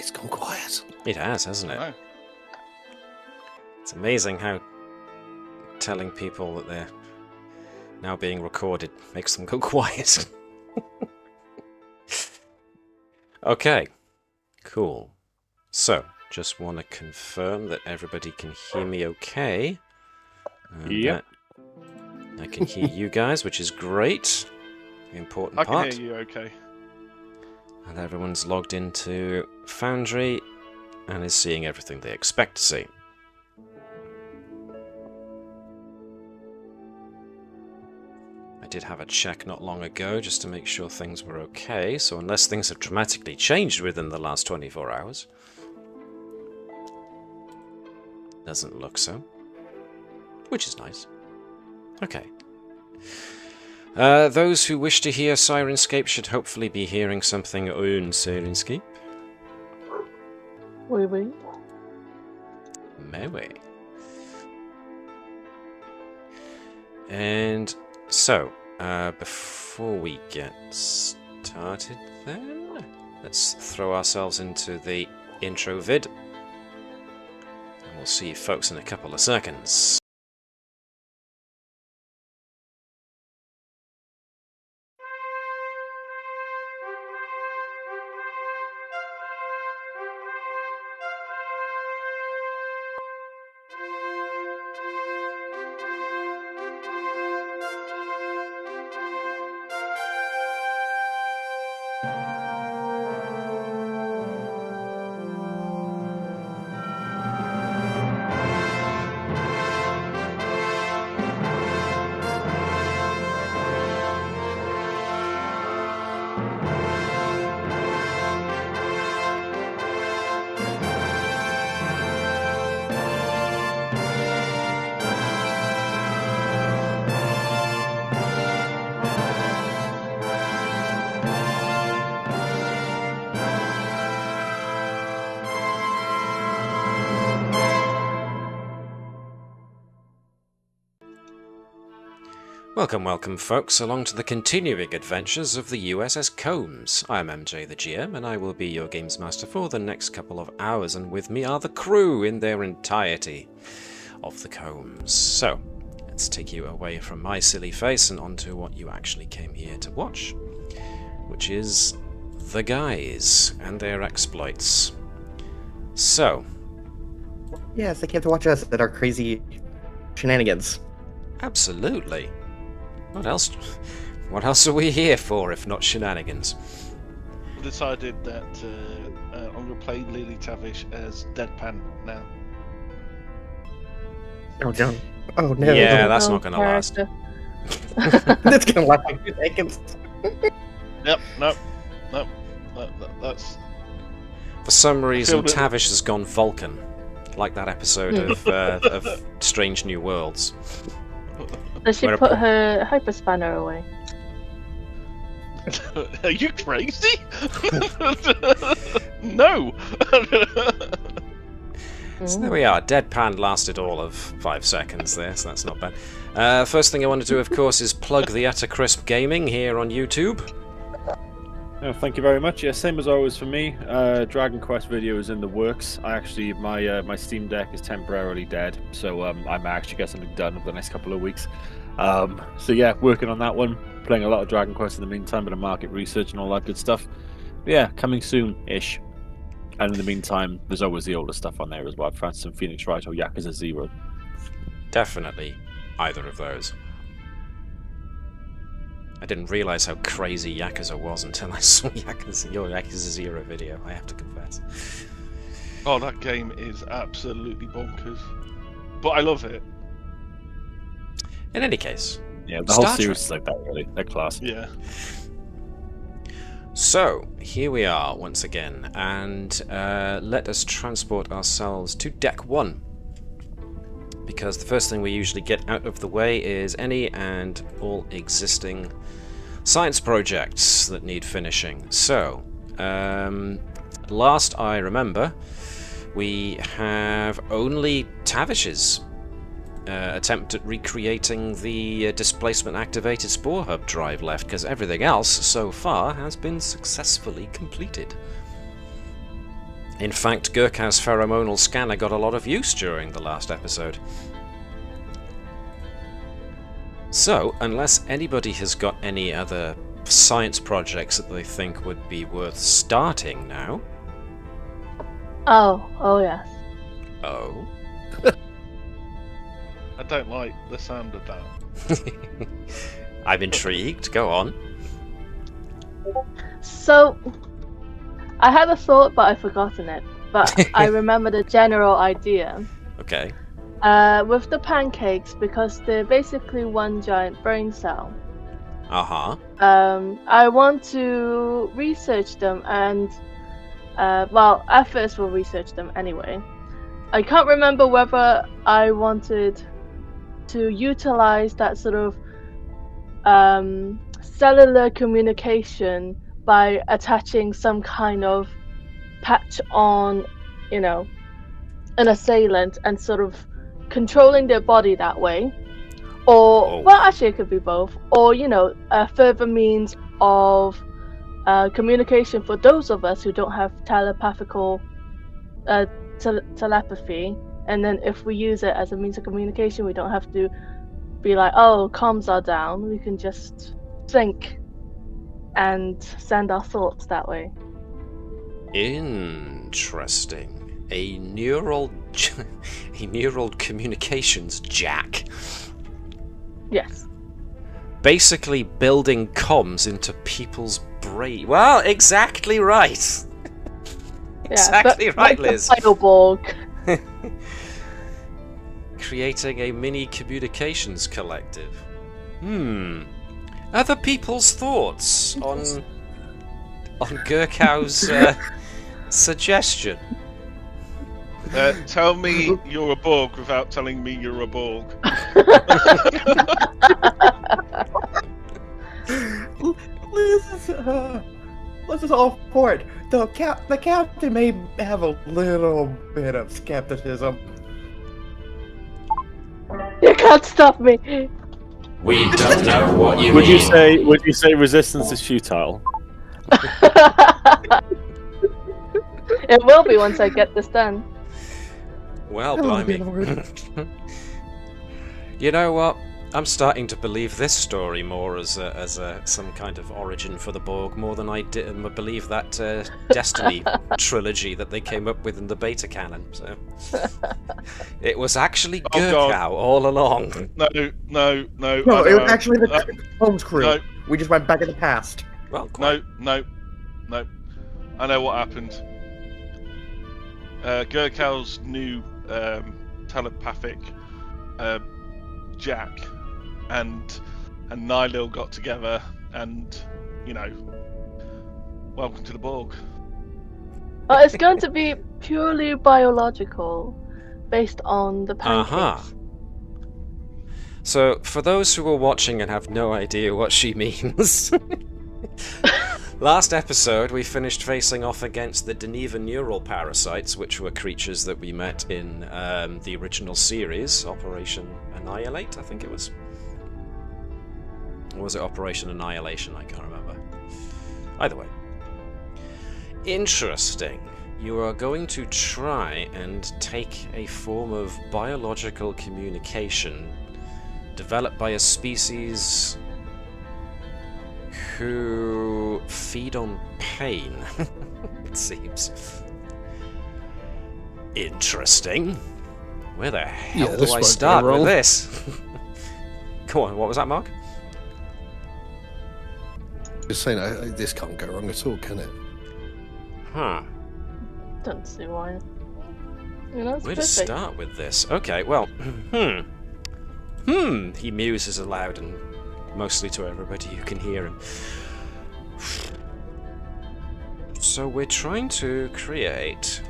It's gone quiet. It has, hasn't it? No. It's amazing how telling people that they're now being recorded makes them go quiet. Okay, cool. So, just want to confirm that everybody can hear me okay. And Yep. I can hear you guys, which is great. The important I part. can hear you okay. And everyone's logged into Foundry and is seeing everything they expect to see. I did have a check not long ago just to make sure things were okay, so unless things have dramatically changed within the last 24 hours. Doesn't look so. Which is nice. Okay. Those who wish to hear Sirenscape should hopefully be hearing something on Sirenscape. Oui, oui. Maybe. And so, before we get started then, let's throw ourselves into the intro vid. And we'll see you folks in a couple of seconds. Welcome, welcome folks, along to the continuing adventures of the USS Combs. I'm MJ the GM, and I will be your Games Master for the next couple of hours, and with me are the crew in their entirety of the Combs. So, let's take you away from my silly face and onto what you actually came here to watch, which is the guys and their exploits. So... Yes, they came to watch us at our crazy shenanigans. Absolutely. What else? What else are we here for if not shenanigans? I've decided that I'm going to play Lily Tavish as Deadpan now. Oh, John. Oh, no. Yeah, that's not going to last. That's going to last like 2 seconds. Yep, nope. That's... For some reason, that- Tavish has gone Vulcan, like that episode of Strange New Worlds. Does she Where a put po- her hyperspanner away? Are you crazy? No! So there we are. Deadpan lasted all of 5 seconds there, so that's not bad. First thing I want to do, of course, is plug the Utter Crisp Gaming here on YouTube. Oh, thank you very much. Yeah, same as always for me. Dragon Quest video is in the works. I actually, my Steam Deck is temporarily dead, so I might actually get something done over the next couple of weeks. So yeah, working on that one. Playing a lot of Dragon Quest in the meantime, bit of market research and all that good stuff. But yeah, coming soon-ish. And in the meantime, there's always the older stuff on there as well. For instance, Phoenix Wright or Yakuza 0. Definitely either of those. I didn't realise how crazy Yakuza was until I saw your Yakuza 0 video, I have to confess. Oh, that game is absolutely bonkers. But I love it. In any case, Yeah, the whole Star series Trek. is like that, really. They're class. Yeah. So, here we are once again, and let us transport ourselves to Deck 1. Because the first thing we usually get out of the way is any and all existing science projects that need finishing. So, last I remember, we have only Tavish's attempt at recreating the displacement-activated Spore Hub drive left, because everything else so far has been successfully completed. In fact, Gurkhau's pheromonal scanner got a lot of use during the last episode. So, unless anybody has got any other science projects that they think would be worth starting now... Oh yes. Oh? I don't like the sound of that. I'm intrigued. Go on. So, I had a thought, but I've forgotten it. But I remember the general idea. Okay. With the pancakes, because they're basically one giant brain cell. Uh-huh. I want to research them and, well, at first we'll research them anyway. I can't remember whether I wanted to utilize that sort of cellular communication by attaching some kind of patch on, an assailant and sort of controlling their body that way. Or, well, actually it could be both. Or, a further means of communication for those of us who don't have telepathical telepathy. And then if we use it as a means of communication, we don't have to be like, oh, comms are down. We can just think and send our thoughts that way. Interesting. A neural communications jack. Yes. Basically building comms into people's brain. Well, exactly right. Exactly right, Liz. Cyborg. Creating a mini communications collective. Other people's thoughts on Gurkhau's suggestion. Tell me you're a Borg without telling me you're a Borg. This is off port. The captain may have a little bit of skepticism. You can't stop me. We don't know what you Would mean. you say resistance is futile? It will be once I get this done. Well, Oh, blimey. good lord. You know what? I'm starting to believe this story more as some kind of origin for the Borg, more than I believe that Destiny trilogy that they came up with in the beta canon. So it was actually Gurkhau all along. No. No, it was actually the Holmes crew. No. We just went back in the past. Well, quite. No. I know what happened. Gurkhau's new telepathic Jack and Nihil got together and, welcome to the Borg. Well, it's going to be purely biological, based on the pancakes. Uh-huh. So, for those who are watching and have no idea what she means, last episode we finished facing off against the Deneva neural parasites, which were creatures that we met in the original series, Operation Annihilate, I think it was. Or was it Operation Annihilation? I can't remember. Either way. Interesting. You are going to try and take a form of biological communication developed by a species who feed on pain, it seems. Interesting. Where the hell do I start with this? Go on, what was that, Mark? Just saying, this can't go wrong at all, can it? Huh. Don't see why. It's Where to perfect. start with this? Okay, well, he muses aloud and mostly to everybody who can hear him. So we're trying to create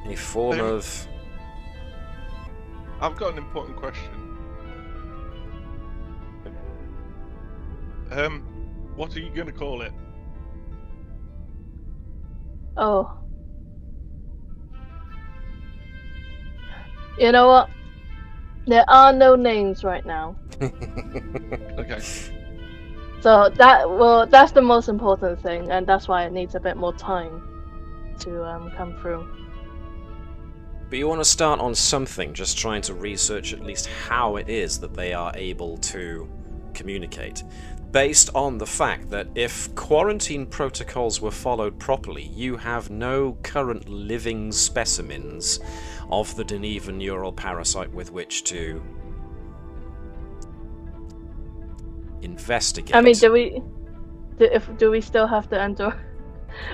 a form of... I've got an important question. What are you going to call it? Oh. You know what? There are no names right now. Okay. So that's the most important thing, and that's why it needs a bit more time. to come through. But you want to start on something, just trying to research at least how it is that they are able to communicate. Based on the fact that if quarantine protocols were followed properly, you have no current living specimens of the Denevan neural parasite with which to investigate. I mean, do we still have the Andor?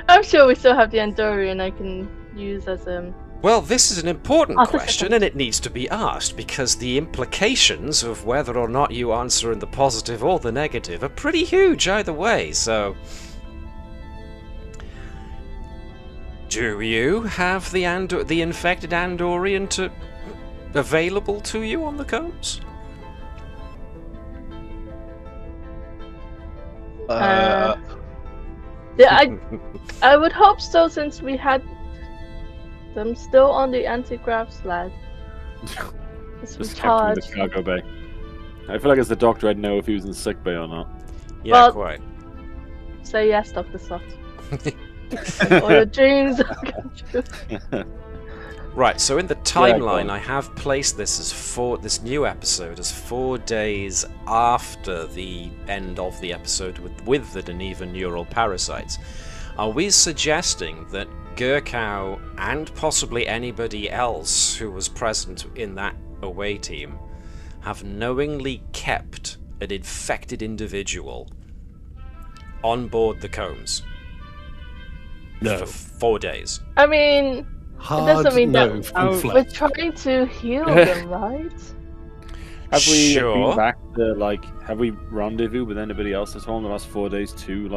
I'm sure we still have the Andorian I can use as Well, this is an important Artifact. question, and it needs to be asked, because the implications of whether or not you answer in the positive or the negative are pretty huge either way, so... Do you have the infected Andorian available to you on the combs? Yeah, I would hope so, since we had them still on the anti-grav sled. It's Just kept him in the recharged. cargo bay. I feel like as the doctor, I'd know if he was in sick bay or not. Yeah, Well- quite. Say yes, Dr. Slot. All your dreams are come true. Right, so in the timeline, go on. I have placed this as this new episode as 4 days after the end of the episode with the Denevan neural parasites. Are we suggesting that Gurkow and possibly anybody else who was present in that away team have knowingly kept an infected individual on board the combs No. for 4 days? I mean, Hard doesn't mean no that- from we're Fleck. trying to heal them, right? Have we Sure. been back to, have we rendezvous with anybody else at all in the last 4 days to,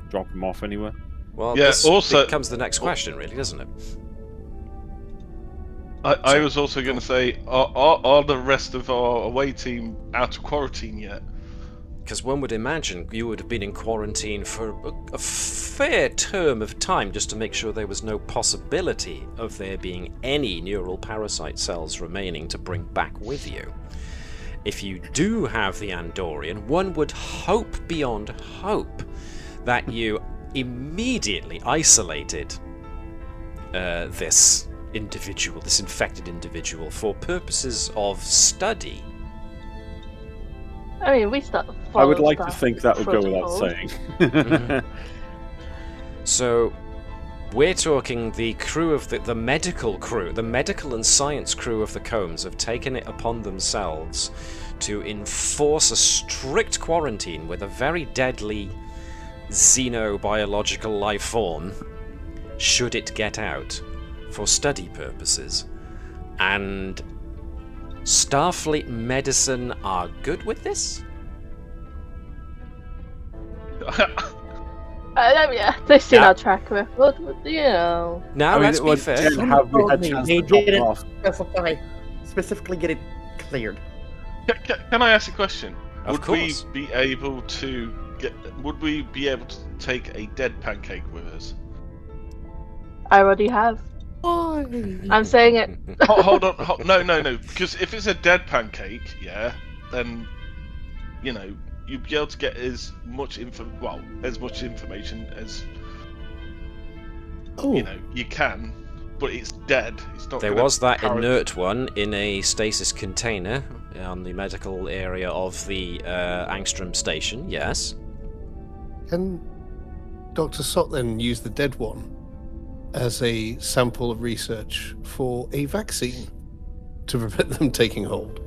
drop them off anywhere? Well, Yeah, this also- becomes the next question, really, doesn't it? I was also going to say, are the rest of our away team out of quarantine yet? Because one would imagine you would have been in quarantine for a fair term of time just to make sure there was no possibility of there being any neural parasite cells remaining to bring back with you. If you do have the Andorian, one would hope beyond hope that you immediately isolated this individual, this infected individual, for purposes of study. I mean, we start. I would like to think that would go without saying. So, we're talking the crew of the medical crew, the medical and science crew of the Combs have taken it upon themselves to enforce a strict quarantine with a very deadly xenobiological life form, should it get out, for study purposes. And Starfleet medicine are good with this? They've seen Yeah. our track record, you know. Now, let's be fair. Have we had chance They to drop didn't them off? specifically get it cleared. Can I ask a question? Of Would course. we be able to Would we be able to take a dead pancake with us? I already have. Why? I'm saying it. Hold on. No. Because if it's a dead pancake, yeah, then you'd be able to get as much information as you can. But it's dead. It's not. There gonna was that carry- inert one in a stasis container on the medical area of the Angstrom station, yes. Can Dr. Sott then use the dead one as a sample of research for a vaccine to prevent them taking hold,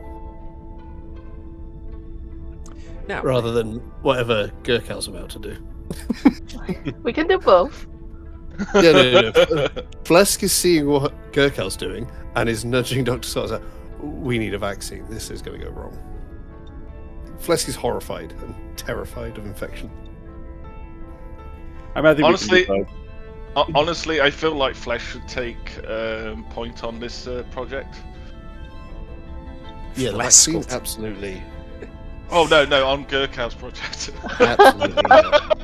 Now, rather than whatever Gurkhal's about to do? We can do both. Yeah, no. Flesk is seeing what Gurkhal's doing and is nudging Dr. Sott. Like, we need a vaccine. This is going to go wrong. Flesk is horrified and terrified of infection. I think Honestly- we can do both. Honestly, I feel like Flesh should take point on this project. Yeah, the Flesk vaccine, will- absolutely. Oh no, on Gurkhal's project. Absolutely not.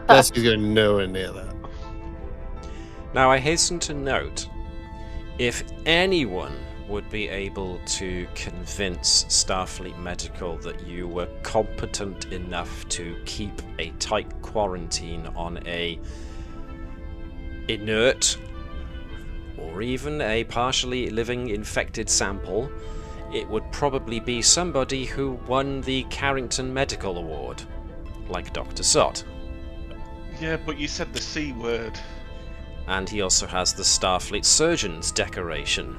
Flesk is going nowhere near that. Now, I hasten to note, if anyone would be able to convince Starfleet Medical that you were competent enough to keep a tight quarantine on a inert or even a partially living infected sample, it would probably be somebody who won the Carrington Medical Award, like Dr. Sott. Yeah, but you said the C word. And he also has the Starfleet Surgeon's decoration.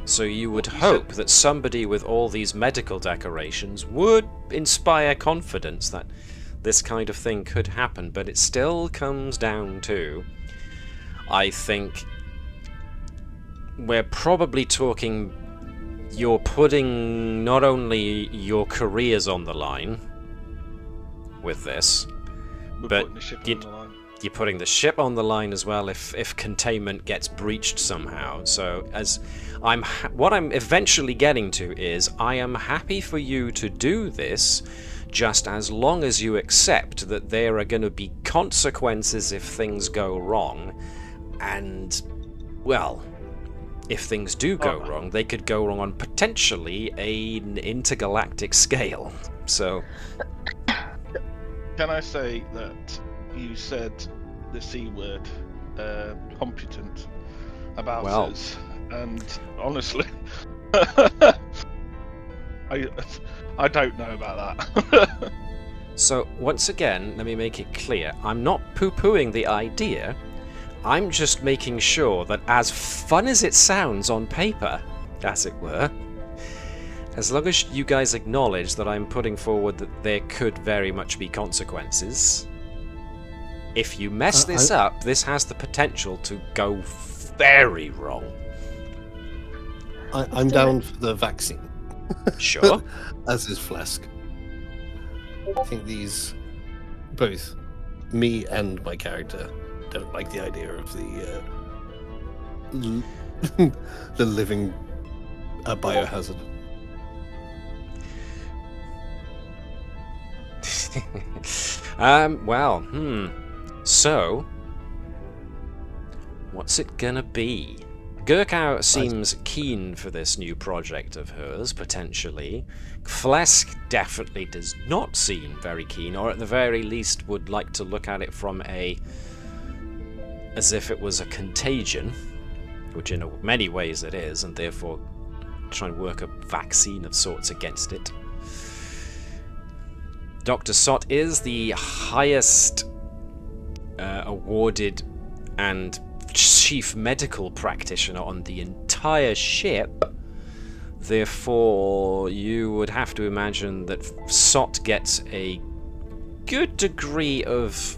So you would You hope that somebody with all these medical decorations would inspire confidence that this kind of thing could happen, but it still comes down to, I think, we're probably talking, you're putting not only your careers on the line with this, We're but putting the ship you- on the line. you're putting the ship on the line as well if containment gets breached somehow. So what I'm eventually getting to is, I am happy for you to do this, just as long as you accept that there are going to be consequences if things go wrong. And, well, if things do go wrong, they could go wrong on potentially an intergalactic scale. So, Can I say that you said the C word, competent, about us, and honestly, I don't know about that. So, once again, let me make it clear. I'm not poo-pooing the idea. I'm just making sure that, as fun as it sounds on paper, as it were, as long as you guys acknowledge that I'm putting forward that there could very much be consequences, if you mess this up, this has the potential to go very wrong. I'm down for the vaccine. Sure. As is Flesk. I think these, both me and my character, don't like the idea of the the living biohazard. So, what's it gonna be? Gurkow seems keen for this new project of hers, potentially. Flesk definitely does not seem very keen, or at the very least would like to look at it from as if it was a contagion, which in many ways it is, and therefore try and work a vaccine of sorts against it. Dr. Sott is the highest awarded and chief medical practitioner on the entire ship. Therefore, you would have to imagine that Sott gets a good degree of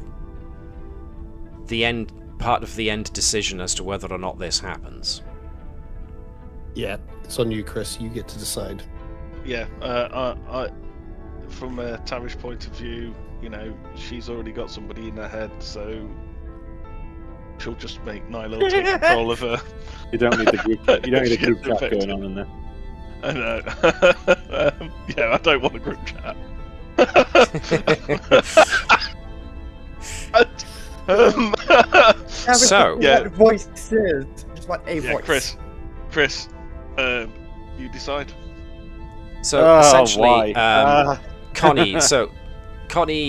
the part of the end decision as to whether or not this happens. Yeah, it's on you, Chris. You get to decide. Yeah, I from a Tarish point of view, you know, she's already got somebody in her head, so she'll just make Nyla take control of her. You don't need the group. You don't need a group chat going on in there. I know. Yeah, I don't want a group chat. So, yeah. What voice is? Just want a voice. Chris, you decide. So essentially, why? Connie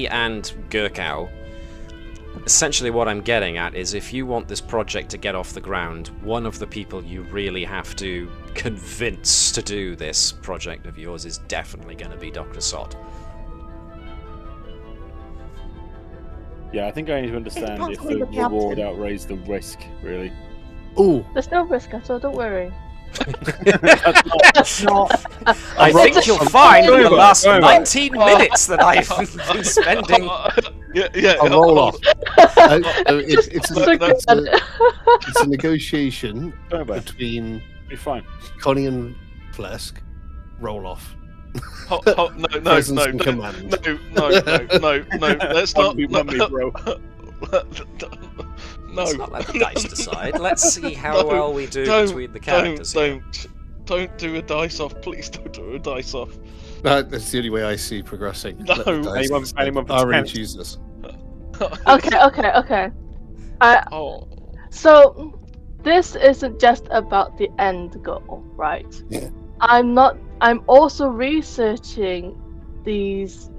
and Gurkow, essentially what I'm getting at is, if you want this project to get off the ground, one of the people you really have to convince to do this project of yours is definitely going to be Dr. Sott. Yeah, I think I need to understand if possibly the the captain. reward outweighs the risk, really. Ooh, There's no risk at all, don't worry. I think you'll find in the last Wait. 19 minutes that I've been spending... Yeah. I'll roll off. It's a negotiation Don't worry, between be fine. Connie and Flesk. Roll off. No. Presence and command. No. Let's not. Mummy, bro. No. Let's not let the dice decide. Let's see how No, well we do between the characters here. Don't do a dice off. Please don't do a dice off. That's the only way I see progressing. No. Let the dice Anyone for already 10. choose this. Okay. Oh. So, this isn't just about the end goal, right? Yeah. I'm also researching these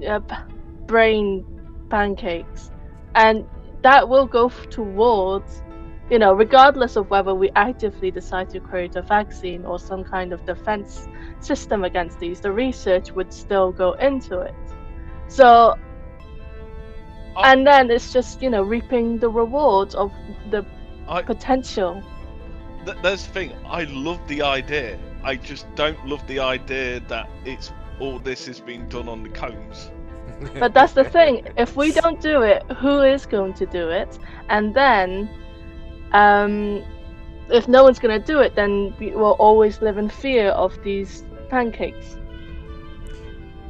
brain pancakes, and that will go towards you know, regardless of whether we actively decide to create a vaccine or some kind of defense system against these, the research would still go into it. So, and then it's just, you know, reaping the rewards of the potential. That's the thing. I love the idea. I just don't love the idea that it's all this is being done on the combs. But that's the thing. If we don't do it, who is going to do it? And then, if no one's going to do it, then we will always live in fear of these pancakes.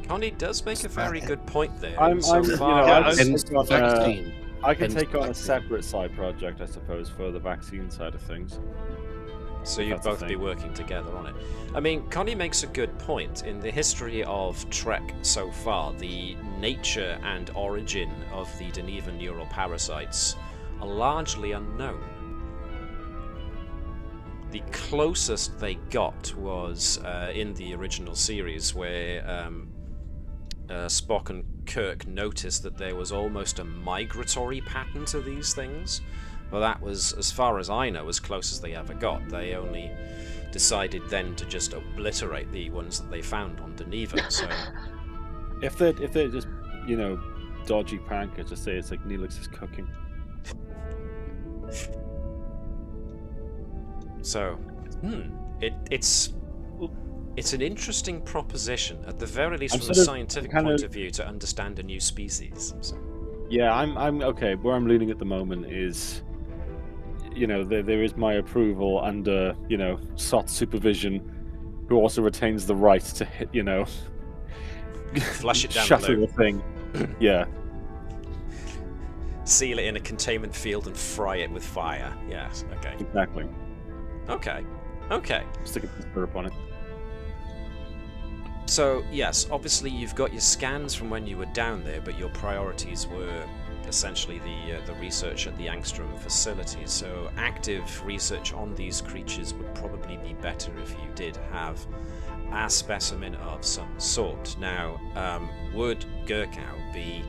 Connie does make a very good point there. I can take on a vaccine. separate side project, I suppose, for the vaccine side of things. So you'd both be working together on it. I mean, Connie makes a good point. In the history of Trek so far, the nature and origin of the Denevan neural parasites are largely unknown. The closest they got was in the original series, where Spock and Kirk noticed that there was almost a migratory pattern to these things. But that was, as far as I know, as close as they ever got. They only decided then to just obliterate the ones that they found on Denevan. So, if they're just, you know, dodgy pancakes, just say it's like Neelix is cooking. So, it's an interesting proposition, at the very least from a scientific point of view, to understand a new species. So. Yeah, I'm okay. Where I'm leaning at the moment is, you know, there is my approval under, you know, SOT supervision, who also retains the right to hit, you know, flush it down shatter the thing. Yeah. Seal it in a containment field and fry it with fire. Yes. Okay. Exactly. Okay. Stick a syrup on it. So, yes, obviously you've got your scans from when you were down there, but your priorities were essentially the research at the Angstrom facilities. So active research on these creatures would probably be better if you did have a specimen of some sort. Now, would Gurkau be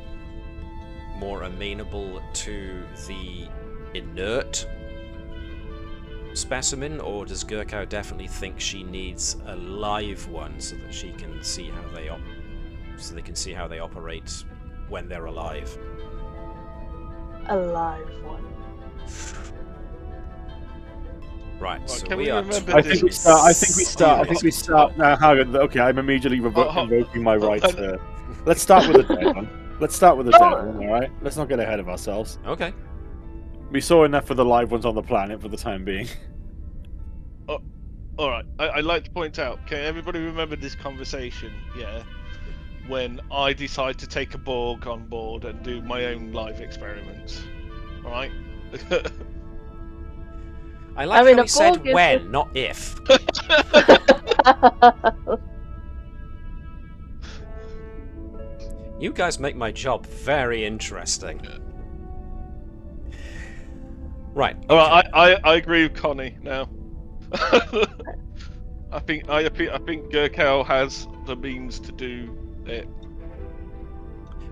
more amenable to the inert specimen, or does Gurkau definitely think she needs a live one so that she can see how they operate when they're alive? A live one. Right. So can we we are. remember I think we start. Now, hang on. Okay, I'm immediately invoking my rights. Let's start with a dead one. All right. Let's not get ahead of ourselves. Okay. We saw enough for the live ones on the planet for the time being. Oh, all right. I'd like to point out. Can everybody remember this conversation? Yeah. When I decide to take a Borg on board and do my own live experiments. All right. I like how he said when, not if. You guys make my job very interesting. Right. Okay. I agree with Connie now. I think Gurkau has the means to do it.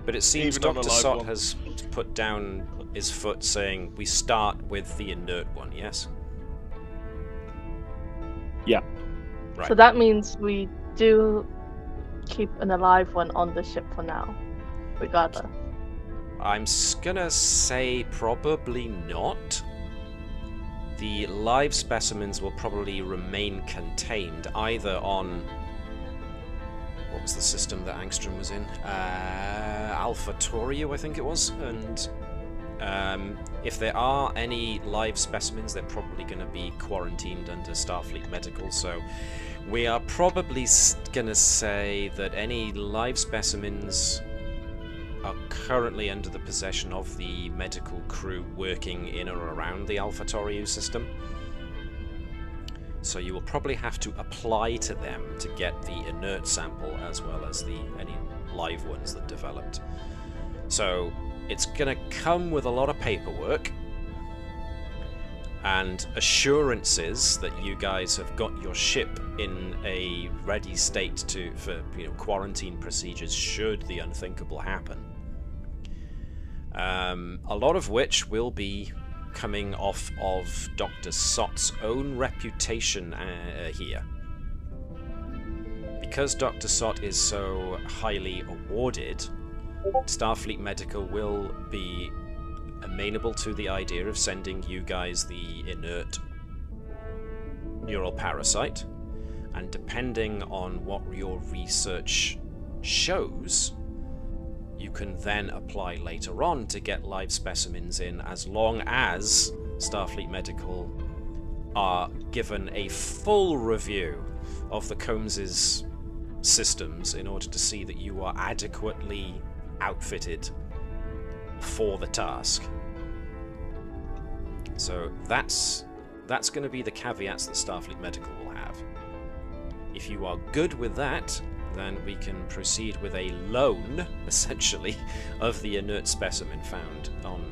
But it seems Dr. Sot has put down his foot saying we start with the inert one, yes? Yeah. Right. So that means we do keep an alive one on the ship for now, regardless. I'm gonna say probably not. The live specimens will probably remain contained either on... What was the system that Angstrom was in? Alpha Torio, I think it was. And if there are any live specimens, they're probably going to be quarantined under Starfleet Medical. So we are probably going to say that any live specimens are currently under the possession of the medical crew working in or around the Alpha Torio system. So you will probably have to apply to them to get the inert sample as well as any live ones that developed. So it's going to come with a lot of paperwork and assurances that you guys have got your ship in a ready state for quarantine procedures should the unthinkable happen. A lot of which will be coming off of Dr. Sott's own reputation here. Because Dr. Sott is so highly awarded, Starfleet Medical will be amenable to the idea of sending you guys the inert neural parasite, and depending on what your research shows, you can then apply later on to get live specimens in, as long as Starfleet Medical are given a full review of the Combs' systems in order to see that you are adequately outfitted for the task. So that's going to be the caveats that Starfleet Medical will have. If you are good with that, then we can proceed with a loan, essentially, of the inert specimen found on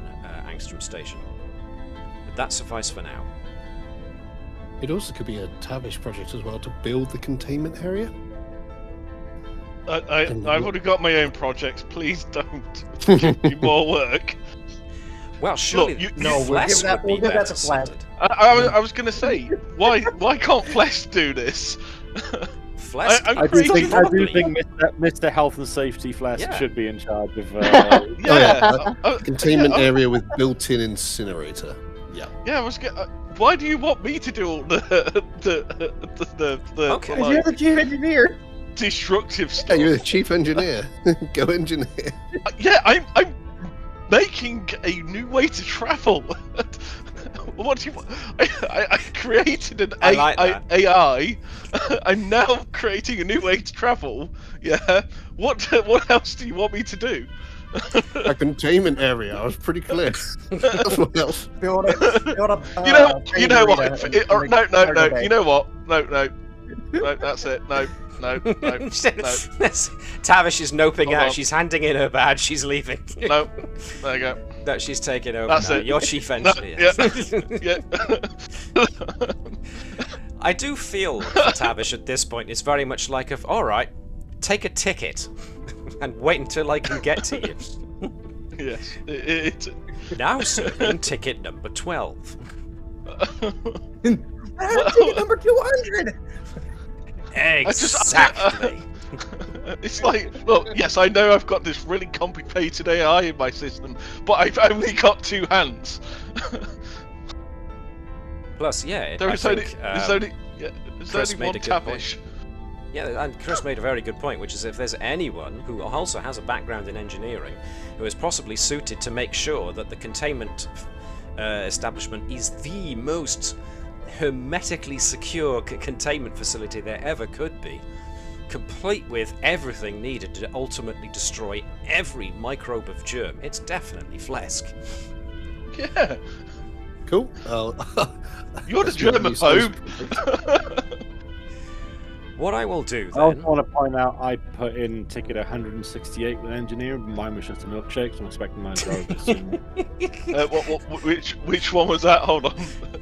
Angstrom Station. But that suffice for now. It also could be a Tavish project as well to build the containment area. I've already got my own projects. Please don't give me more work. Well, surely Flesk would be better suited. I was going to say, why can't Flesk do this? Flesk? I do think Mr. Health and Safety Flesk should be in charge of. Containment area with built-in incinerator. Yeah. Yeah, I was. Why do you want me to do all the Okay. You're the chief engineer. destructive stuff? Yeah, you're the chief engineer. Go engineer. Yeah, I'm making a new way to travel. What do you want? I created an AI. I'm now creating a new way to travel. Yeah. What else do you want me to do? A containment area. I was pretty clear. What else? Build a You know what? No. You know what? No. That's it. No. Tavish is noping Hold out. on. She's handing in her badge. She's leaving. No. There you go. No, she's taking over That's now. it. You're chief No, engineer. yeah. I do feel for Tavish at this point, it's very much like alright, take a ticket and wait until I can get to you. Yes. Now serving ticket number 12. Ticket number 200. Exactly. It's like, look, yes, I know I've got this really complicated AI in my system, but I've only got 2 hands. Plus, yeah, There's only Chris made one a good Tavish. Yeah, and Chris made a very good point, which is if there's anyone who also has a background in engineering who is possibly suited to make sure that the containment establishment is the most hermetically secure containment facility there ever could be, complete with everything needed to ultimately destroy every microbe of germ, it's definitely Flesk. Yeah. Cool. You're the germaphobe. What I will do I also then... want to point out I put in ticket 168 with engineer, but mine was just a milkshake, so I'm expecting mine to go soon. Which one was that? Hold on.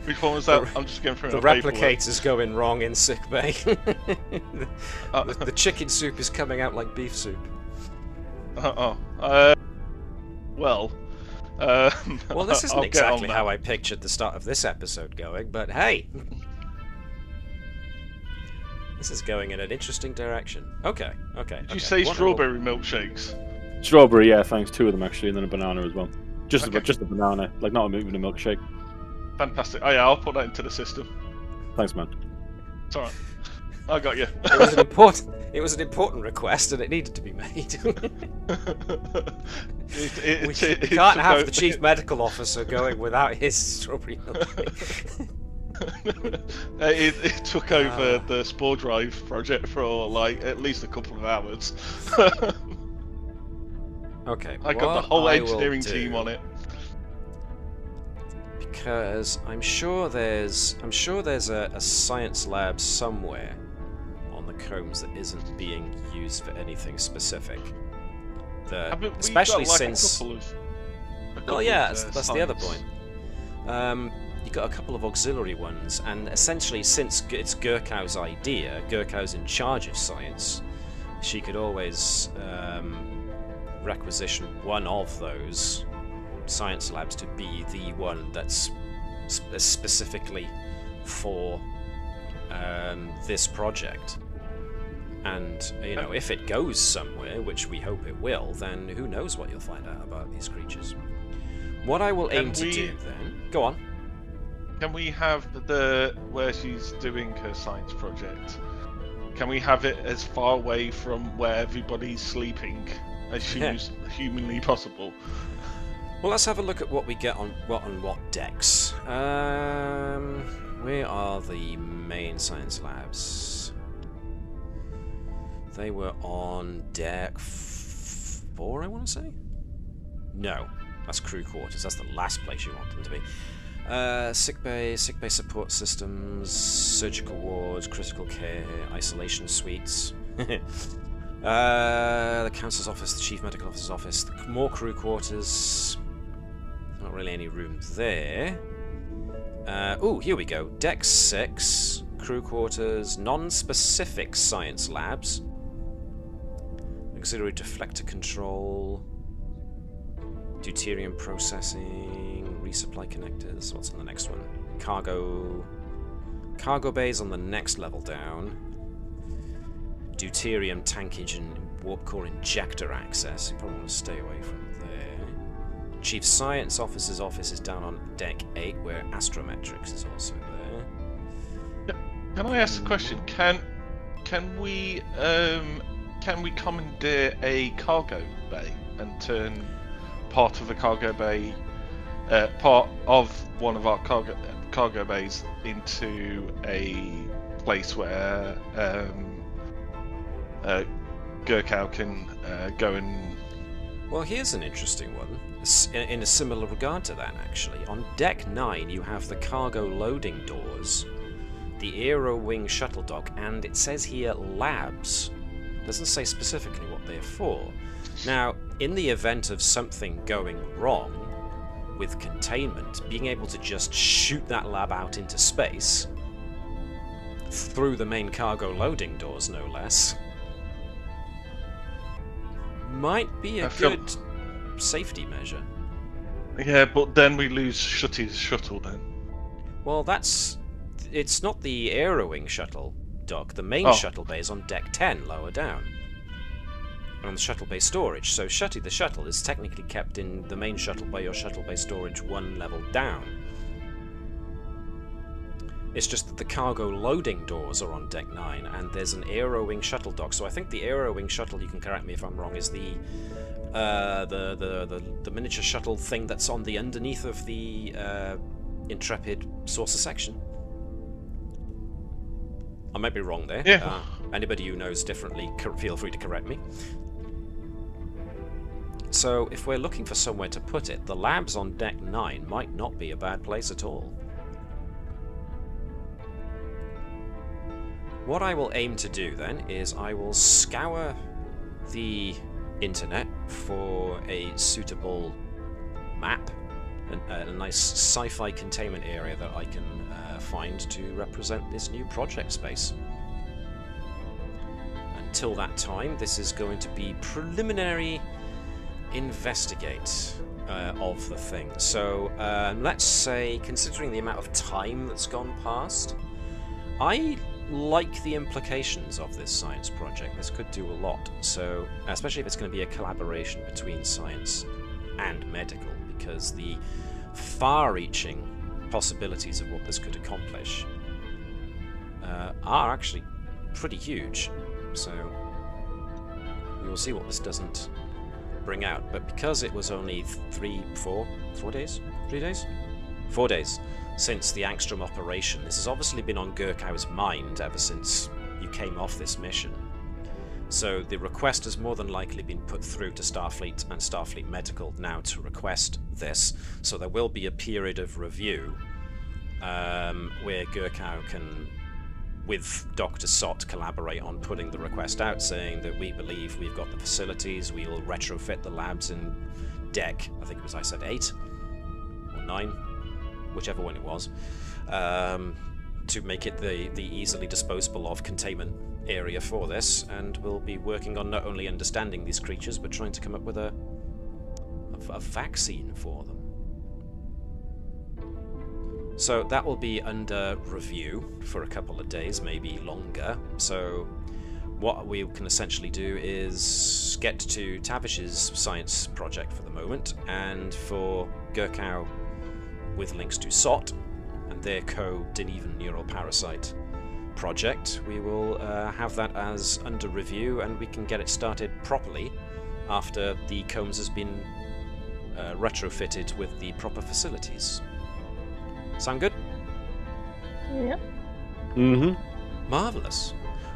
Which one was that? I'm just going through The my paperwork. replicator's going wrong in sickbay. The chicken soup is coming out like beef soup. Well, this isn't I'll get on exactly that. how I pictured the start of this episode going, but hey. This is going in an interesting direction. Okay. Did you say strawberry milkshakes? Strawberry, yeah, thanks. 2 of them actually, and then a banana as well. Just Okay. a banana, like not even a milkshake. Fantastic. Oh yeah, I'll put that into the system. Thanks, man. It's alright. I got you. It was an important request, and it needed to be made. We can't have the chief medical officer going without his strawberry milkshake. It took over the Spore Drive project for like at least a couple of hours. Okay, I got the what whole I will engineering do, team on it. because I'm sure there's a science lab somewhere on the Combs that isn't being used for anything specific. Haven't we Especially got, like, since. a couple Well, of, yeah, that's the other science? point. You've got a couple of auxiliary ones, and essentially, since it's Gurkow's idea, Gurkow's in charge of science, she could always requisition one of those science labs to be the one that's specifically for this project. And, you know, if it goes somewhere, which we hope it will, then who knows what you'll find out about these creatures. What I will aim to do then... Go on. Can we have where she's doing her science project, can we have it as far away from where everybody's sleeping as humanly possible? Well, let's have a look at what we get on what decks. Where are the main science labs? They were on deck 4, I want to say? No, that's crew quarters. That's the last place you want them to be. Sick bay support systems, surgical wards, critical care, isolation suites. The council's office, the chief medical officer's office, more crew quarters. Not really any room there. Oh, here we go. Deck 6, crew quarters, non-specific science labs, auxiliary deflector control, deuterium processing, resupply connectors. What's on the next one? Cargo bays on the next level down. Deuterium tankage and warp core injector access. You probably want to stay away from there. Chief Science Officer's office is down on deck 8, where astrometrics is also there. Can I ask a question? Can we commandeer a cargo bay and turn part of a cargo bay, part of one of our cargo bays into a place where Gurkau can go and... Well, here's an interesting one, in a similar regard to that, actually. On Deck 9, you have the cargo loading doors, the Aero Wing shuttle dock, and it says here labs. It doesn't say specifically what they're for. Now, in the event of something going wrong with containment, being able to just shoot that lab out into space, through the main cargo loading doors, no less, might be a good safety measure. Yeah, but then we lose Shutty's shuttle then. Well, it's not the Aero Wing shuttle dock. The main shuttle bay is on deck 10, lower down. On the shuttle bay storage. So Shutty the shuttle is technically kept in the main shuttle bay or shuttle bay storage one level down. It's just that the cargo loading doors are on deck 9, and there's an Aero Wing shuttle dock. So I think the Aero Wing shuttle, you can correct me if I'm wrong, is the miniature shuttle thing that's on the underneath of the Intrepid saucer section. I might be wrong there. Yeah. Anybody who knows differently, feel free to correct me. So if we're looking for somewhere to put it, the labs on deck 9 might not be a bad place at all. What I will aim to do then is I will scour the internet for a suitable map, a nice sci-fi containment area that I can find to represent this new project space. Until that time, this is going to be preliminary investigate of the thing. So let's say, considering the amount of time that's gone past, I like the implications of this science project. This could do a lot. So, especially if it's going to be a collaboration between science and medical, because the far-reaching possibilities of what this could accomplish are actually pretty huge. So we will see what this doesn't bring out. But because it was only 4 days since the Angstrom operation, this has obviously been on Gurkau's mind ever since you came off this mission. So the request has more than likely been put through to Starfleet and Starfleet Medical now to request this. So there will be a period of review where Gurkau can, with Dr. Sott, collaborate on putting the request out, saying that we believe we've got the facilities, we will retrofit the labs in deck, I think it was, I said 8 or 9, whichever one it was, to make it the easily disposable of containment area for this, and we'll be working on not only understanding these creatures, but trying to come up with a a vaccine for them. So that will be under review for a couple of days, maybe longer. So what we can essentially do is get to Tavish's science project for the moment, and for Gurkow with links to SOT and their co-Denevan neural parasite project, we will have that as under review, and we can get it started properly after the Combs has been retrofitted with the proper facilities. Sound good? Yeah. Mm-hmm. Marvellous.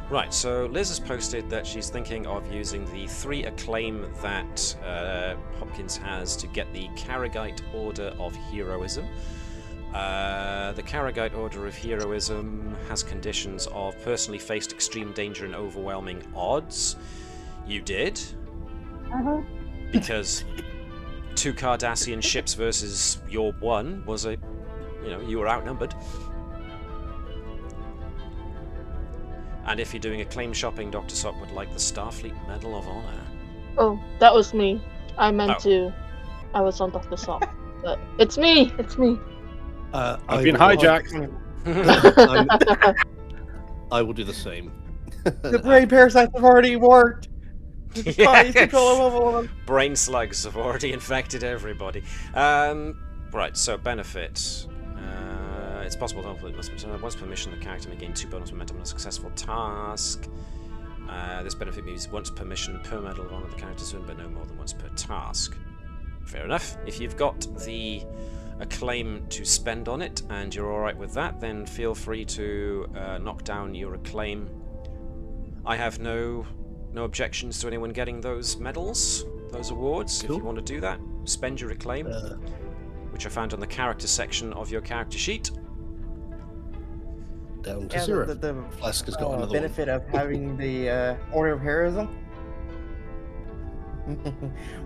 Right, so Liz has posted that she's thinking of using the 3 acclaim that Hopkins has to get the Karagite Order of Heroism. The Karagite Order of Heroism has conditions of personally faced extreme danger and overwhelming odds. You did. Uh-huh. Because 2 Cardassian ships versus your 1 was a... you were outnumbered. And if you're doing acclaim shopping, Dr. Sock would like the Starfleet Medal of Honor. Oh, that was me. I meant Oh. to. I was on Dr. Sock. But it's me! It's me! I've been hijacked. I will do the same. The brain parasites have already worked. Yeah. Control Brain slugs have already infected everybody. Right, so benefit. It's possible to hopefully once permission, the character may gain 2 bonus momentum on a successful task. This benefit means once permission per medal of honor the character's earned, but no more than once per task. Fair enough. If you've got the acclaim to spend on it and you're alright with that, then feel free to knock down your acclaim. I have no objections to anyone getting those medals, those awards. Cool. If you want to do that, spend your acclaim, which I found on the character section of your character sheet. Down to Yeah, 0. the Flask has got another benefit of having the Order of Heroism.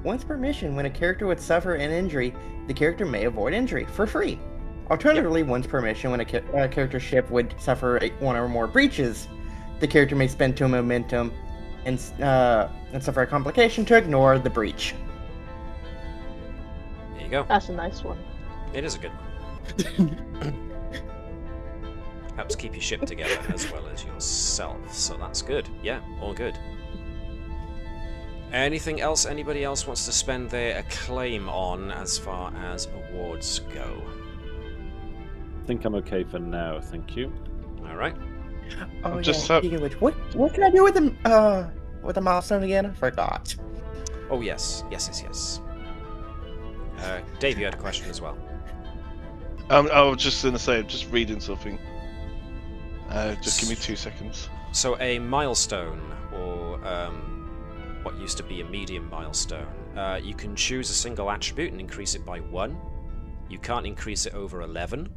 Once per mission, when a character would suffer an injury, the character may avoid injury for free. Alternatively, once per mission, when a character's ship would suffer 1 or more breaches, the character may spend 2 momentum and suffer a complication to ignore the breach. There you go. That's a nice one. It is a good one. Helps keep your ship together as well as yourself, so that's good. Yeah, all good. Anything else anybody else wants to spend their acclaim on as far as awards go? I think I'm okay for now, thank you. Alright. Oh yeah, just speaking of which, what can I do with the milestone again? I forgot. Oh yes. Dave, you had a question as well. I was just going to say, I'm just reading something. Just give me 2 seconds. So a milestone, or what used to be a medium milestone, you can choose a single attribute and increase it by 1. You can't increase it over 11,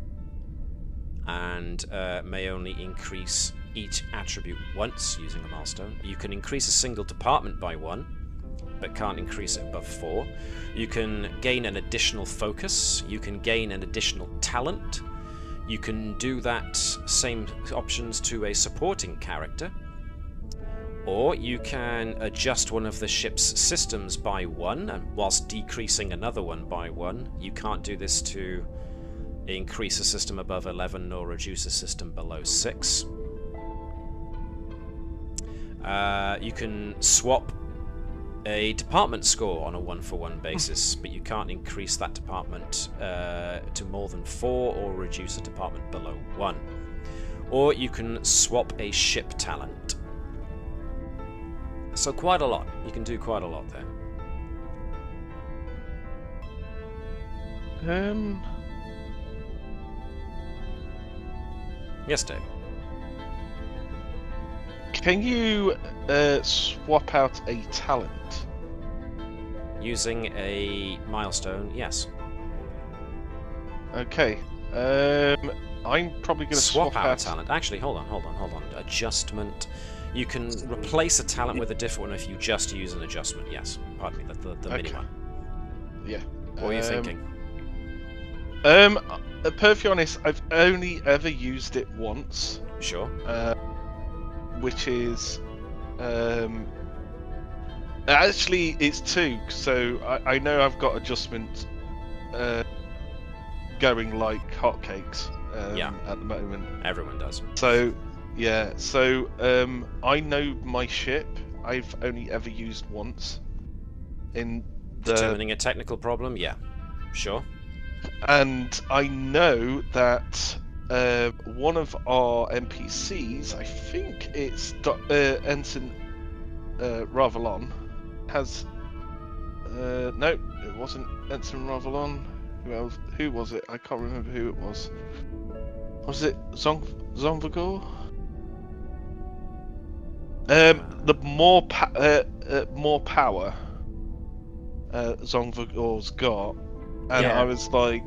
and may only increase each attribute once using a milestone. You can increase a single department by 1, but can't increase it above 4. You can gain an additional focus. You can gain an additional talent. You can do that same options to a supporting character. Or you can adjust one of the ship's systems by 1, and whilst decreasing another one by 1. You can't do this to increase a system above 11 nor reduce a system below 6. You can swap a department score on a 1-for-1 basis, but you can't increase that department to more than 4 or reduce a department below 1. Or you can swap a ship talent. So quite a lot. You can do quite a lot there. Yes, Dave. Can you swap out a talent? Using a milestone, yes. Okay. I'm probably going to swap out a talent. Actually, hold on. Adjustment. You can replace a talent with a different one if you just use an adjustment. Yes. Pardon me. The mini one. Yeah. What are you thinking? Perfectly honest, I've only ever used it once. Sure. Which is Actually, it's 2. So I know I've got adjustments going like hotcakes at the moment. Everyone does. So yeah. So I know my ship. I've only ever used once. In determining a technical problem, yeah, sure. And I know that one of our NPCs, I think it's Ensign Ravalon, has no, it wasn't Ensign Ravalon. Who else? Who was it? I can't remember who it was. Was it Zonvagor? The more power Zonvagor's got, and I was like,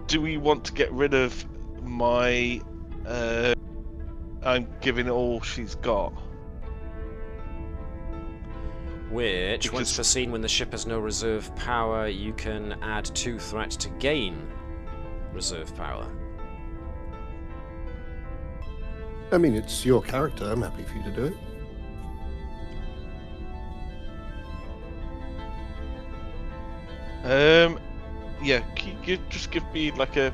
do we want to get rid of my? I'm giving all she's got. Which, once foreseen, when the ship has no reserve power, you can add 2 threat to gain reserve power. I mean, it's your character. I'm happy for you to do it. Yeah, can you just give me like a...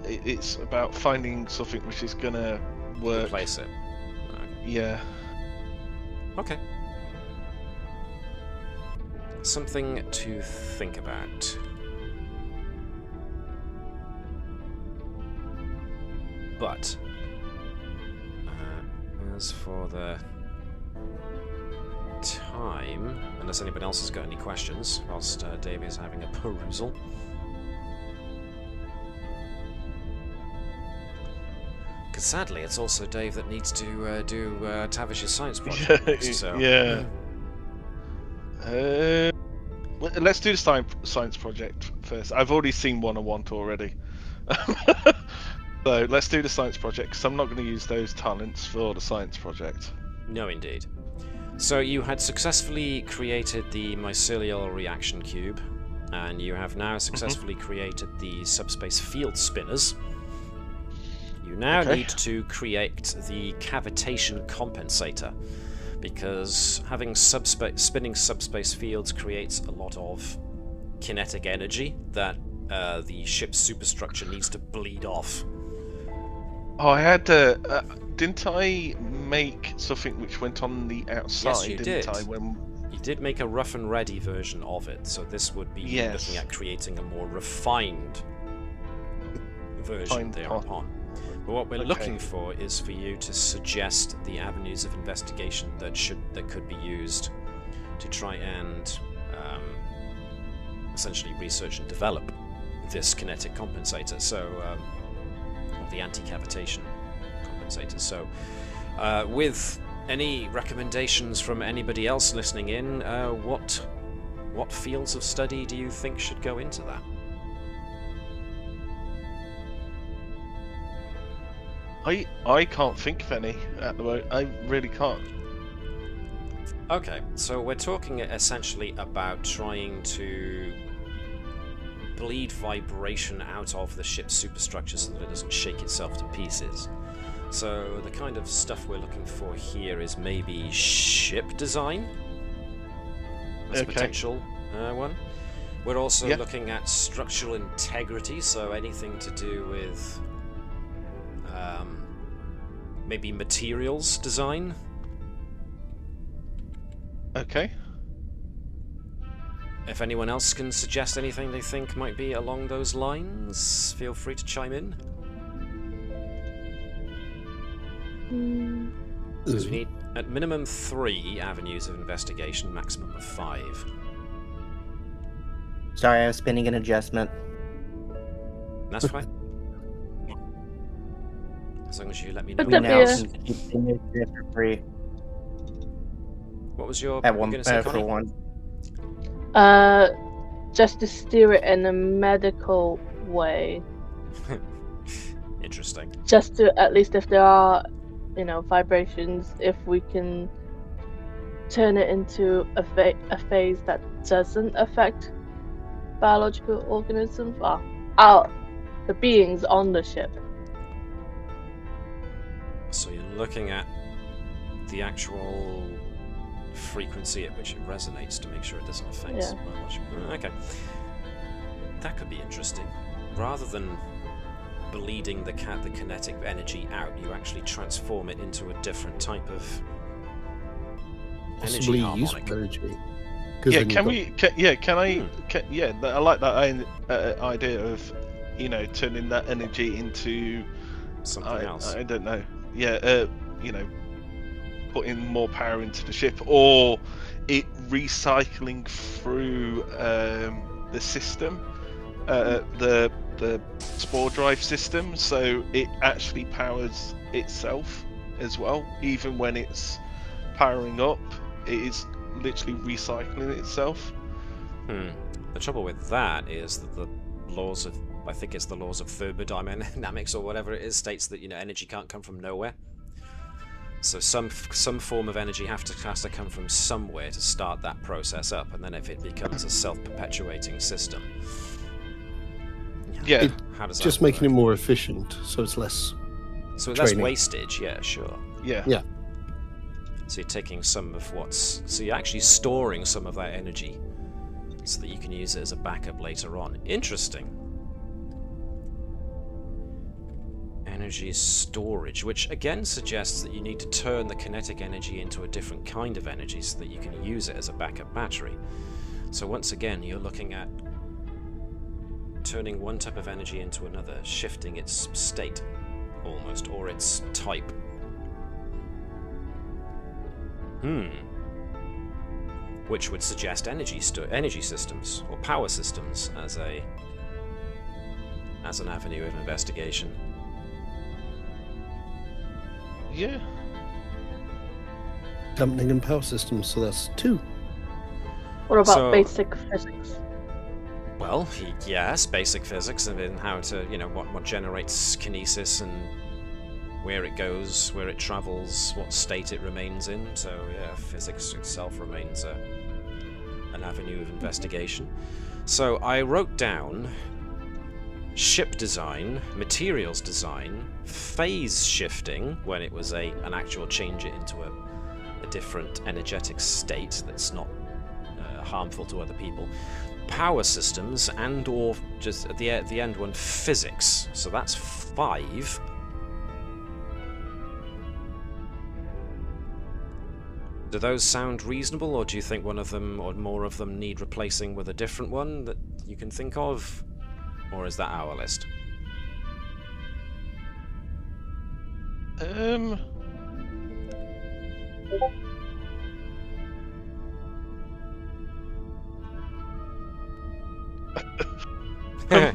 It's about finding something which is gonna work. Replace it. Okay. Yeah. Okay. Something to think about. But as for the time, unless anybody else has got any questions, whilst Davey is having a perusal. Because sadly, it's also Dave that needs to do Tavish's science project next, so... Yeah. Let's do the science project first. I've already seen one I want already. So let's do the science project, because I'm not going to use those talents for the science project. No, indeed. So you had successfully created the mycelial reaction cube, and you have now successfully created the subspace field spinners. You now need to create the cavitation compensator, because having spinning subspace fields creates a lot of kinetic energy that the ship's superstructure needs to bleed off. Oh, I had didn't I make something which went on the outside? Yes, you didn't did. I? When... You did make a rough and ready version of it, so this would be looking at creating a more refined version thereupon. But what we're looking for is for you to suggest the avenues of investigation that could be used to try and essentially research and develop this kinetic compensator. So, or the anti-cavitation compensator. So, with any recommendations from anybody else listening in, what fields of study do you think should go into that? I can't think of any at the moment. I really can't. Okay, so we're talking essentially about trying to bleed vibration out of the ship's superstructure so that it doesn't shake itself to pieces. So the kind of stuff we're looking for here is maybe ship design as a potential one. We're also looking at structural integrity, so anything to do with maybe materials design. Okay. If anyone else can suggest anything they think might be along those lines, feel free to chime in. Because we need at minimum 3 avenues of investigation, maximum of 5. Sorry, I was spinning an adjustment. That's fine. As long as you let me know. But Now keep it for free. What was your At one gonna say, for Connie? one. Just to steer it in a medical way. Interesting. Just to, at least if there are, vibrations, if we can turn it into a phase that doesn't affect biological organisms, the beings on the ship. looking at the actual frequency at which it resonates to make sure it doesn't affect my watch. Okay. That could be interesting. Rather than bleeding the kinetic energy out, you actually transform it into a different type of energy harmonic. Energy. Yeah, I like that idea of, turning that energy into something else. I don't know. Yeah, putting more power into the ship, or it recycling through the system, the spore drive system, so it actually powers itself as well. Even when it's powering up, it is literally recycling itself. The trouble with that is that the laws of, I think it's the laws of thermodynamics or whatever it is, states that energy can't come from nowhere. So some form of energy has to come from somewhere to start that process up, and then if it becomes a self-perpetuating system, how does that just work? making it more efficient, so it's less. So that's wastage. Yeah, sure. Yeah. So you're taking some of so you're actually storing some of that energy, so that you can use it as a backup later on. Interesting. Energy storage, which again suggests that you need to turn the kinetic energy into a different kind of energy so that you can use it as a backup battery. So once again, you're looking at turning one type of energy into another, shifting its state, almost, or its type. Which would suggest energy systems, or power systems, as an avenue of investigation. Yeah. Dampening and power systems, so that's 2. What about basic physics? Well, yes, basic physics, and then how to, what generates kinesis and where it goes, where it travels, what state it remains in. So, yeah, physics itself remains an avenue of investigation. So I wrote down ship design, materials design, phase shifting, when it was an actual change it into a different energetic state that's not harmful to other people, power systems, and or just at the end one, physics. So that's 5. Do those sound reasonable, or do you think one of them or more of them need replacing with a different one that you can think of? Or is that our list?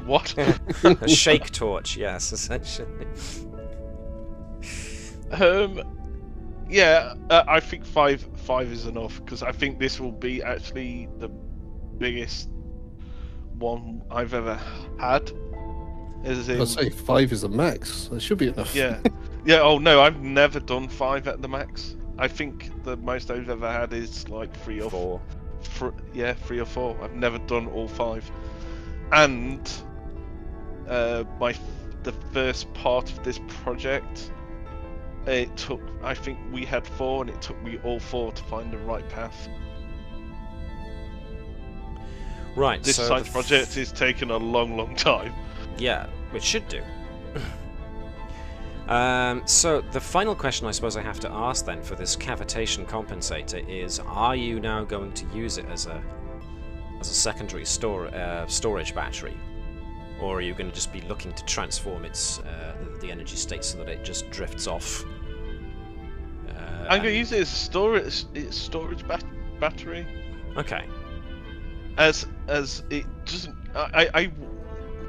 What? A shake torch, yes, essentially. Yeah, I think five is enough, because I think this will be actually the biggest one I've ever had. I'd say 5 is the max. That should be enough. Yeah. Oh no, I've never done 5 at the max. I think the most I've ever had is like 3 or 4. 3 or 4. I've never done all 5. And the first part of this project, it took, I think we had 4, and it took me all 4 to find the right path. Right. This so science project is taking a long time. Yeah, which should do. So the final question I suppose I have to ask then for this cavitation compensator is: are you now going to use it as a secondary storage battery, or are you going to just be looking to transform its the energy state so that it just drifts off? I'm going to use it as storage battery. Okay. As it doesn't, I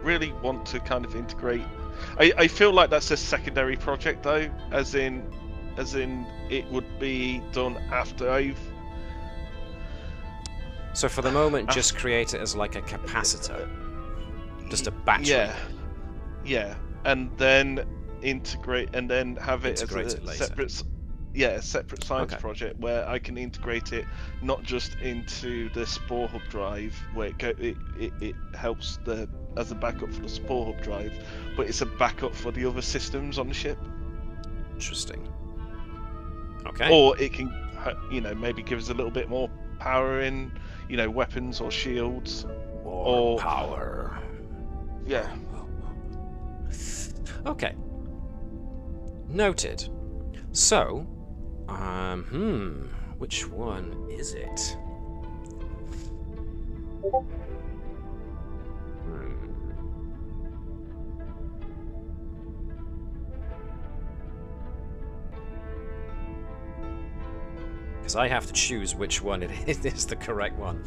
really want to kind of integrate. I feel like that's a secondary project though, as in it would be done after I've. So for the moment, just create it as like a capacitor, just a battery. Yeah, and then integrate, and then have it as a separate. Yeah, a separate science project where I can integrate it not just into the Spore Hub drive, where it helps as a backup for the Spore Hub drive, but it's a backup for the other systems on the ship. Interesting. Okay. Or it can, maybe give us a little bit more power in, weapons or shields. More power. Yeah. Okay. Noted. So, which one is it? Because I have to choose which one it is the correct one.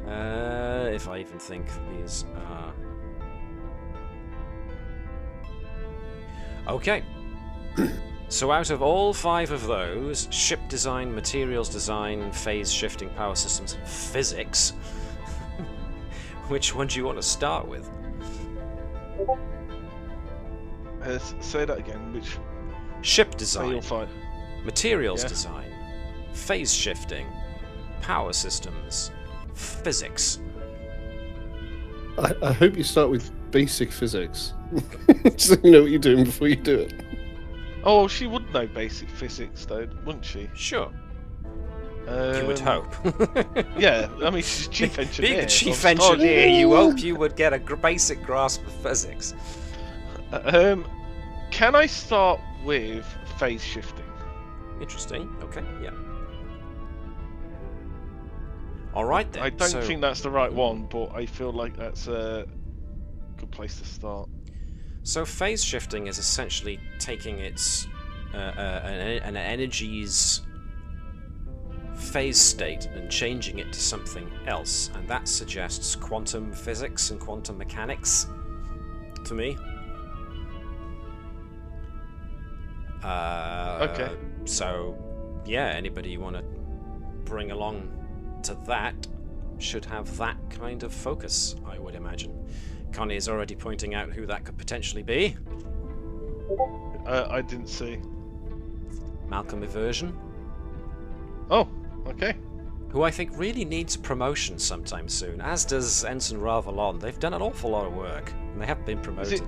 If I even think these are... Okay. So out of all 5 of those, ship design, materials design, phase shifting, power systems, and physics, which one do you want to start with? Say that again, which... Ship design, materials Yeah. design, phase shifting, power systems, physics. I hope you start with basic physics. So you know what you're doing before you do it. Oh, she would know basic physics, though, wouldn't she? Sure. You would hope. Yeah, I mean, she's chief engineer. Being the chief so- engineer, you hope you would get a basic grasp of physics. Can I start with phase shifting? Interesting. Okay, yeah. Alright then. I don't so, think that's the right one, but I feel like that's a good place to start. So phase shifting is essentially taking its an energy's phase state and changing it to something else, and that suggests quantum physics and quantum mechanics to me. Okay. So, yeah, anybody you want to bring along to that should have that kind of focus, I would imagine. Connie is already pointing out who that could potentially be. I didn't see. Malcolm Eversion, Oh, okay. who I think really needs promotion sometime soon, as does Ensign Ravalon. They've done an awful lot of work, and they have been promoted.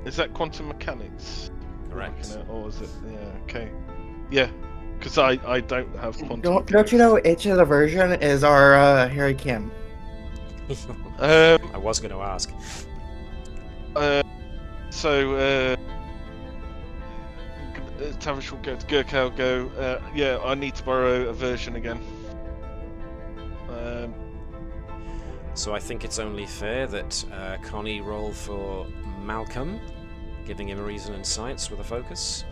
Is that quantum mechanics? Correct. Or is it? Yeah, okay. Yeah, because I don't have quantum Don't you know H of the version is our Harry Kim? I was going to ask. Tavish will go to Gurkha, go, yeah, I need to borrow a version again. So I think it's only fair that Connie roll for Malcolm, giving him a reason and science with a focus.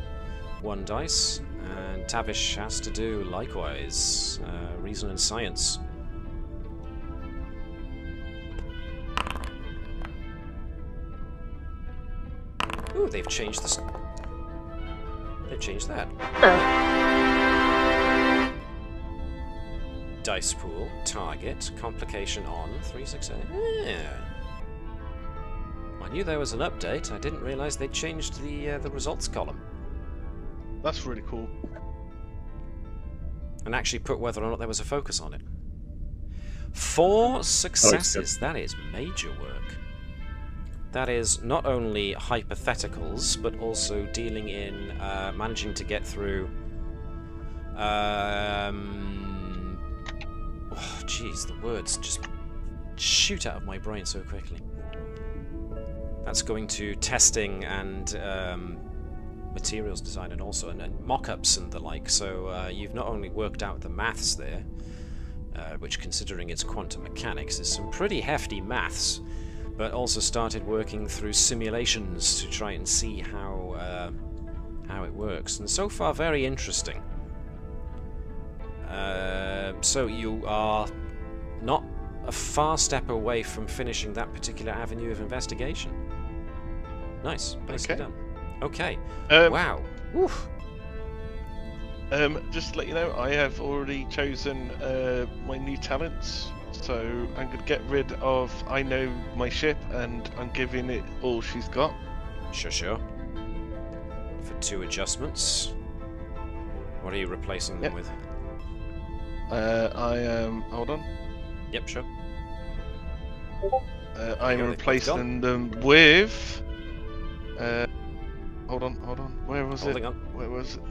1 dice, and Tavish has to do likewise, reason and science. Ooh, they've changed this. They've changed that. Dice pool, target, complication on, 368. Yeah. I knew there was an update. I didn't realise they'd changed the results column. That's really cool. And actually put whether or not there was a focus on it. 4 successes. That is major work. That is not only hypotheticals, but also dealing in managing to get through. Oh, jeez, the words just shoot out of my brain so quickly. That's going to testing and materials design, and also and mock-ups and the like. So you've not only worked out the maths there, which, considering it's quantum mechanics, is some pretty hefty maths, but also started working through simulations to try and see how it works. And so far, very interesting. So you are not a far step away from finishing that particular avenue of investigation. Nice. Nicely done. Okay. Wow. Oof. Just to let you know, I have already chosen my new talents. So I'm going to get rid of I know my ship, and I'm giving it all she's got. Sure. For 2 adjustments. What are you replacing them with? I am. Hold on. Yep, sure. I'm replacing them with. Hold on. Where was Holding it? on. Where was it?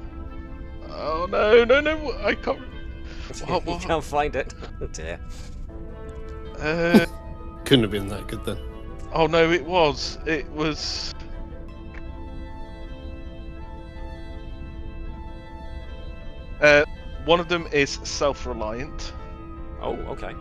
Oh no, no, no! I can't. You can't find it. Oh dear. Couldn't have been that good then. Oh no, it was. It was. One of them is self-reliant. Oh, okay.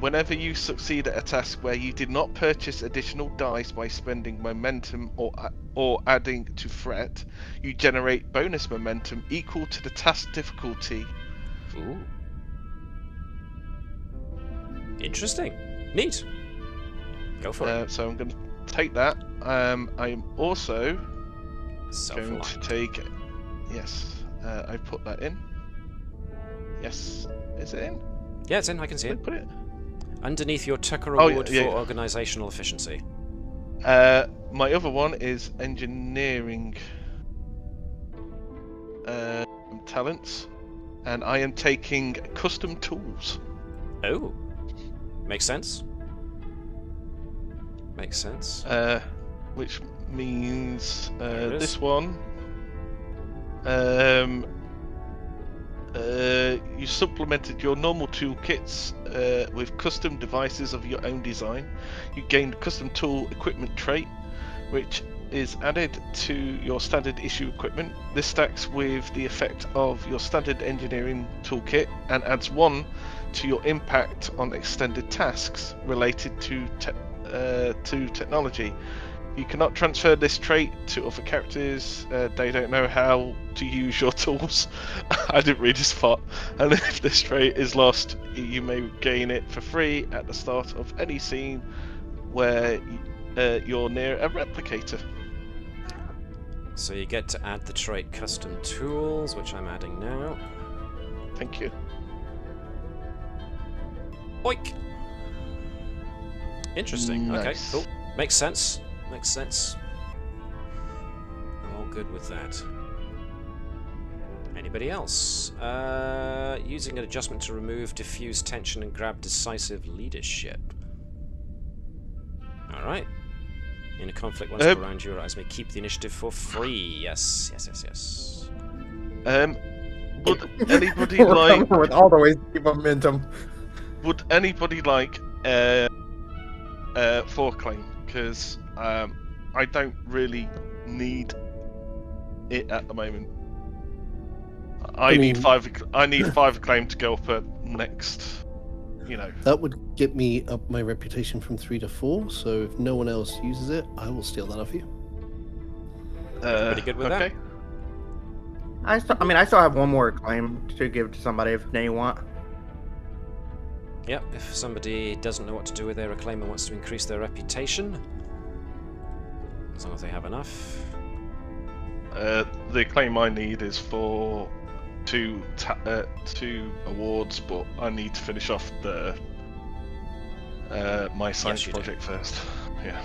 Whenever you succeed at a task where you did not purchase additional dice by spending momentum or adding to threat, you generate bonus momentum equal to the task difficulty. Ooh. Interesting. Neat. Go for it. So I'm going to take that. I'm also going to take. Yes, I put that in. Yes, is it in? Yeah, it's in. I can see it. Put it. Underneath your Tucker Award yeah. for organisational efficiency. My other one is engineering talents, and I am taking custom tools. Oh, makes sense. Makes sense. Which means this one. You supplemented your normal toolkits with custom devices of your own design. You gained custom tool equipment trait, which is added to your standard issue equipment. This stacks with the effect of your standard engineering toolkit and adds 1 to your impact on extended tasks related to technology. You cannot transfer this trait to other characters. They don't know how to use your tools. I didn't read this part. And if this trait is lost, you may gain it for free at the start of any scene where you're near a replicator. So you get to add the trait custom tools, which I'm adding now. Thank you. Oink! Interesting. Nice. Okay, cool. Makes sense. Makes sense. I'm all good with that. Anybody else? Using an adjustment to remove diffuse tension and grab decisive leadership. Alright. In a conflict once around your eyes may keep the initiative for free. Yes, yes, yes, yes. Would anybody like... with all the ways to keep momentum. Would anybody like foreclaim? Because I don't really need it at the moment. I need 5. I need 5 acclaim to go up at next. You know. That would get me up my reputation from 3 to 4. So if no one else uses it, I will steal that off you. Pretty good with that. I still have one more claim to give to somebody if they want. Yep, if somebody doesn't know what to do with their acclaim and wants to increase their reputation, as long as they have enough. The acclaim I need is for 2 awards, but I need to finish off the my science project first. Yeah.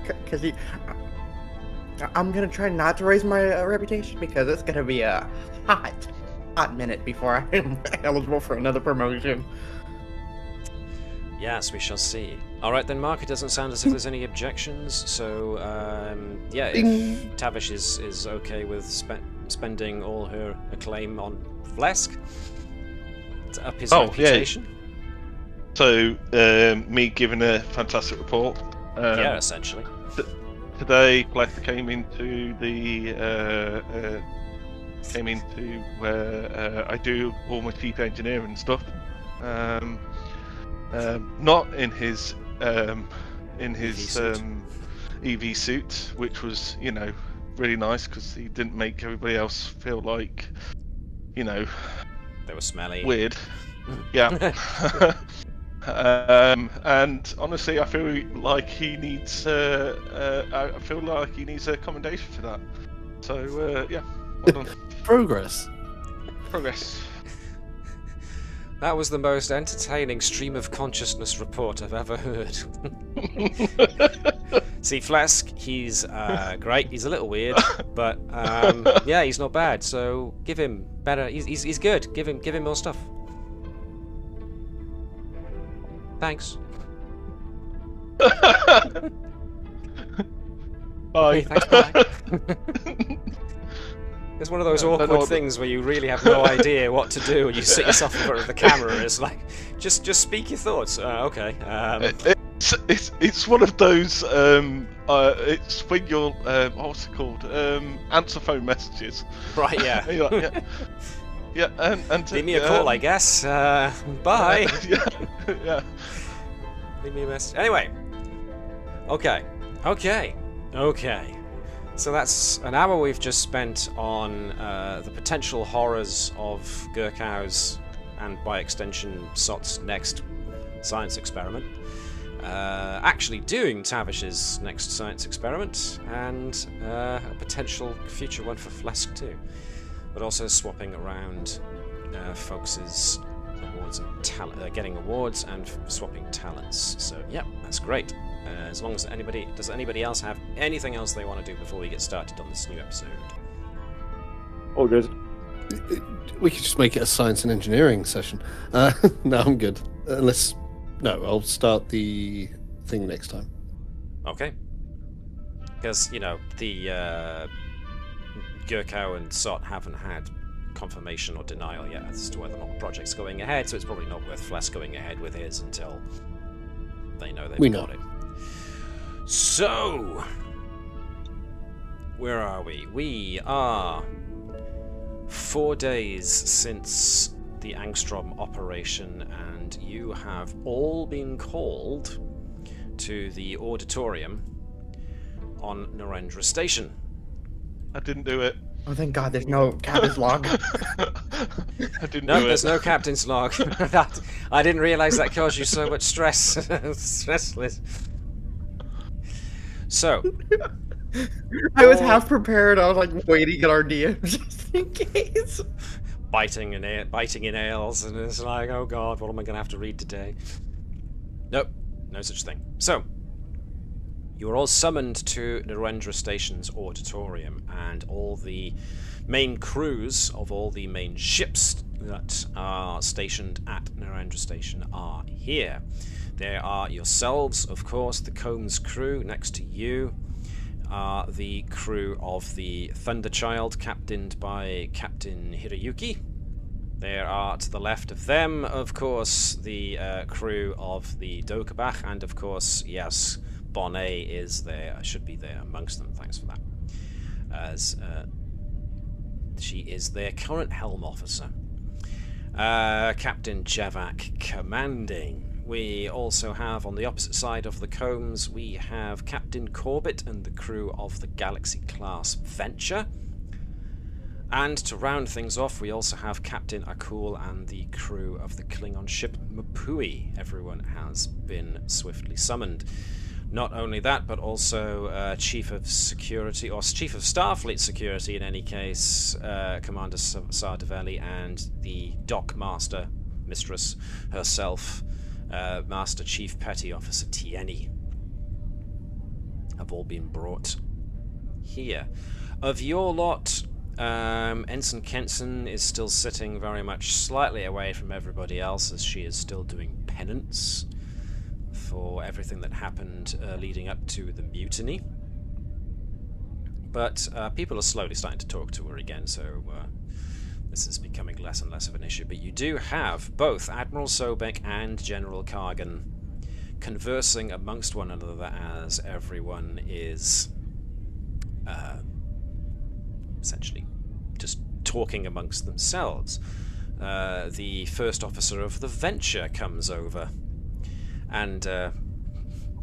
Because I'm gonna try not to raise my reputation because it's gonna be a hot minute before I am eligible for another promotion. Yes, we shall see. Alright then, Mark, it doesn't sound as if there's any objections, so yeah, if Tavish is okay with spending all her acclaim on Flesk to up his reputation. Yeah. So, me giving a fantastic report. Yeah, essentially. Today, Flesk came into where I do all my chief engineering stuff. Not in his EV suit, which was, you know, really nice because he didn't make everybody else feel like, you know, they were smelly, weird. Yeah. And honestly, I feel like he needs a commendation for that. So yeah, well done. Progress. That was the most entertaining stream of consciousness report I've ever heard. See, Flesk, he's great. He's a little weird, but yeah, he's not bad. So give him better. He's good. Give him more stuff. Thanks. Bye. Okay, thanks, bye. It's one of those Yeah, awkward no, things where you really have no idea what to do, and you sit yourself in front of the camera. And it's like, just speak your thoughts. Okay. It's one of those. It's when you're what's it called? Answer phone messages. Right. Yeah. You're like, yeah. And Leave me a call, I guess. Bye. Yeah. Leave me a message. Anyway. Okay. So that's an hour we've just spent on the potential horrors of Gurkhau's and, by extension, Sot's next science experiment. Actually doing Tavish's next science experiment, and a potential future one for Flesk too. But also swapping around folks' awards and getting awards and swapping talents. So, yeah, that's great. As long as does anybody else have anything else they want to do before we get started on this new episode? All good. We could just make it a science and engineering session. No, I'm good. No, I'll start the thing next time. Okay. Because, the Gurkhau and Sot haven't had confirmation or denial yet as to whether or not the project's going ahead, so it's probably not worth Flesk going ahead with his until they know they've got it. So, where are we? We are 4 days since the Angstrom operation, and you have all been called to the auditorium on Narendra Station. I didn't do it. Oh, thank God, there's no captain's log. I didn't No, do there's it. no captain's log. I didn't realise that caused you so much stress. Stressless. So, I was half prepared. I was like waiting at our DM just in case. biting in nails, and it's like, oh God, what am I going to have to read today? Nope, no such thing. So, you are all summoned to Narendra Station's auditorium, and all the main crews of all the main ships that are stationed at Narendra Station are here. There are yourselves, of course, the Combs crew. Next to you are the crew of the Thunderchild, captained by Captain Hiroyuki. There are, to the left of them, of course, the crew of the Qe'Bach, and of course, yes, Bonnet is there, should be there amongst them, thanks for that, as she is their current helm officer. Captain Qe'Bach commanding. We also have, on the opposite side of the Combs, we have Captain Corbett and the crew of the Galaxy-class Venture. And to round things off, we also have Captain Akul and the crew of the Klingon ship Mapui. Everyone has been swiftly summoned. Not only that, but also Chief of Security, or Chief of Starfleet Security in any case, Commander Sardavelli, and the Dock Master, Mistress herself, Master Chief Petty Officer Tieni, have all been brought here. Of your lot, Ensign Kenson is still sitting very much slightly away from everybody else, as she is still doing penance for everything that happened leading up to the mutiny. But people are slowly starting to talk to her again, so this is becoming less and less of an issue. But you do have both Admiral Sobek and General Kargan conversing amongst one another as everyone is essentially just talking amongst themselves. The first officer of the Venture comes over and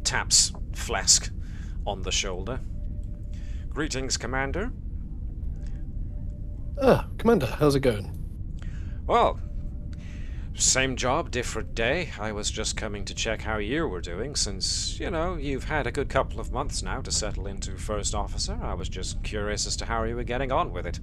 taps Flesk on the shoulder. Greetings, Commander. Commander, how's it going? Well, same job, different day. I was just coming to check how you were doing, since, you've had a good couple of months now to settle into First Officer. I was just curious as to how you were getting on with it.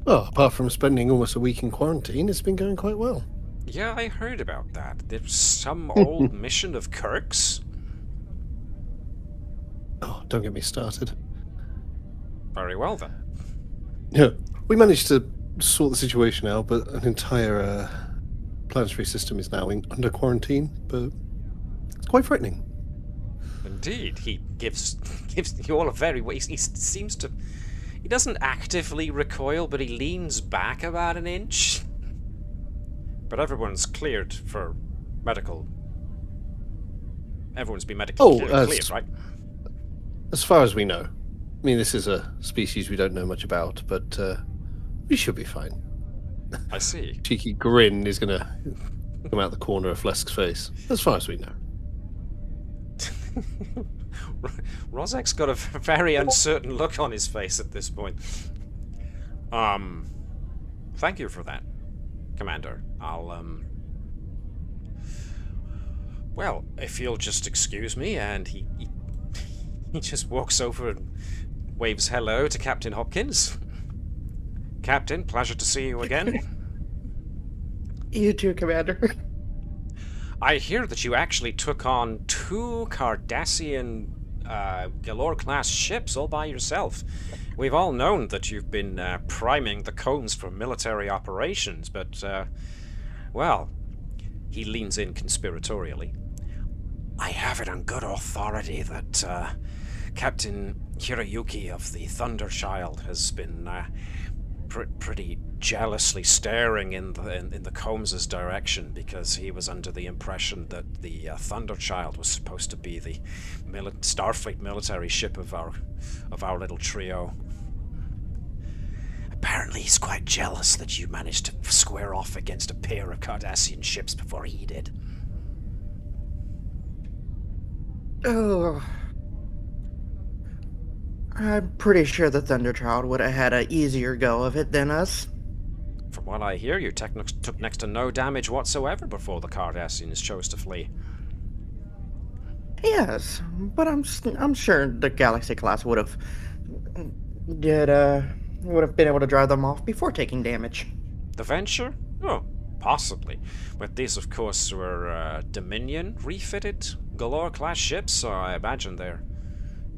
Well, apart from spending almost a week in quarantine, it's been going quite well. Yeah, I heard about that. There's some old mission of Kirk's. Oh, don't get me started. Very well, then. Yeah, we managed to sort the situation out, but an entire planetary system is now under quarantine, but it's quite frightening. Indeed, he gives you all a very... He seems to... He doesn't actively recoil, but he leans back about an inch. But everyone's cleared for medical. Everyone's been medically cleared, right? As far as we know. I mean, this is a species we don't know much about, but we should be fine. I see. Cheeky grin is going to come out the corner of Flesk's face, as far as we know. Rozek's got a very uncertain look on his face at this point. Thank you for that, Commander. Well, if you'll just excuse me, and he just walks over and waves hello to Captain Hopkins. Captain, pleasure to see you again. You too, Commander. I hear that you actually took on 2 Cardassian Galore-class ships all by yourself. We've all known that you've been priming the cones for military operations, but, well, he leans in conspiratorially. I have it on good authority that Captain Hiroyuki of the Thunderchild has been pretty jealously staring in the Combs' direction, because he was under the impression that the Thunderchild was supposed to be the Starfleet military ship of our little trio. Apparently he's quite jealous that you managed to square off against a pair of Cardassian ships before he did. Oh, I'm pretty sure the Thunderchild would have had an easier go of it than us. From what I hear, you took next to no damage whatsoever before the Cardassians chose to flee. Yes, but I'm sure the Galaxy class would have been able to drive them off before taking damage. The Venture? Oh, possibly. But these, of course, were Dominion refitted Galore-class ships, so I imagine they're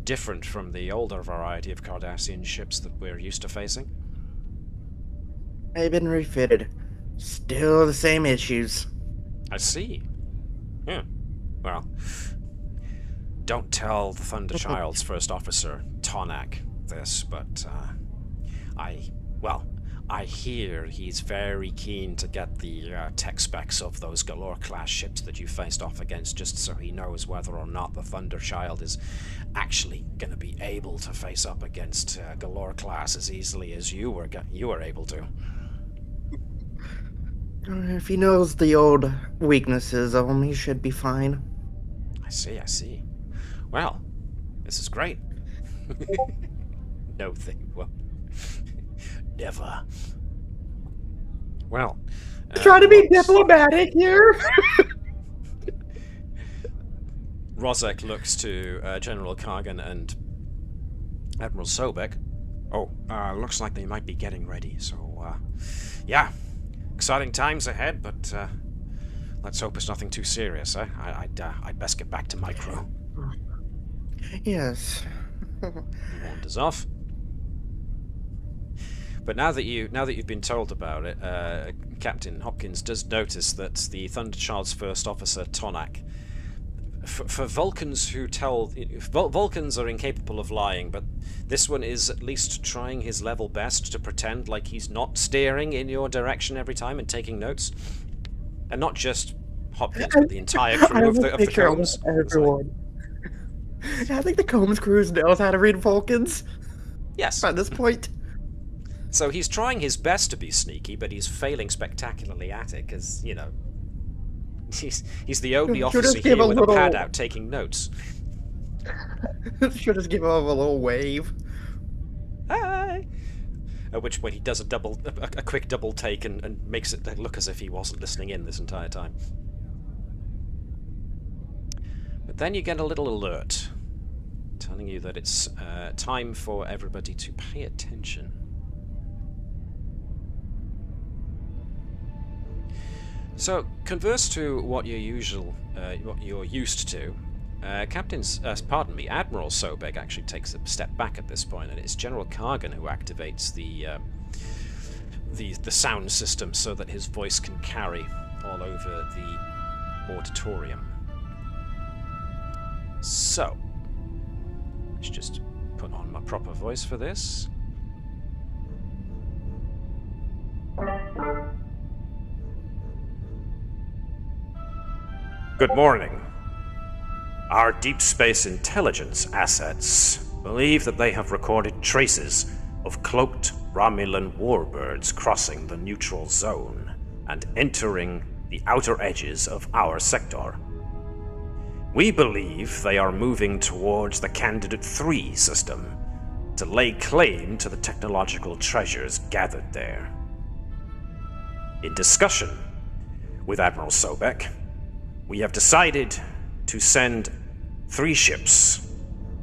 different from the older variety of Cardassian ships that we're used to facing. They've been refitted. Still the same issues. I see. Yeah. Well, don't tell the Thunderchild's first officer, Tonak, this, but I hear he's very keen to get the tech specs of those Galore-class ships that you faced off against, just so he knows whether or not the Thunderchild is actually going to be able to face up against Galore-class as easily as you were able to. If he knows the old weaknesses of them, he should be fine. I see. Well, this is great. No thing. Well, never. Well, try to be diplomatic here. Rozek looks to General Kargan and Admiral Sobek. Oh, looks like they might be getting ready. So, yeah, exciting times ahead. But let's hope it's nothing too serious. I'd best get back to my crew. Yes. He wanders off. But now that you've been told about it, Captain Hopkins does notice that the Thunderchild's first officer, Tonak, for Vulcans who Vulcans are incapable of lying, but this one is at least trying his level best to pretend like he's not staring in your direction every time and taking notes, and not just Hopkins, but the entire crew of the Combs. Everyone. I think the Combs crew knows how to read Vulcans. Yes. At this point. So he's trying his best to be sneaky, but he's failing spectacularly at it, because, you know, he's the only officer here with a pad out taking notes. Should just give him a little wave. Hi! At which point he does a quick double take and makes it look as if he wasn't listening in this entire time. But then you get a little alert, telling you that it's time for everybody to pay attention. So, converse to what you're used to. Admiral Sobek actually takes a step back at this point, and it's General Kargan who activates the sound system so that his voice can carry all over the auditorium. So, let's just put on my proper voice for this. Good morning. Our deep space intelligence assets believe that they have recorded traces of cloaked Romulan warbirds crossing the neutral zone and entering the outer edges of our sector. We believe they are moving towards the Candidate 3 system to lay claim to the technological treasures gathered there. In discussion with Admiral Sobek, we have decided to send 3 ships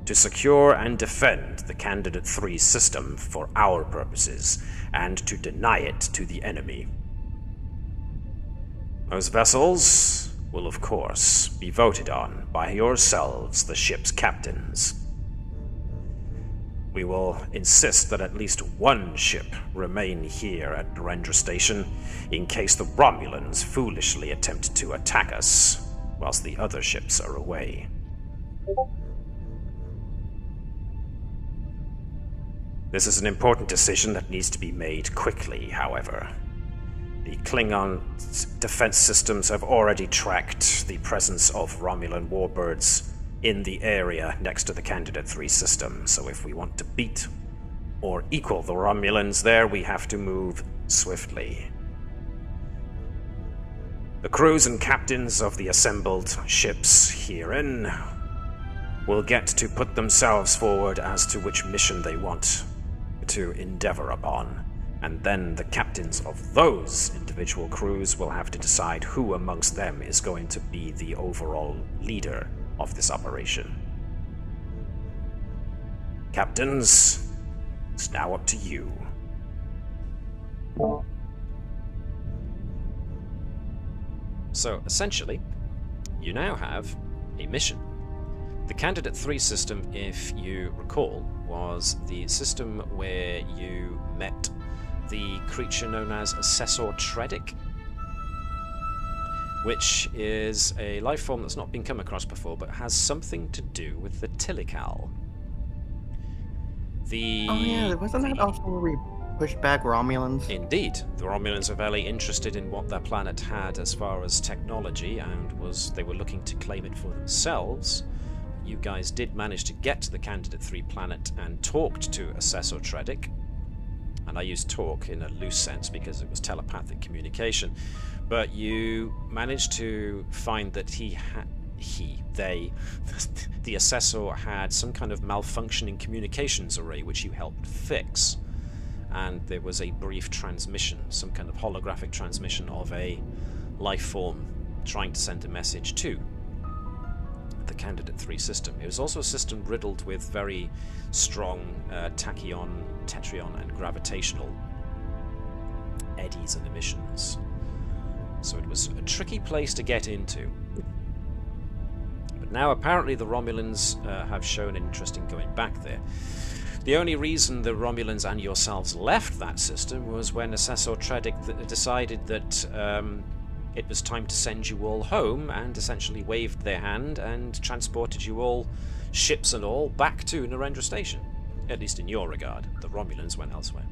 to secure and defend the Candidate 3 system for our purposes, and to deny it to the enemy. Those vessels will, of course, be voted on by yourselves, the ship's captains. We will insist that at least one ship remain here at Narendra Station in case the Romulans foolishly attempt to attack us, whilst the other ships are away. This is an important decision that needs to be made quickly, however. The Klingon defense systems have already tracked the presence of Romulan warbirds in the area next to the Candidate 3 system, so if we want to beat or equal the Romulans there, we have to move swiftly. The crews and captains of the assembled ships herein will get to put themselves forward as to which mission they want to endeavor upon, and then the captains of those individual crews will have to decide who amongst them is going to be the overall leader of this operation. Captains, it's now up to you. So, essentially, you now have a mission. The Candidate 3 system, if you recall, was the system where you met the creature known as Assessor Tredic, which is a life form that's not been come across before, but has something to do with the Tilical. Oh yeah, wasn't that also where we pushed back Romulans? Indeed. The Romulans were very interested in what their planet had as far as technology, and they were looking to claim it for themselves. You guys did manage to get to the Candidate 3 planet and talked to Assessor Tredic. And I use talk in a loose sense because it was telepathic communication. But you managed to find that the Assessor had some kind of malfunctioning communications array which you helped fix. And there was a brief transmission, some kind of holographic transmission of a life form trying to send a message to the Candidate 3 system. It was also a system riddled with very strong tachyon, tetryon, and gravitational eddies and emissions. So it was a tricky place to get into. But now apparently the Romulans have shown an interest in going back there. The only reason the Romulans and yourselves left that system was when Assessor Tredic decided that it was time to send you all home, and essentially waved their hand and transported you all, ships and all, back to Narendra Station. At least in your regard. The Romulans went elsewhere.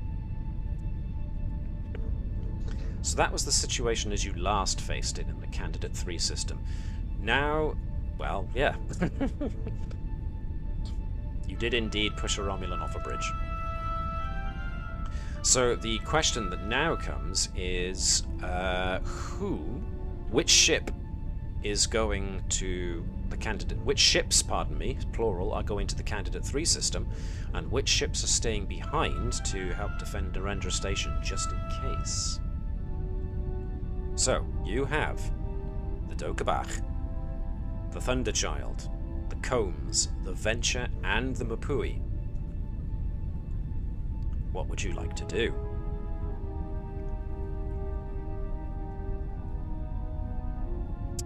So that was the situation as you last faced it in the Candidate 3 system. Now, well, yeah. You did indeed push a Romulan off a bridge. So the question that now comes is, which ship is going to the Candidate... Which ships, pardon me, plural, are going to the Candidate 3 system, and which ships are staying behind to help defend Narendra Station just in case? So, you have the Qe'Bach, the Thunderchild, the Combs, the Venture, and the Mapui. What would you like to do?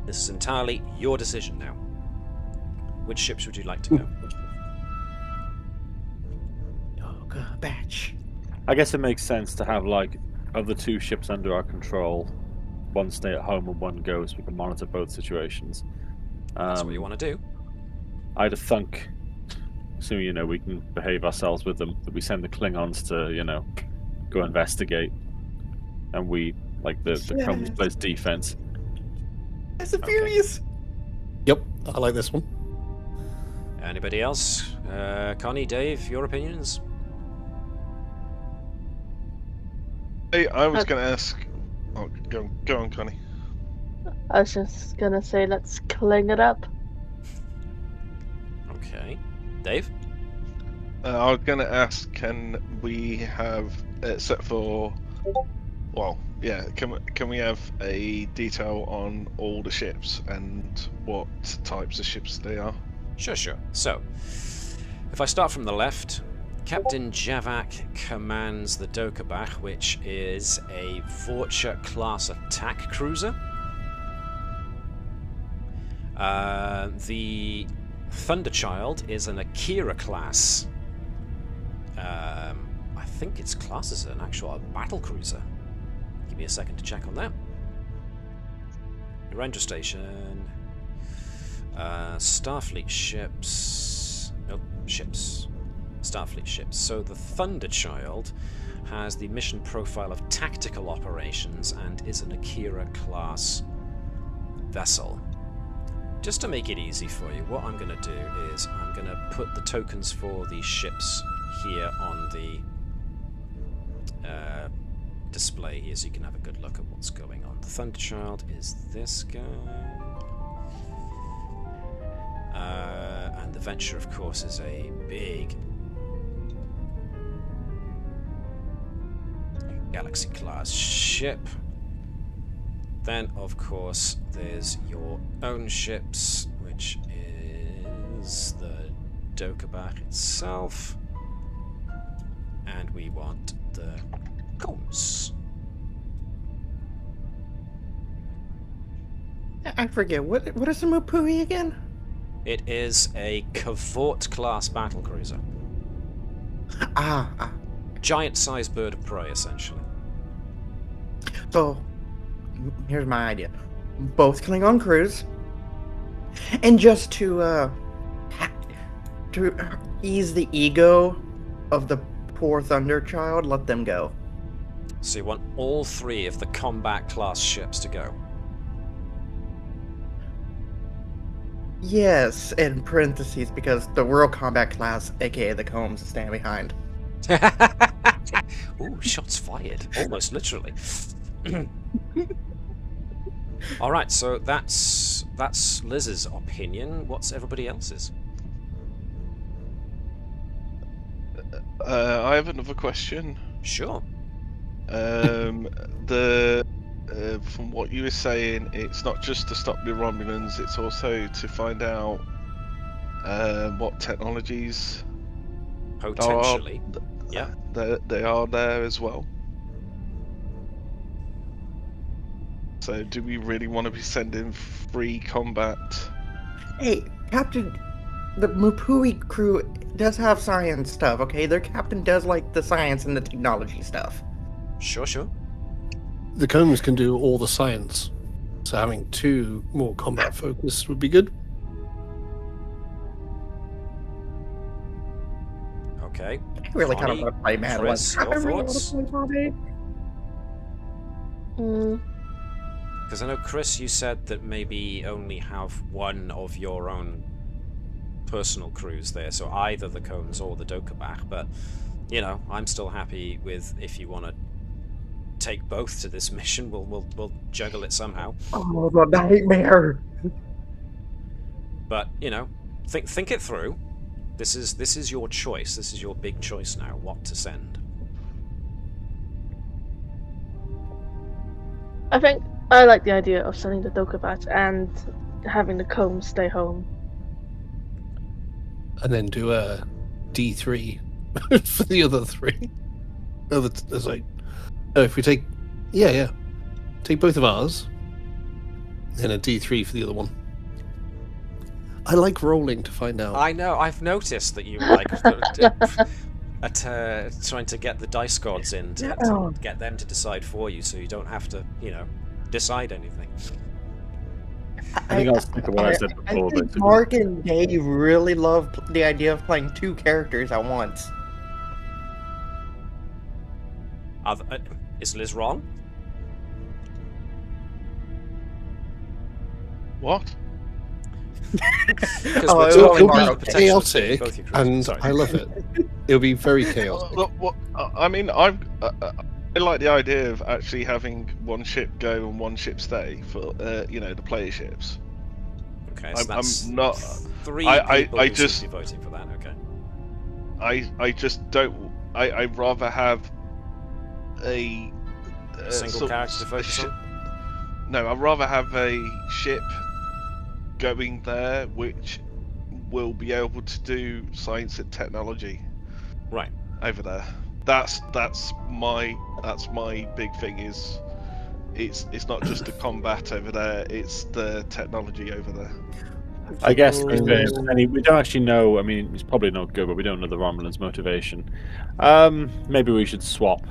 This is entirely your decision now. Which ships would you like to go? Batch. I guess it makes sense to have, like, of the 2 ships under our control, one stay at home and one go, so we can monitor both situations. That's what you want to do. I'd think, assuming, we can behave ourselves with them, that we send the Klingons to, go investigate. And we, like, the Combs plays defense. That's a furious. Yep, I like this one. Anybody else? Connie, Dave, your opinions? Hey, I was going to ask. Oh, go on, Connie. I was just gonna say, let's clean it up. Okay. Dave? I was going to ask, can we have, except for, well, yeah, can we have a detail on all the ships and what types of ships they are? Sure. So, if I start from the left, Captain Qe'Bach commands the Qe'Bach, which is a Vorcha-class attack cruiser. The Thunderchild is an Akira-class. I think its class is an actual battle cruiser. Give me a second to check on that. Narendra Station. Starfleet ships. Nope, ships. Starfleet ships. So the Thunderchild has the mission profile of tactical operations and is an Akira-class vessel. Just to make it easy for you, what I'm going to do is I'm going to put the tokens for these ships here on the display here so you can have a good look at what's going on. The Thunderchild is this guy. And the Venture, of course, is a big Galaxy-class ship. Then, of course, there's your own ships, which is the Qe'Bach itself. And we want the Combs. I forget, what is the Mupui again? It is a Cavort-class battlecruiser. Giant-sized bird of prey, essentially. So, here's my idea. Both Klingon crews. And just to ease the ego of the poor Thunderchild, let them go. So you want all three of the combat-class ships to go? Yes, in parentheses, because the World Combat Class, aka the Combs, stand behind. Ooh, shots fired. Almost literally. Alright, so that's Liz's opinion. What's everybody else's? I have another question. Sure. From what you were saying, it's not just to stop the Romulans, it's also to find out what technologies Potentially. Yeah. They are there as well. So do we really want to be sending free combat? Hey, Captain, the Mupui crew does have science stuff, okay? Their captain does like the science and the technology stuff. Sure. The Combs can do all the science, so having two more combat focused would be good. Okay. I really kind of Connie, want to play Mad Chris, One. your I really want thoughts? to play Bobby. Because I know, Chris, you said that maybe only have one of your own personal crews there, so either the Combs or the Qe'Bach, but, you know, I'm still happy with, if you want to take both to this mission, we'll juggle it somehow. Oh, the nightmare! But, you know, think it through. This is your choice. This is your big choice now, what to send. I think I like the idea of sending the Qe'Bach and having the Combs stay home. And then do a D3 for the other three. If we take... Yeah. Take both of ours. And a D3 for the other one. I like rolling to find out. I know, I've noticed that you like trying to get the dice gods in to get them to decide for you so you don't have to, you know, decide anything. I think I'll stick to what I said before. I think Mark and Dave really love the idea of playing two characters at once. Is Liz wrong? What? Oh, we're it talking will be about the potential of chaotic, both your crews. and Sorry. I love it. It'll be very chaotic. I mean, I like the idea of actually having one ship go and one ship stay for the player ships. Okay, so that's I'm not. three I people who just- seem to be voting for that. Okay. I just don't. I'd rather have a Single character to focus on? No, I'd rather have a ship going there which will be able to do science and technology Right. over there. That's my big thing. Is it's not just the combat over there; it's the technology over there. I guess we don't actually know. I mean, it's probably not good, but we don't know the Romulans' motivation. Maybe we should swap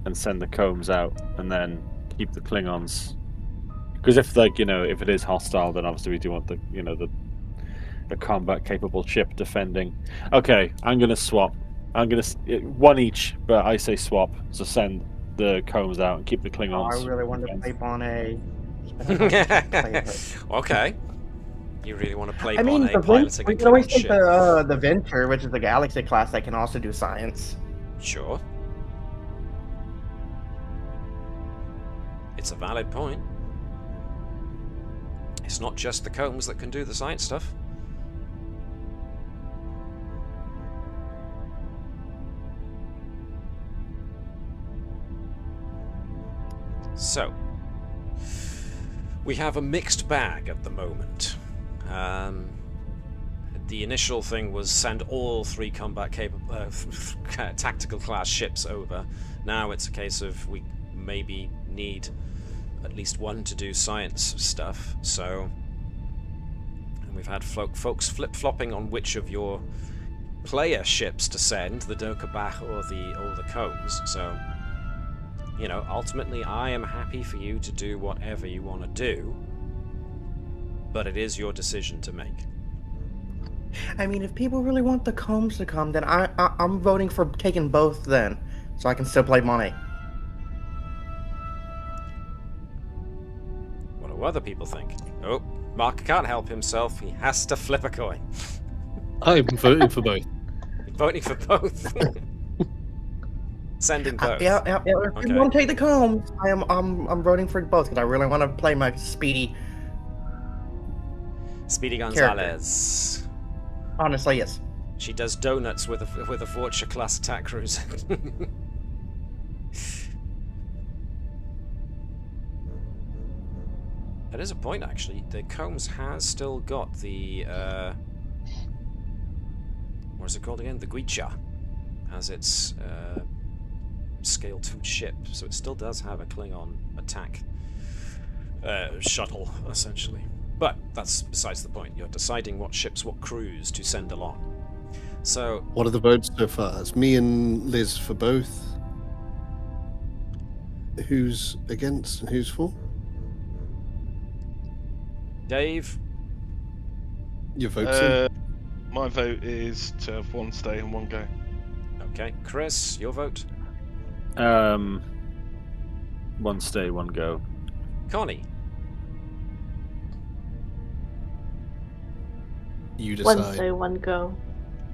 and send the Combs out, and then keep the Klingons. Because if if it is hostile, then obviously we do want the combat capable ship defending. Okay, I'm gonna swap. I'm gonna one each, but I say swap. So send the Combs out and keep the Klingons. I really want to play Bonnet. Okay. You really want to play I mean, Bonnet we piloting a can always Klingon take ship? the Venture, which is the Galaxy class that can also do science. Sure. It's a valid point. It's not just the Combs that can do the science stuff. So, we have a mixed bag at the moment. The initial thing was send all 3 combat capable tactical class ships over. Now it's a case of we maybe need at least one to do science stuff. So, and we've had folks flip-flopping on which of your player ships to send, the Qe'Bach or the Combs. So, ultimately I am happy for you to do whatever you want to do, but it is your decision to make. I mean, if people really want the Combs to come, then I'm voting for taking both then, so I can still play Bonnet. What do other people think? Oh, Mark can't help himself. He has to flip a coin. I'm voting for both. Voting for both. Sending both. Yeah. If Okay. you want to take the Combs, I'm voting for both because I really want to play my Speedy. Speedy Gonzalez. Honestly, yes. She does donuts with a Fortune class attack cruiser. That is a point, actually. The Combs has still got the what is it called again? The Qe'Bach as its scale 2 ship, so it still does have a Klingon attack shuttle, essentially. But that's besides the point. You're deciding what ships, what crews to send along. So, What are the votes so far? It's me and Liz for both. Who's against and who's for? Dave, Your votes? My vote is to have one stay and one go. okay. Chris, your vote. One stay, one go. Connie, You One decide. stay, one go.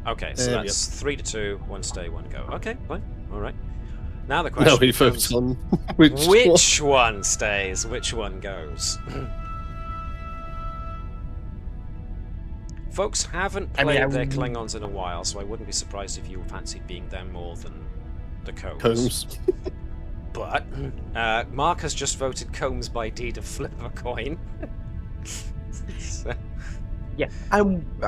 okay. So There we that's 3 to 2, 1 stay, 1 go. Okay, fine. All right. Now the question No, we becomes, vote on which, which one stays, which one goes. Folks haven't I mean, played I their wouldn't- Klingons in a while, so I wouldn't be surprised if you fancied being them more than the Combs. Combs. But Mark has just voted Combs by deed of flip of a coin. So, Yeah, I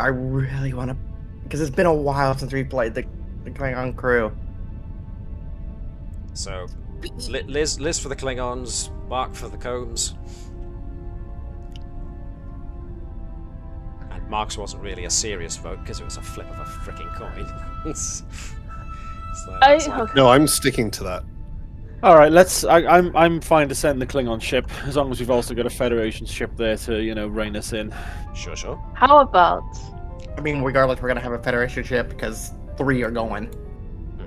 really want to, because it's been a while since we played the Klingon crew. so Liz for the Klingons, Mark for the Combs. And Mark's wasn't really a serious vote because it was a flip of a freaking coin. So it's like- No, I'm sticking to that. All right, I'm fine to send the Klingon ship as long as we've also got a Federation ship there to rein us in. Sure. How about I mean, regardless, we're gonna have a Federation ship because 3 are going.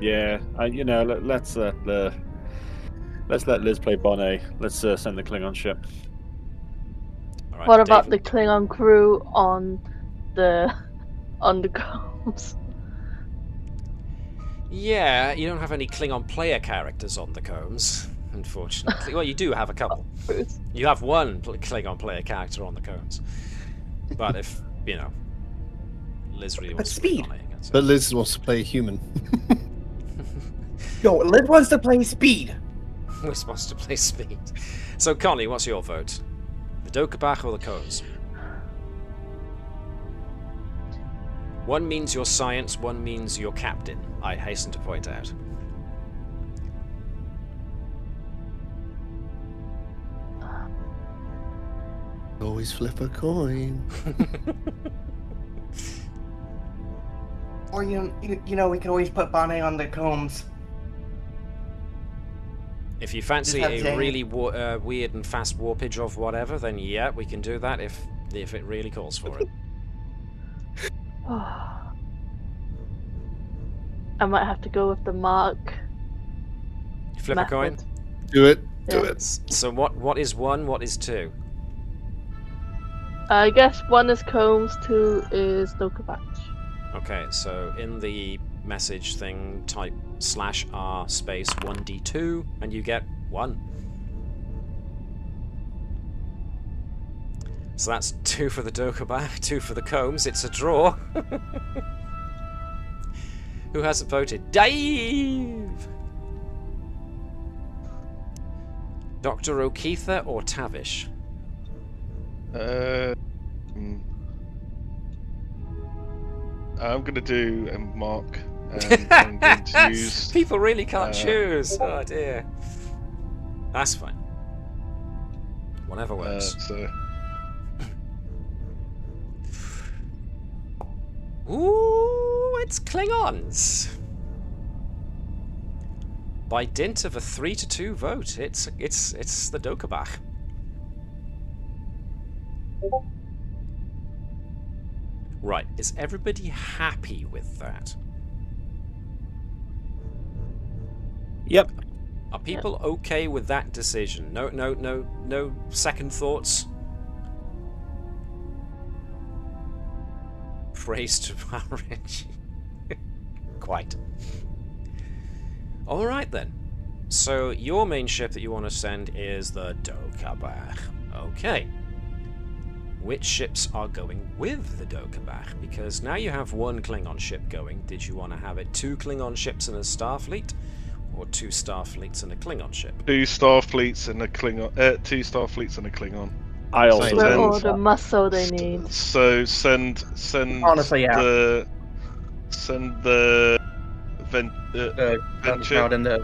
Yeah, let's let Liz play Bonnet. Let's send the Klingon ship. All right, What about David? the Klingon crew on the combs? Yeah, you don't have any Klingon player characters on the combs, unfortunately. Well, you do have a couple. You have one Klingon player character on the combs. But if, Liz really wants to speed. play on it. So. But Liz wants to play a human. Yo, Liz wants to play speed. Liz wants to play speed. So, Connie, what's your vote? The Qe'Bach or the combs? One means you're science, one means you're captain, I hasten to point out. Always flip a coin. Or we can always put Bonnet on the combs. If you fancy Just have a Zane. really weird and fast warpage of whatever, then yeah, we can do that if it really calls for it. I might have to go with the mark. Flip method. a coin. Do it. Do Yeah. it. So what is 1, what is 2? I guess 1 is combs, 2 is Qe'Bach. Okay, so in the message thing, type /r space 1d2, and you get 1. So that's 2 for the Qe'Bach, 2 for the combs. It's a draw. Who hasn't voted? Dave! Dr. O'Keefe or Tavish? I'm going to do a mark. And I'm going to use... People really can't choose. Oh dear. That's fine. Whatever works. Ooh, it's Klingons. By dint of a 3-2 vote, it's the Qe'Bach. Right, is everybody happy with that? Yep. Are people okay with that decision? No second thoughts? Praise to Rich. Quite. Alright then. So your main ship that you want to send is the Qe'Bach. Okay. Which ships are going with the Qe'Bach? Because now you have one Klingon ship going. Did you want to have it 2 Klingon ships in a Starfleet? Or 2 Starfleets and a Klingon ship? 2 Starfleets and a Klingon. 2 Starfleets and a Klingon. I also With Send- all the muscle they need. So send. Honestly, yeah. the vent. The Venture. out in the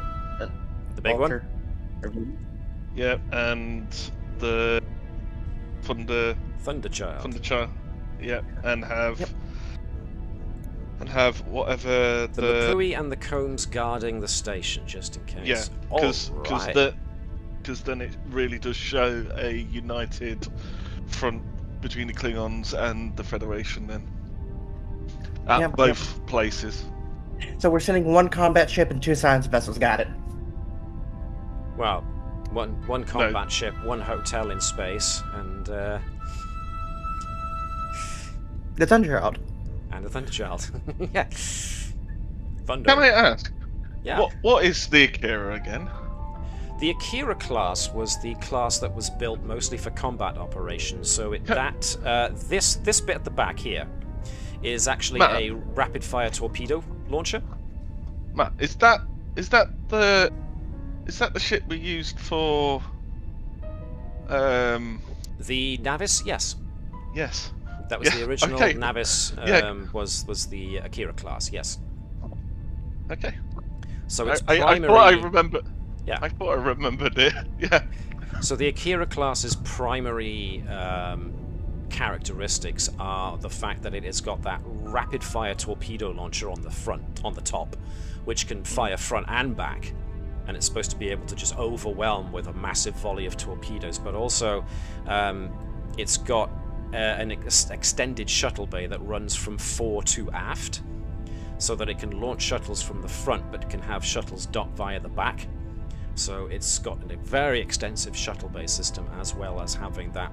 big one? Yeah, and the Thunder. Thunderchild. Yeah, and have. Yep. And have whatever The Mapui and the Combs guarding the station, just in case. Yeah, because Alright. then it really does show a united front between the Klingons and the Federation then. At Yep, both places. So we're sending 1 combat ship and 2 science vessels. Got it. Well, one combat ship, 1 hotel in space, and The Thunderchild. a Thunderchild. Yeah. Thunder. Can I ask, Yeah. what is the Akira again? The Akira class was the class that was built mostly for combat operations. So this bit at the back here is actually Matt. a rapid-fire torpedo launcher. Matt, is that the ship we used for The Navis, yes, yes. that was Yeah, the original okay. Navis. Yeah. Was the Akira class, yes. Okay. So it's I primary. thought I remember. Yeah. I thought I remembered it. Yeah. So the Akira class's primary characteristics are the fact that it has got that rapid-fire torpedo launcher on the front, on the top, which can fire front and back, and it's supposed to be able to just overwhelm with a massive volley of torpedoes. But also, it's got an extended shuttle bay that runs from fore to aft, so that it can launch shuttles from the front, but can have shuttles dock via the back. So it's got a very extensive shuttle bay system, as well as having that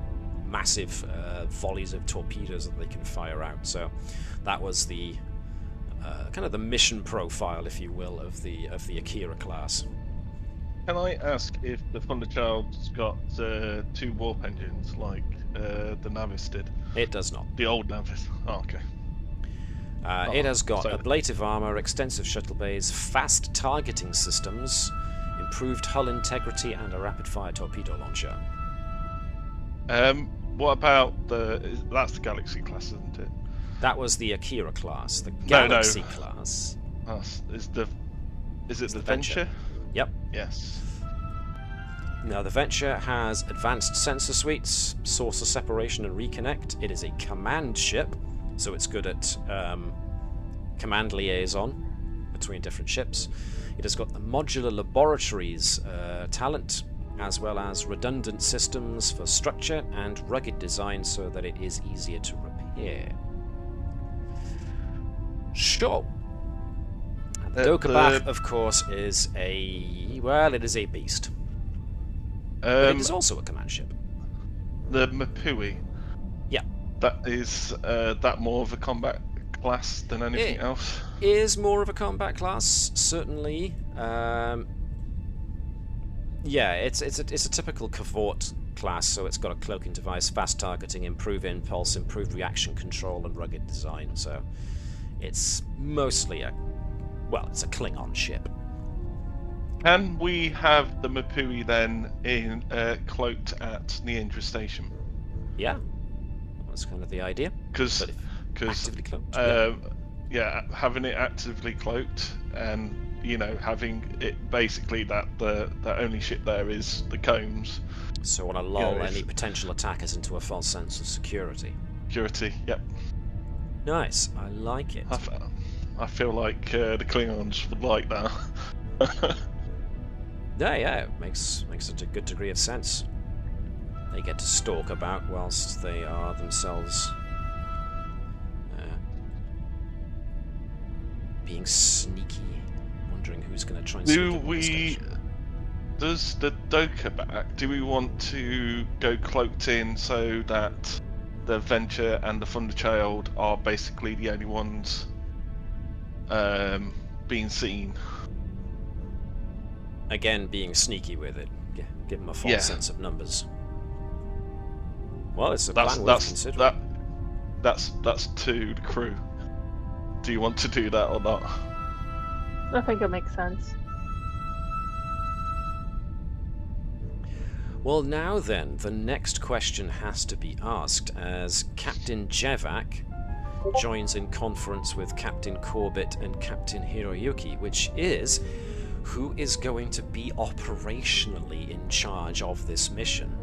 massive volleys of torpedoes that they can fire out. So that was the kind of the mission profile, if you will, of the Akira class. Can I ask if the Thunderchild's got 2 warp engines like the Navis did? It does not. The old Navis. Oh, okay. It has got ablative armor, extensive shuttle bays, fast targeting systems, improved hull integrity, and a rapid-fire torpedo launcher. What about that's the Galaxy class, isn't it? That was the Akira class. The Galaxy class. Is it the Venture? Yep. Yes. Now, the Venture has advanced sensor suites, source of separation and reconnect. It is a command ship, so it's good at command liaison between different ships. It has got the modular laboratories talent, as well as redundant systems for structure and rugged design so that it is easier to repair. Sure. And the Qe'Bach, of course, is it is a beast. But it is also a command ship. The Mapui. Yeah. That is that more of a combat class than anything else? Is more of a combat class, certainly. Yeah, it's a typical cavort class, so it's got a cloaking device, fast targeting, improved impulse, improved reaction control, and rugged design. So it's mostly it's a Klingon ship. Can we have the Mapui then in cloaked at Narendra Station? Yeah, that's kind of the idea. Because actively cloaked. Having it actively cloaked, and having it basically that the only ship there is the combs. So want to lull any potential attackers into a false sense of security. Security, yep. Nice, I like it. I feel like the Klingons would like that. Yeah, it makes a good degree of sense. They get to stalk about whilst they are themselves being sneaky, wondering who's going to try and Does the Qe'Bach, do we want to go cloaked in so that the Venture and the Thunderchild are basically the only ones being seen? Again, being sneaky with it, give them a false sense of numbers. Well, it's a plan worth considering. That's to the crew. Do you want to do that or not? I think it makes sense. Well, now then, the next question has to be asked as Captain Qe'Bach joins in conference with Captain Corbett and Captain Hiroyuki, which is who is going to be operationally in charge of this mission.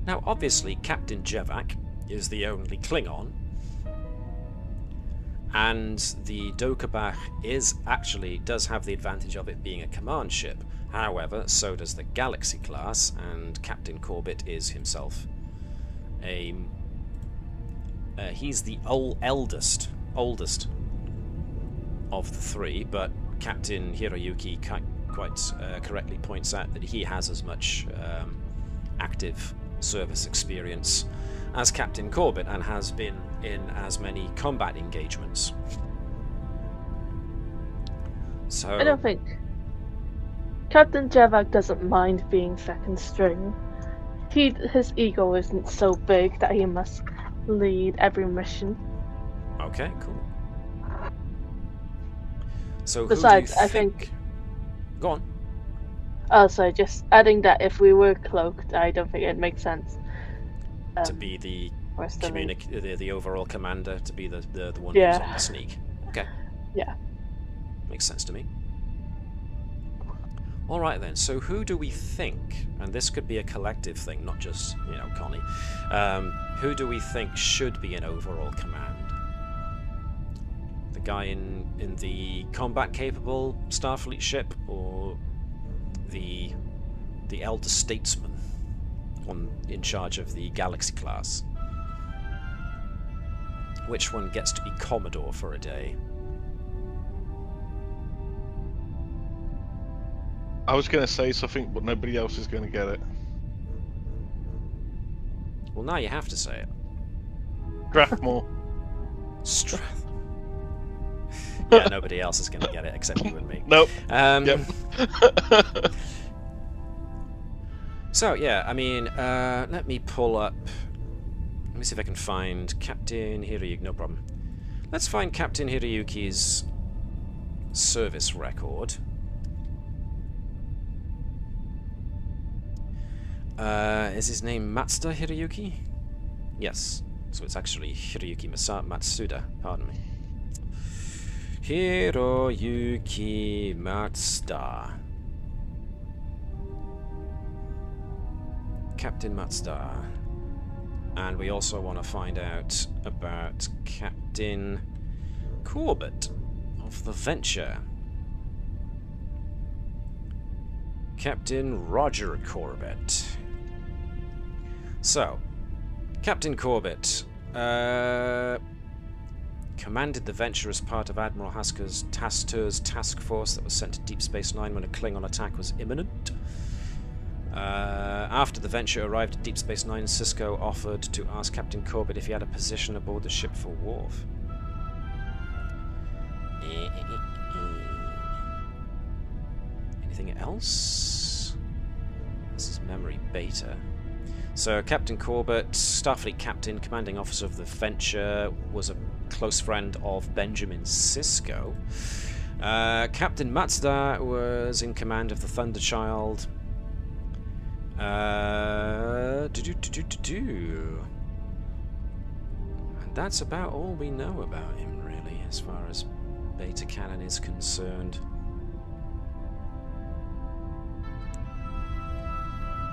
Now, obviously, Captain Qe'Bach is the only Klingon, and the Qe'Bach does have the advantage of it being a command ship. However, so does the Galaxy class, and Captain Corbett is himself he's the oldest of the three, but Captain Hiroyuki quite correctly points out that he has as much active service experience as Captain Corbett and has been in as many combat engagements. So I don't think Captain Qe'Bach doesn't mind being second string. His ego isn't so big that he must lead every mission. Okay, cool. So besides, who do you I think... Go on. Oh, sorry, just adding that if we were cloaked, I don't think it makes sense. To be the overall commander, to be the one Yeah. who's on the sneak. Okay. Yeah. Makes sense to me. Alright then, so who do we think, and this could be a collective thing, not just, Connie, who do we think should be in overall command? The guy in the combat-capable Starfleet ship, or the elder statesman in charge of the Galaxy class? Which one gets to be Commodore for a day? I was going to say something, but nobody else is going to get it. Well, now you have to say it. Strathmore. Strath. Yeah, nobody else is going to get it except you and me. Nope. Yep. Yep. So, yeah, I mean, let me pull up... Let me see if I can find Captain Hiroyuki. No problem. Let's find Captain Hiroyuki's service record. Is his name Matsuda Hiroyuki? Yes. So it's actually Hiroyuki Matsuda. Pardon me. Hiroyuki Matsuda. Captain Matsuda. And we also want to find out about Captain Qe'Bach of the Venture. Captain Roger Qe'Bach. So, Captain Qe'Bach commanded the Venture as part of Admiral Hasker's task force that was sent to Deep Space Nine when a Klingon attack was imminent. After the Venture arrived at Deep Space Nine, Sisko offered to ask Captain Qe'Bach if he had a position aboard the ship for Worf. Anything else? This is memory beta. So Captain Qe'Bach, Starfleet Captain, commanding officer of the Venture, was a close friend of Benjamin Sisko. Captain Matsuda was in command of the Thunderchild. And that's about all we know about him, really, as far as beta canon is concerned.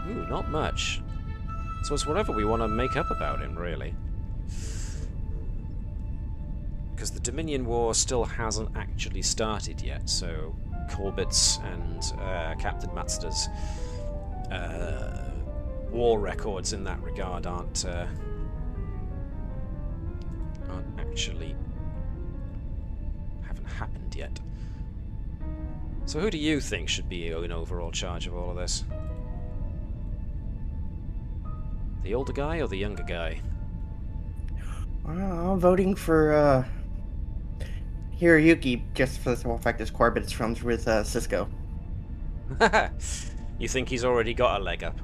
Ooh, not much. So it's whatever we want to make up about him, really. Because the Dominion War still hasn't actually started yet, so Qe'Bach's and Captain Matsuda's war records in that regard aren't actually haven't happened yet. So who do you think should be in overall charge of all of this? The older guy or the younger guy? I'm voting for Hiroyuki, just for the simple fact that Qe'Bach is friends with Sisko. You think he's already got a leg up?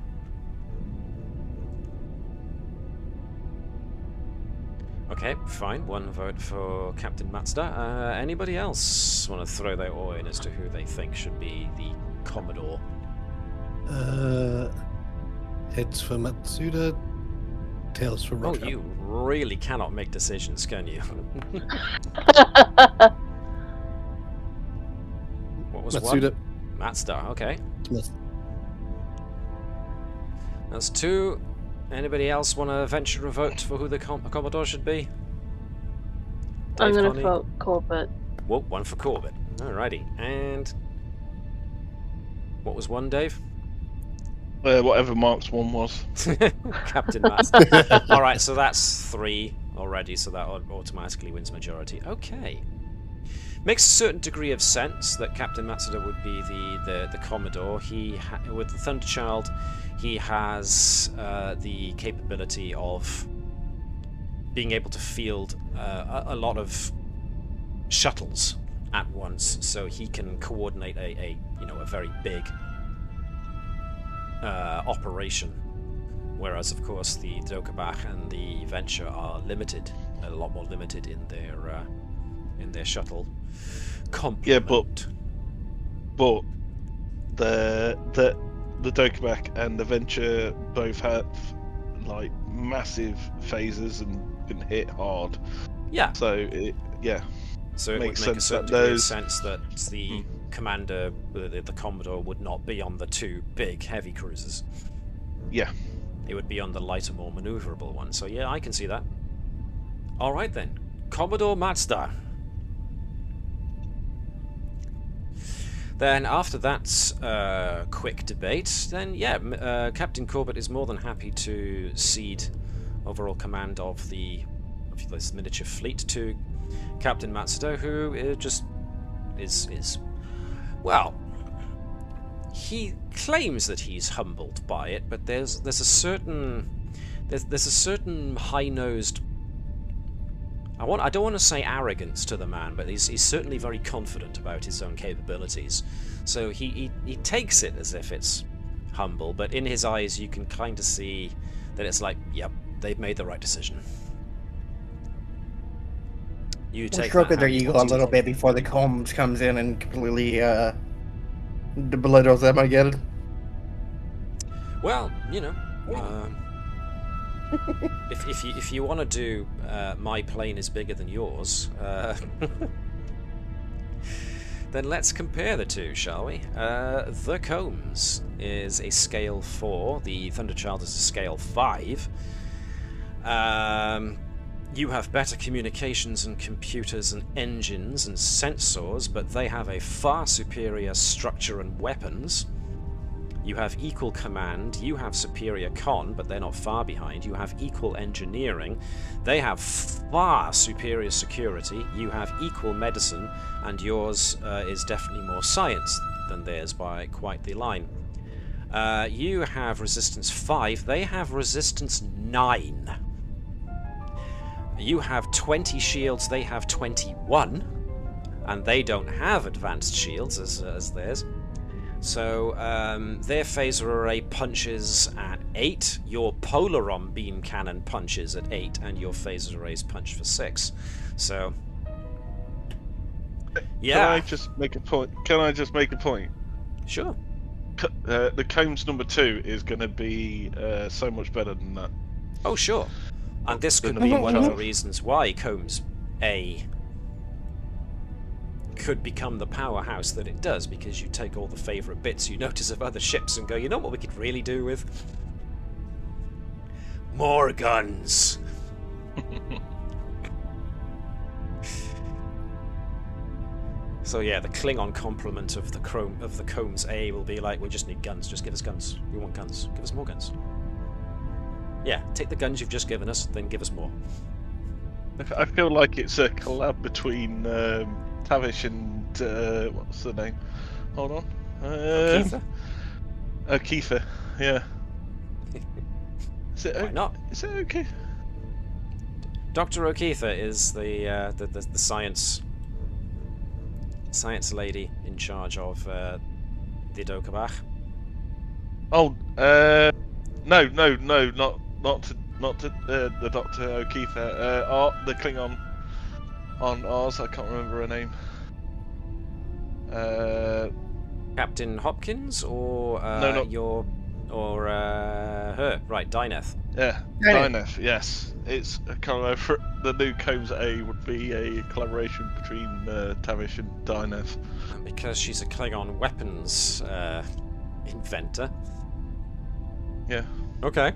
Okay, fine. One vote for Captain Matsuda. Anybody else want to throw their oar in as to who they think should be the Commodore? Heads for Matsuda, tails for Roger. Oh, you really cannot make decisions, can you? What was Matsuda. one? Matsuda, okay. Yes. That's two. Anybody else want to venture a vote for who the Commodore should be? I'm Dave, going to Connie? vote Qe'Bach. Whoa, one for Qe'Bach. Alrighty. And what was one, Dave? Whatever Mark's one was. Captain Matsuda. Alright, so that's three already, so that automatically wins majority. Okay. Makes a certain degree of sense that Captain Matsuda would be the Commodore. With the Thunderchild, he has the capability of being able to field a lot of shuttles at once, so he can coordinate a very big operation. Whereas, of course, the Qe'Bach and the Venture are limited, a lot more limited in their shuttle complement. Yeah, but the Qe'Bach and the Venture both have like massive phasers and can hit hard. Yeah. So it So it would makes make a sense certain that degree of those- sense that the commander, the Commodore, would not be on the two big heavy cruisers. Yeah. It would be on the lighter, more maneuverable one. So yeah, I can see that. All right then, Commodore Matsuda. Then after that quick debate, then yeah, Captain Qe'Bach is more than happy to cede overall command of this miniature fleet to Captain Matsuda, who just is well, he claims that he's humbled by it, but there's a certain high-nosed. I don't want to say arrogance to the man, but he's certainly very confident about his own capabilities. So he takes it as if it's humble, but in his eyes you can kind of see that it's like, yep, they've made the right decision. You take stroking their ego a little bit before the Combs comes in and completely belittles them again. Well, you know, if you want to do my plane is bigger than yours, then let's compare the two, shall we? The Combs is a scale 4. The Thunderchild is a scale 5. You have better communications and computers and engines and sensors, but they have a far superior structure and weapons. You have equal command, you have superior con, but they're not far behind. You have equal engineering, they have far superior security. You have equal medicine, and yours is definitely more science than theirs by quite the line. You have resistance 5, they have resistance 9. You have 20 shields, they have 21, and they don't have advanced shields as theirs. So their phaser array punches at 8, your Polaron beam cannon punches at 8, and your phaser arrays punch for 6. So, yeah. Can I just make a point? Sure. The Combs number 2 is going to be so much better than that. Oh, sure. And this could be one of the reasons why Combs A could become the powerhouse that it does, because you take all the favourite bits you notice of other ships and go, you know what we could really do with? More guns! So yeah, the Klingon complement of the Combs A will be like, we just need guns, just give us guns. We want guns. Give us more guns. Yeah, take the guns you've just given us, then give us more. I feel like it's a collab between Tavish and what's the name? Hold on. Kiefer. Yeah. Why not? Is it okay? Dr. O'Keefe is the science lady in charge of the Qe'Bach. Oh, no, not to the Dr. O'Keefe. The Klingon on ours. I can't remember her name. Captain Hopkins, or no, her. Right, Dyneth. Yeah, Dyneth. Yes, it's a collaboration. The new Combs A would be a collaboration between Tavish and Dyneth. Because she's a Klingon weapons inventor. Yeah. Okay.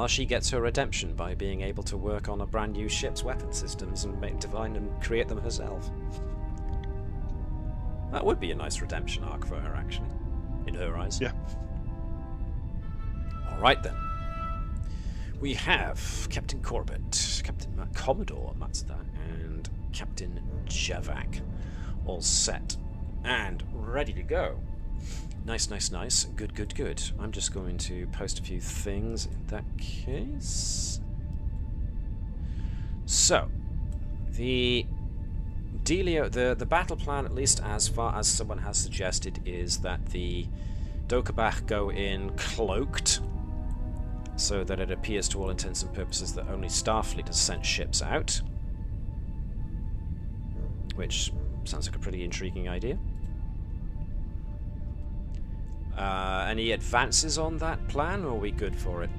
She gets her redemption by being able to work on a brand new ship's weapon systems and divine and create them herself. That would be a nice redemption arc for her, actually, in her eyes. Yeah. Alright then. We have Captain Corbett, Commodore Mazda, and Captain Qe'Bach all set and ready to go. Nice. Good. I'm just going to post a few things in that case. So, the dealio, the battle plan, at least as far as someone has suggested, is that the Qe'Bach go in cloaked, so that it appears to all intents and purposes that only Starfleet has sent ships out, which sounds like a pretty intriguing idea. Any advances on that plan, or are we good for it?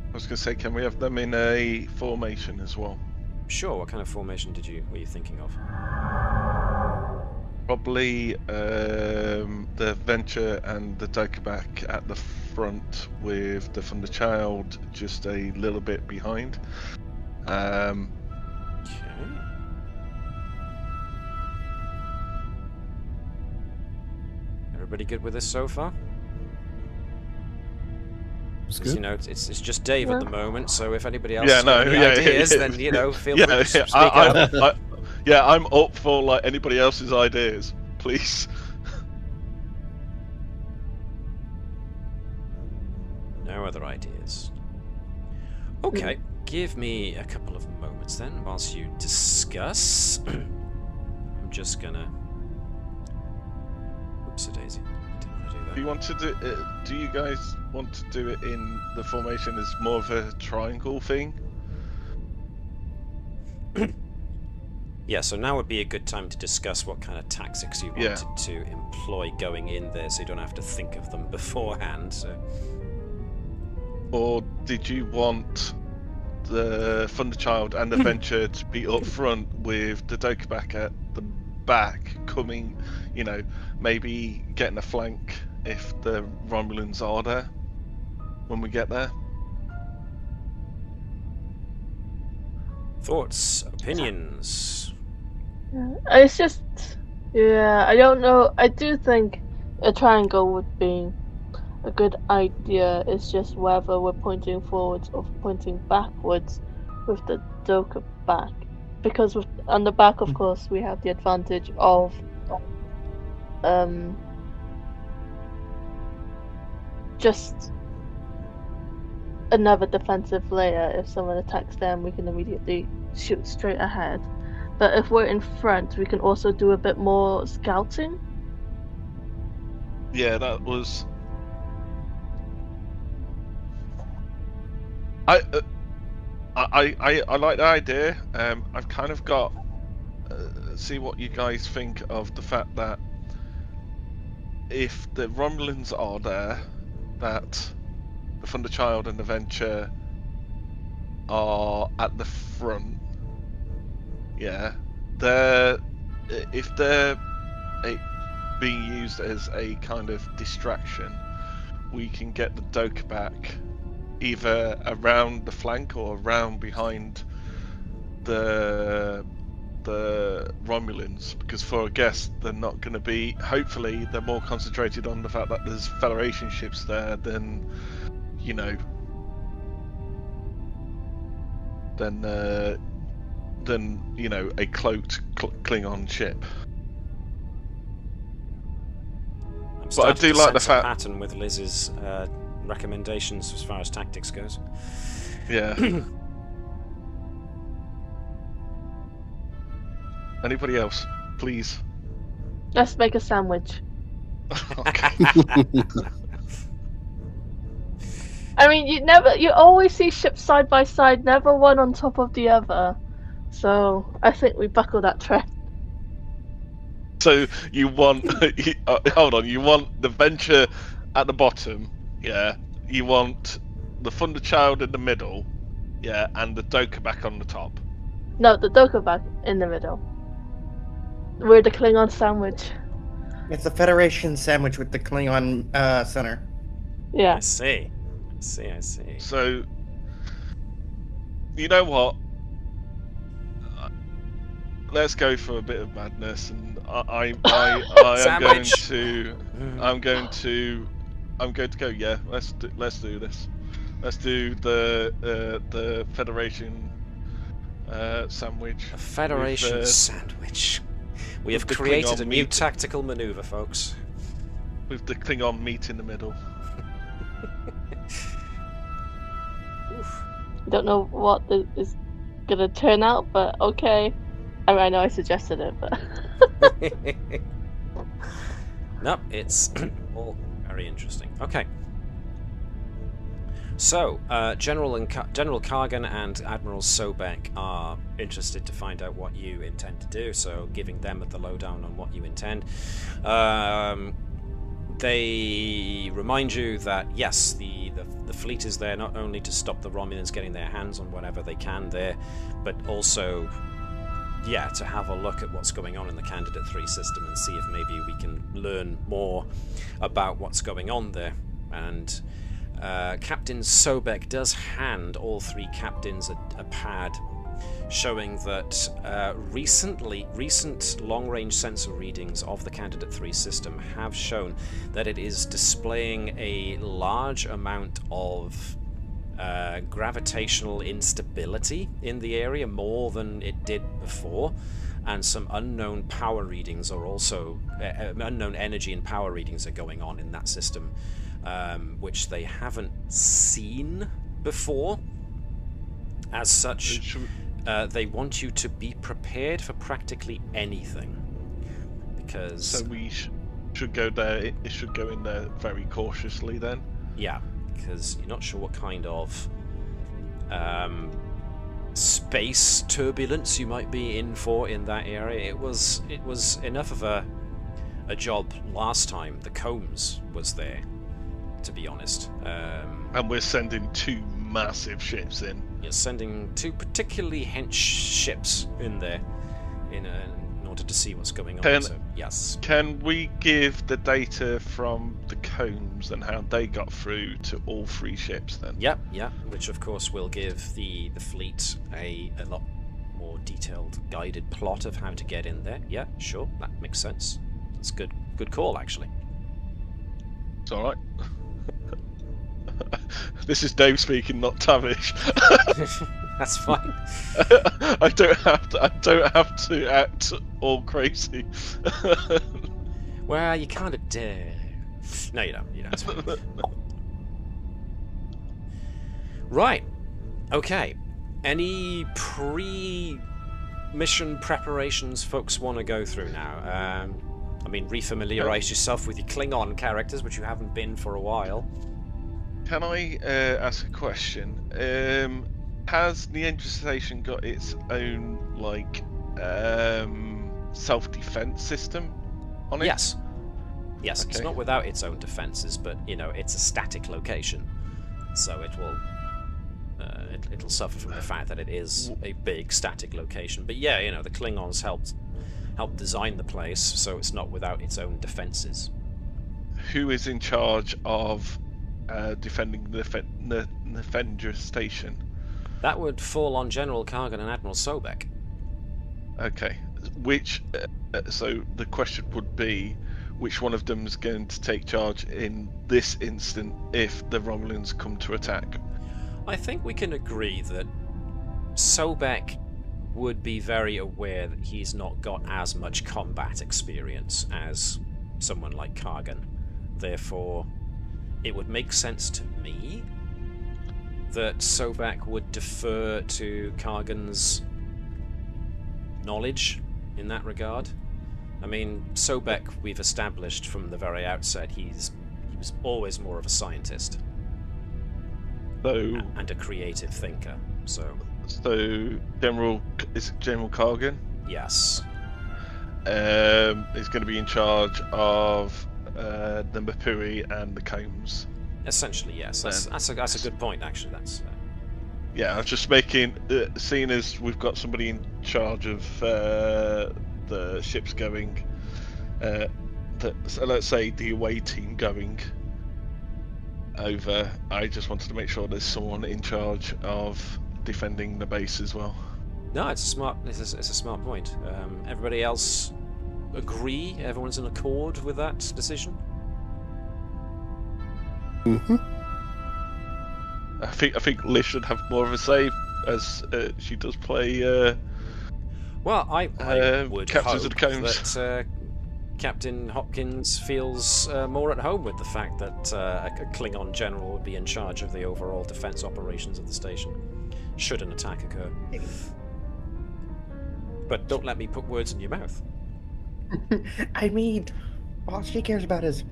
I was going to say, can we have them in a formation as well? Sure. What kind of formation were you thinking of? Probably the Venture and the Qe'Bach at the front, with the Thunderchild just a little bit behind. Okay. Everybody good with this so far? Because, you know, it's just Dave at the moment, so if anybody else has any ideas, then, you know, feel free to speak up. I'm up for, like, anybody else's ideas. please. No other ideas. Okay, give me a couple of moments then, whilst you discuss. I'm just gonna. Oopsie-daisy. Didn't want to do that. Do you want to do you guys want to do it in the formation as more of a triangle thing? Yeah, so now would be a good time to discuss what kind of tactics you wanted to employ going in there, so you don't have to think of them beforehand. So. Or did you want the Thunderchild and the Venture to be up front with the Qe'Bach at the back, coming, you know, maybe getting a flank if the Romulans are there when we get there? Thoughts, opinions? It's just, yeah, I don't know. I do think a triangle would be a good idea. It's just whether we're pointing forwards or pointing backwards with the Qe'Bach. Because on the back, of course, we have the advantage of just another defensive layer. If someone attacks them, we can immediately shoot straight ahead. But if we're in front, we can also do a bit more scouting. Yeah, that was. I like the idea. I've kind of got see what you guys think of the fact that if the Romulans are there, that the Thunderchild and the Venture are at the front. Yeah, if they're being used as a kind of distraction, we can get the Qe'Bach either around the flank or around behind the Romulans, because for a guess they're not going to be. Hopefully, they're more concentrated on the fact that there's Federation ships there than, you know, than you know, a cloaked Klingon ship. But I do like the fact pattern with Liz's recommendations as far as tactics goes. Yeah. Anybody else, please? Let's make a sandwich. Okay. I mean, you always see ships side by side, never one on top of the other. So I think we buckle that trend. So you want, hold on, you want the Venture at the bottom, yeah. You want the Thunderchild in the middle, yeah, and the Qe'Bach on the top. No, the Qe'Bach in the middle. We're the Klingon sandwich. It's a Federation sandwich with the Klingon center. Yeah. I see. So, you know what? Let's go for a bit of madness, and I'm going to go. Yeah, let's do this. Let's do the Federation sandwich. A Federation sandwich. We have created a new tactical maneuver, folks. With the Klingon meat in the middle. Don't know what is gonna turn out, but okay. I mean, I know I suggested it, but nope, it's all very interesting. Okay. So, General Kargan and Admiral Sobek are interested to find out what you intend to do, so giving them the lowdown on what you intend. They remind you that, yes, the fleet is there not only to stop the Romulans getting their hands on whatever they can there, but also, yeah, to have a look at what's going on in the Candidate 3 system and see if maybe we can learn more about what's going on there. And Captain Sobek does hand all three captains a pad showing that recent long-range sensor readings of the Candidate 3 system have shown that it is displaying a large amount of gravitational instability in the area, more than it did before. and some unknown power readings are also unknown energy and power readings are going on in that system, which they haven't seen before. As such, they want you to be prepared for practically anything, because So we should go there. It should go in there very cautiously then. yeah, because you're not sure what kind of space turbulence you might be in for in that area. It was enough of a job last time the Combs was there, to be honest. And we're sending 2 massive ships in. You're sending 2 particularly hench ships in there in order to see what's going on. So, yes. Can we give the data from the Combs and how they got through to all 3 ships then? Yep, which of course will give the fleet a lot more detailed guided plot of how to get in there. Yeah, sure, that makes sense. It's good call, actually. It's alright. This is Dave speaking, not Tavish. That's fine. I don't have to act all crazy. Well, you kind of do. No, you don't. It's fine. Right. Okay. Any pre-mission preparations folks want to go through now? Refamiliarize yourself with your Klingon characters, which you haven't been for a while. Can I ask a question? Has Narendra Station got its own self-defense system on it? Yes. Yes, Okay. It's not without its own defenses, but it's a static location, so it will it'll suffer from the fact that it is a big static location. But yeah, the Klingons helped design the place, so it's not without its own defenses. Who is in charge of defending the Narendra Station? That would fall on General Kargan and Admiral Sobek. Okay. So the question would be, which one of them is going to take charge in this instant if the Romulans come to attack? I think we can agree that Sobek would be very aware that he's not got as much combat experience as someone like Kargan. Therefore, it would make sense to me that Sobek would defer to Kargan's knowledge in that regard. I mean, Sobek, we've established from the very outset, he was always more of a scientist and a creative thinker. So General Kargan? Yes. Is going to be in charge of the Mapuri and the Combs. Essentially, yes. That's a good point, actually. Yeah, I was just making, seeing as we've got somebody in charge of the ships going, so let's say the away team going over, I just wanted to make sure there's someone in charge of defending the base as well. No, it's a smart point. Everybody else agree? Everyone's in accord with that decision? Mm-hmm. I think Liz should have more of a say, as she does play. Well, I would Captains of hope the Combs. that Captain Hopkins feels more at home with the fact that a Klingon general would be in charge of the overall defense operations of the station, should an attack occur. But don't let me put words in your mouth. I mean, all she cares about is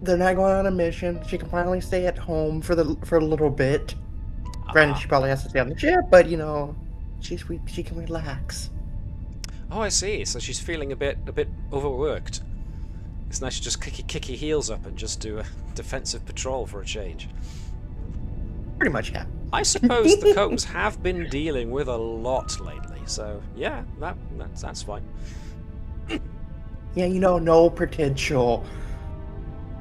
they're not going on a mission. She can finally stay at home for a little bit. Granted, she probably has to stay on the ship, but she can relax. Oh, I see. So she's feeling a bit overworked. It's nice to just kick your heels up and just do a defensive patrol for a change. Pretty much, yeah. I suppose the Combs have been dealing with a lot lately, so yeah, that's fine. Yeah, no potential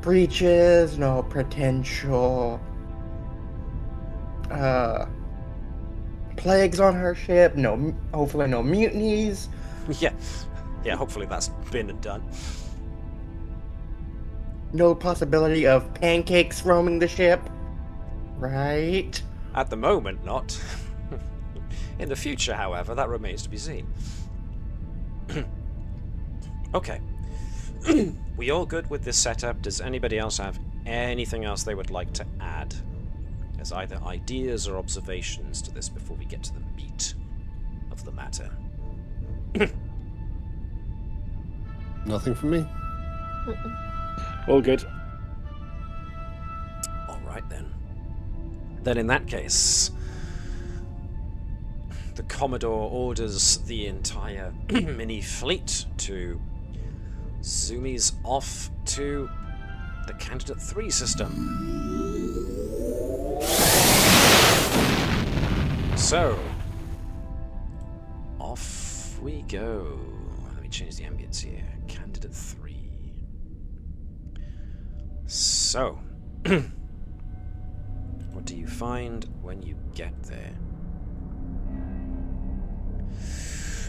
breaches, no potential plagues on her ship, hopefully no mutinies. Yeah, hopefully that's been and done. No possibility of pancakes roaming the ship, right? At the moment, not. In the future, however, that remains to be seen. Okay. We all good with this setup? Does anybody else have anything else they would like to add as either ideas or observations to this before we get to the meat of the matter? Nothing from me. All good. All right then. Then in that case, the Commodore orders the entire mini fleet to zoomies off to the Candidate 3 system. So, off we go. Let me change the ambience here. Candidate 3. So, what do you find when you get there?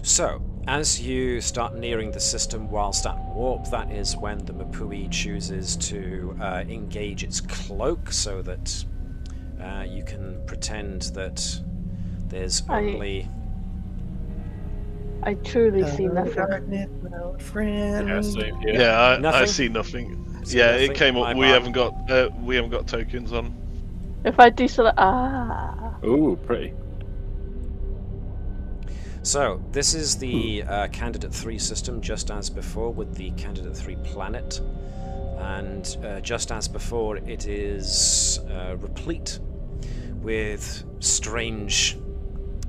So, as you start nearing the system whilst at warp, that is when the Mapui chooses to engage its cloak so that you can pretend that there's only... I truly see nothing. Darkness, my old friend. Yeah, same here. Yeah, I Nothing? see nothing. See Yeah, nothing? it came up. I'm We on. haven't got tokens on. If I deselect, Ooh, pretty. So, this is the Candidate 3 system, just as before, with the Candidate 3 planet. And just as before, it is replete with strange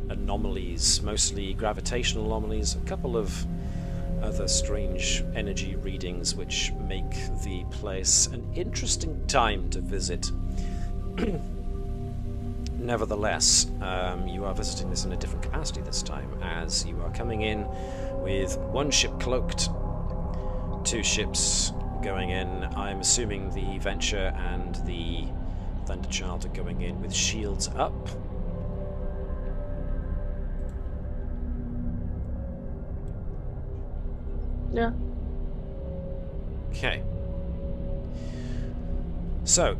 anomalies, mostly gravitational anomalies, a couple of other strange energy readings which make the place an interesting time to visit. Nevertheless, you are visiting this in a different capacity this time, as you are coming in with one ship cloaked, two ships going in. I'm assuming the Venture and the Thunderchild are going in with shields up. yeah. Okay. So,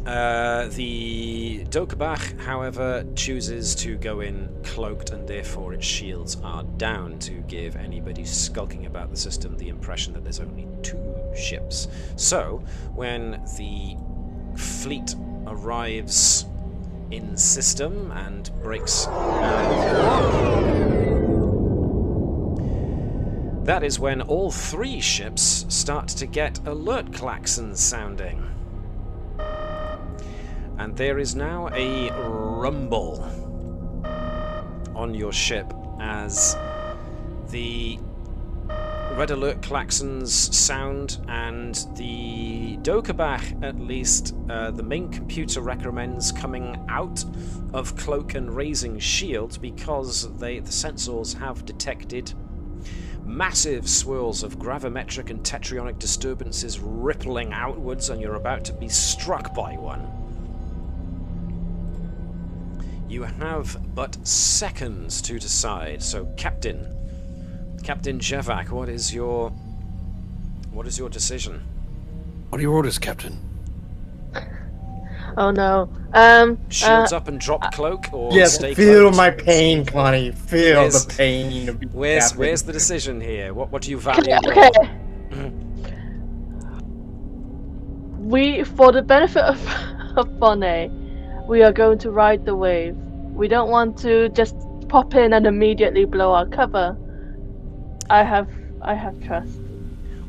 the Qe'Bach, however, chooses to go in cloaked, and therefore its shields are down to give anybody skulking about the system the impression that there's only two ships. So, when the fleet arrives in system and breaks that is when all three ships start to get alert klaxons sounding. And there is now a rumble on your ship as the red alert klaxons sound, and the Qe'Bach, at least, the main computer recommends coming out of cloak and raising shields because the sensors have detected massive swirls of gravimetric and tetronic disturbances rippling outwards, and you're about to be struck by one. You have but seconds to decide. So, Captain Qe'Bach, what is your decision? What are your orders, Captain? Oh no. Shields up and drop cloak, or Yes, stay feel cloaked? my pain, Connie. Feel Where's- the pain of being Where's captain. the decision here? What do you value Okay. more? We, for the benefit of Bonnet, we are going to ride the wave. We don't want to just pop in and immediately blow our cover. I have trust.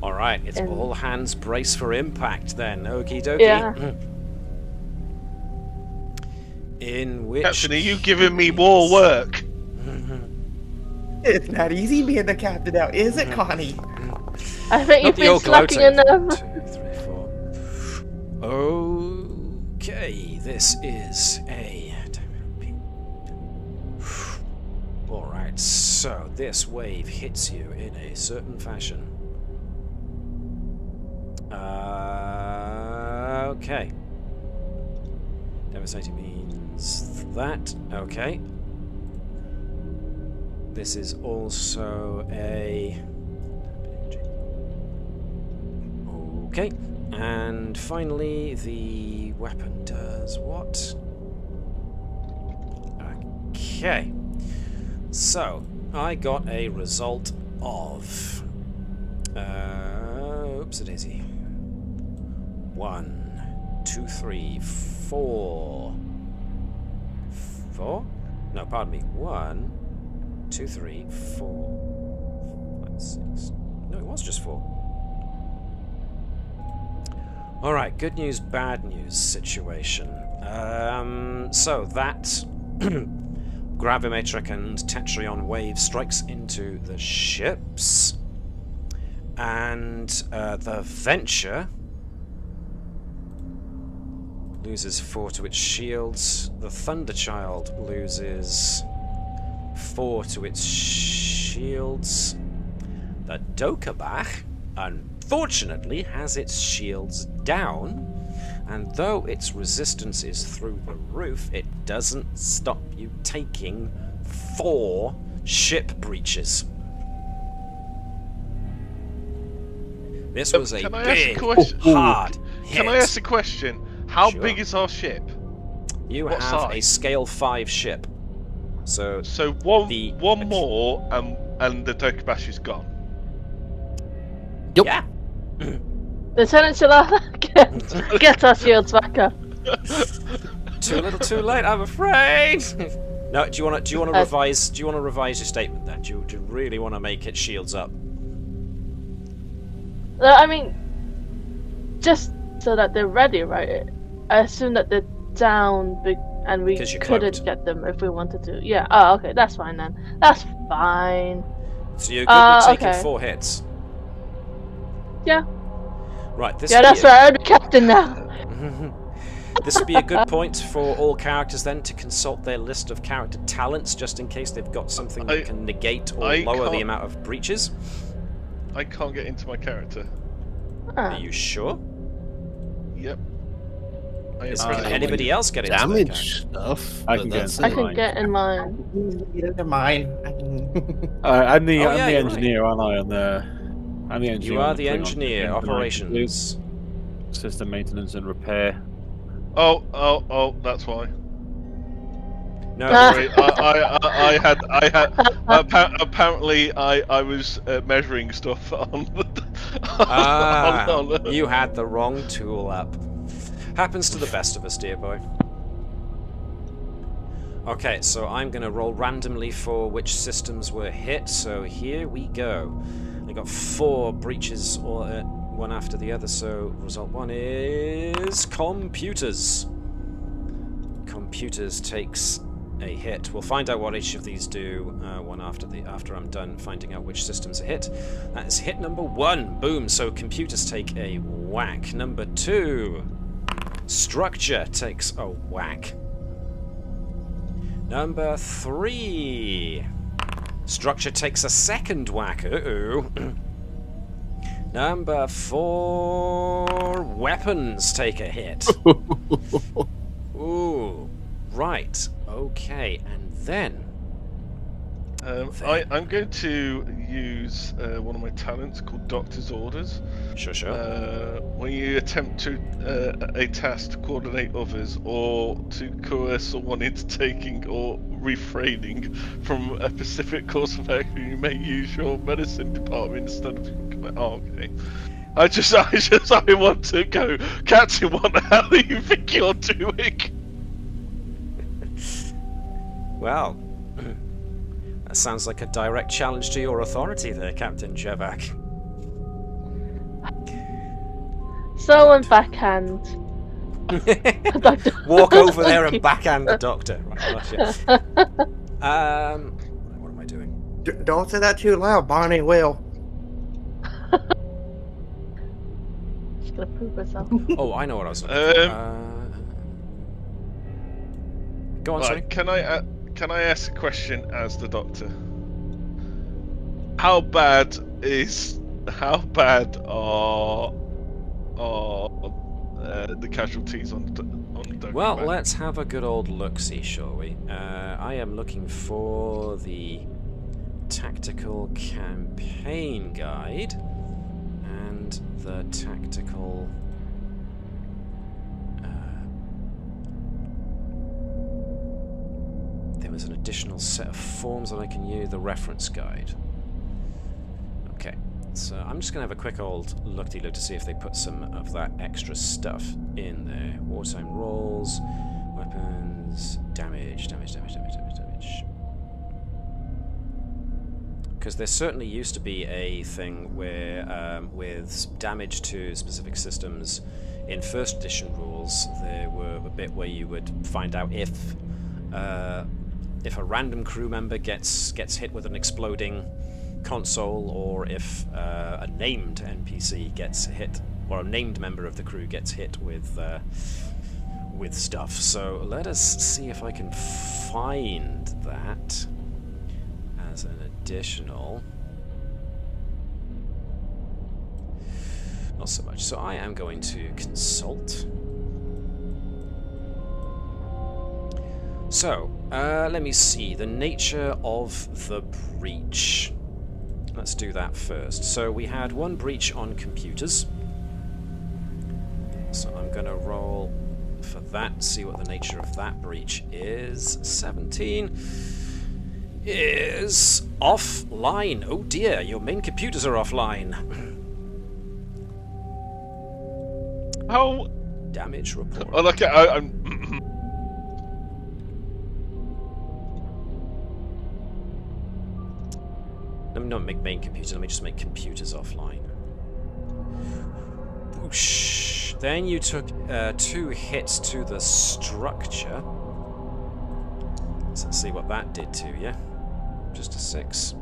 All right, it's And- all hands brace for impact then. Okie dokie. Yeah. In which Captain, are you giving me more work? It's not easy being the captain now, is it, Connie? I think Not you've the been old slacking gloating. enough. 1, 2, 3, 4. Okay, this is a. Alright, so this wave hits you in a certain fashion. Okay. Devastating means that. Okay. This is also a. Okay. And finally, the weapon does what? Okay. So, I got a result of... oops, a daisy. 1, 2, 3, 4... 4? No, pardon me. 1, 2, 3, 4, 5, 6... No, it was just 4. Alright, good news, bad news situation. So that gravimetric and tetryon wave strikes into the ships, and the Venture loses 4 to its shields. The Thunderchild loses 4 to its shields. The Qe'Bach, unfortunately, has its shields down, and though its resistance is through the roof, it doesn't stop you taking 4 ship breaches. This was a big, hard hit. Can I ask a question? How Sure. big is our ship? You What have a size? scale 5 ship. So one more, and the Qe'Bach is gone. Yep. yeah. Lieutenant Shalala, get our shields back up. Too little, too late. I'm afraid. No. Do you want to revise? Do you want to revise your statement then? Do you really want to make it shields up? I mean, just so that they're ready, right? I assume that they're down, and we 'Cause you're couldn't cloaked. get them if we wanted to. Yeah. Oh, okay. That's fine then. That's fine. So you're good with taking okay. 4 hits. Yeah. Right. This Yeah, would that's be right. I'm the captain now. This would be a good point for all characters then to consult their list of character talents, just in case they've got something that can negate or lower the can't- amount of breaches. I can't get into my character. Are Ah. you sure? Yep. Can anybody else get into their Damage character? stuff. I but can get that's into I it. can mine. get in mine. Neither mine. I'm the Oh, yeah, you're engineer, aren't I? I'm the engineer. You on are the the Klingon engineer. Klingon Operations. System maintenance and repair. Oh, that's why. No. Sorry, I had apparently I was measuring stuff on the on You had the wrong tool up. Happens to the best of us, dear boy. Okay, so I'm going to roll randomly for which systems were hit. So here we go. I got 4 breaches, all one after the other. So result 1 is computers. Computers takes a hit. We'll find out what each of these do one after I'm done finding out which systems are hit. That is hit number 1. Boom. So computers take a whack. Number 2. Structure takes a whack. Number 3. Structure takes a second whack. Uh-oh. Number 4. Weapons take a hit. Ooh. Right. Okay. And then... I'm going to use one of my talents called Doctor's Orders. Sure. When you attempt to a task to coordinate others or to coerce someone into taking or refraining from a specific course of action, you may use your medicine department instead of. Oh, okay. I want to go, Captain. What the hell do you think you're doing? Well, that sounds like a direct challenge to your authority there, Captain Qe'Bach. So and backhand. Walk over there and backhand the doctor. Right, gotcha. What am I doing? Don't say that too loud, Bonnie will. She's gonna prove herself. Oh, I know what I was looking for. Go on, sorry. Right, can I ask a question as the Doctor? How bad are the casualties on Qe'Bach? Well, let's have a good old look-see, shall we? I am looking for the tactical campaign guide and the tactical... there was an additional set of forms that I can use, the reference guide. So I'm just going to have a quick old look-de-look to see if they put some of that extra stuff in there. Wartime rolls, weapons, damage. Because there certainly used to be a thing where, with damage to specific systems, in first edition rules, there were a bit where you would find out if a random crew member gets hit with an exploding console, or if a named NPC gets hit, or a named member of the crew gets hit with stuff. So let us see if I can find that as an additional. Not so much. So I am going to consult. So let me see the nature of the breach. Let's do that first. So we had one breach on computers. So I'm going to roll for that, see what the nature of that breach is. 17 is offline. Oh dear, your main computers are offline. How? Damage report. Oh, look, I'm. Let me not make main computers, let me just make computers offline. Whoosh. Then you took 2 hits to the structure. Let's see what that did to you. Just a 6.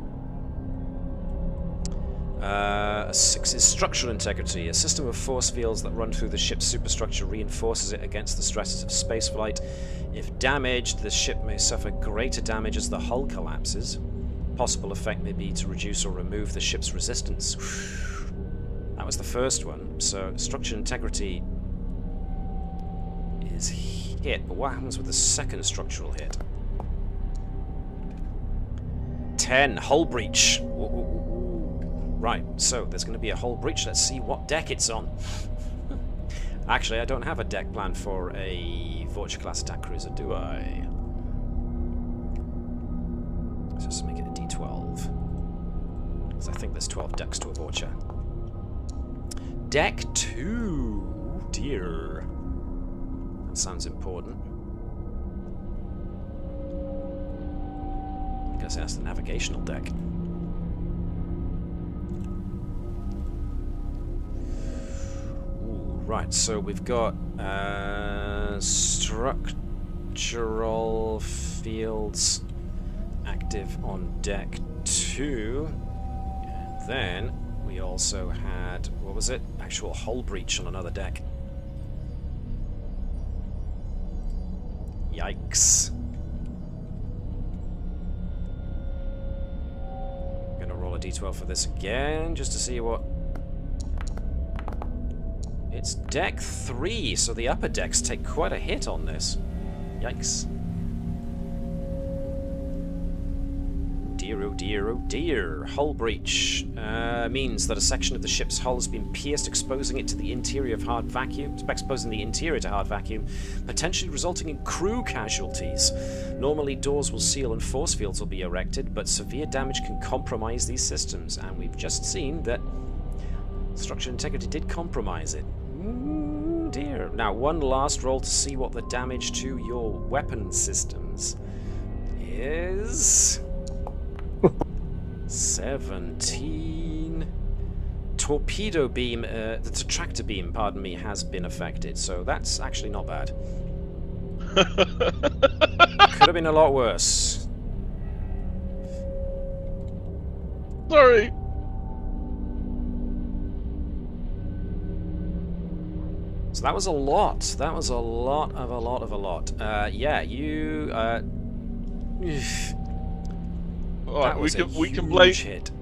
A 6 is structural integrity. A system of force fields that run through the ship's superstructure reinforces it against the stresses of spaceflight. If damaged, the ship may suffer greater damage as the hull collapses. Possible effect may be to reduce or remove the ship's resistance. That was the first one. So structure integrity is hit, but what happens with the second structural hit? 10, hull breach. Right, so there's going to be a hull breach. Let's see what deck it's on. Actually, I don't have a deck plan for a Vulture-class attack cruiser, do I? Let's just make it a D12. Because I think there's 12 decks to a Vulture. Deck 2! Dear. That sounds important. I guess that's the navigational deck. Ooh, right, so we've got structural fields active on deck 2, and then we also had, what was it? Actual hull breach on another deck. Yikes. I'm gonna roll a d12 for this again, just to see what... It's deck 3, so the upper decks take quite a hit on this. Yikes. Dear, oh dear, oh dear. Hull breach means that a section of the ship's hull has been pierced, exposing it to the interior of hard vacuum, exposing the interior to hard vacuum, potentially resulting in crew casualties. Normally, doors will seal and force fields will be erected, but severe damage can compromise these systems, and we've just seen that structural integrity did compromise it. Ooh, dear. Now, one last roll to see what the damage to your weapon systems is. 17. Torpedo beam, the tractor beam, pardon me, has been affected, so that's actually not bad. Could have been a lot worse. Sorry. So that was a lot. That was a lot of a lot of a lot. Yeah, you... Alright, we can blame hit.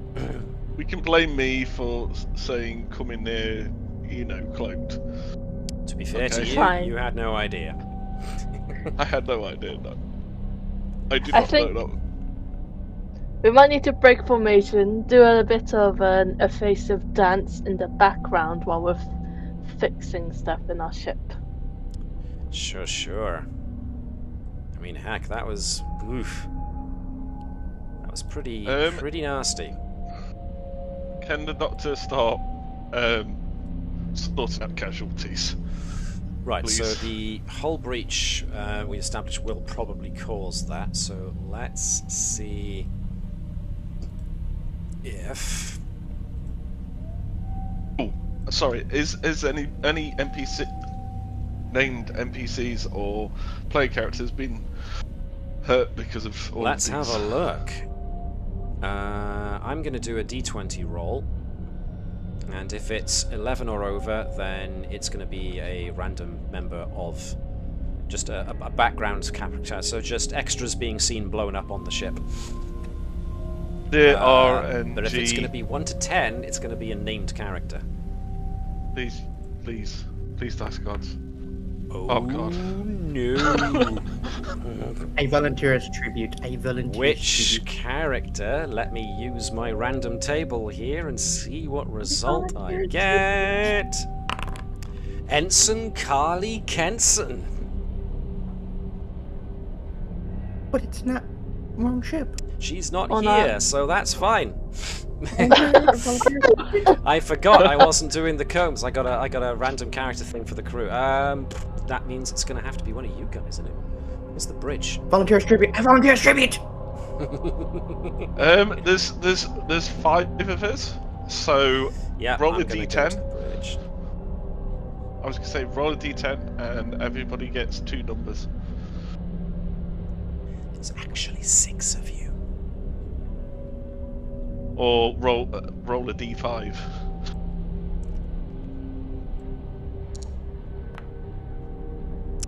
we can blame me for saying come in there, you know, cloaked. To be fair to you, Fine. you had no idea. I had no idea, no. I did not know that. We might need to break formation, do a bit of an evasive dance in the background while we're fixing stuff in our ship. Sure, sure. I mean, heck, that was... Oof. That was pretty nasty. Can the Doctor start sorting out casualties? Right, Please. so the hull breach we established will probably cause that, so let's see if... Oh, sorry, is any NPC named NPCs or player characters been hurt because of all Let's of have these? a look. I'm going to do a d20 roll, and if it's 11 or over, then it's going to be a random member of just a background character, so just extras being seen blown up on the ship. There are and But if it's going to be 1 to 10, it's going to be a named character. Please, dice gods. Oh God. No. I volunteer as tribute. I volunteer Which as tribute. character? Let me use my random table here and see what result I volunteer get. Ensign Carly Kenson. But it's not wrong ship. She's not Oh, here, no. so that's fine. Volunteer as tribute. I forgot I wasn't doing the combs. I got a random character thing for the crew. That means it's going to have to be one of you guys, isn't it? Where's the bridge? Volunteer as tribute. I volunteer as tribute. There's 5 of us, so Yeah, roll I'm a gonna go d10. to the bridge. I was gonna say roll a d10 and everybody gets 2 numbers. There's actually 6 of you. Or roll a d5.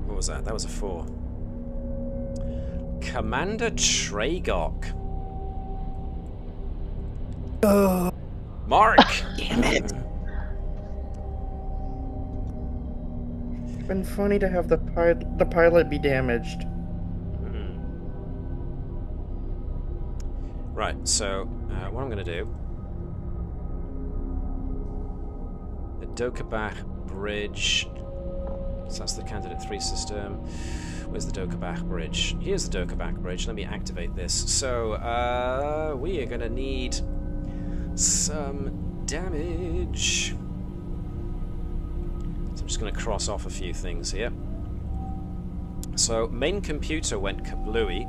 What was that? That was a 4. Commander Qe'Bach. Mark! Damn it. It's been funny to have the pilot be damaged. Right, so what I'm going to do... The Qe'Bach Bridge... So that's the Candidate 3 system. Where's the Qe'Bach Bridge? Here's the Qe'Bach Bridge. Let me activate this. So, we are going to need some damage. So I'm just going to cross off a few things here. So, main computer went kablooey.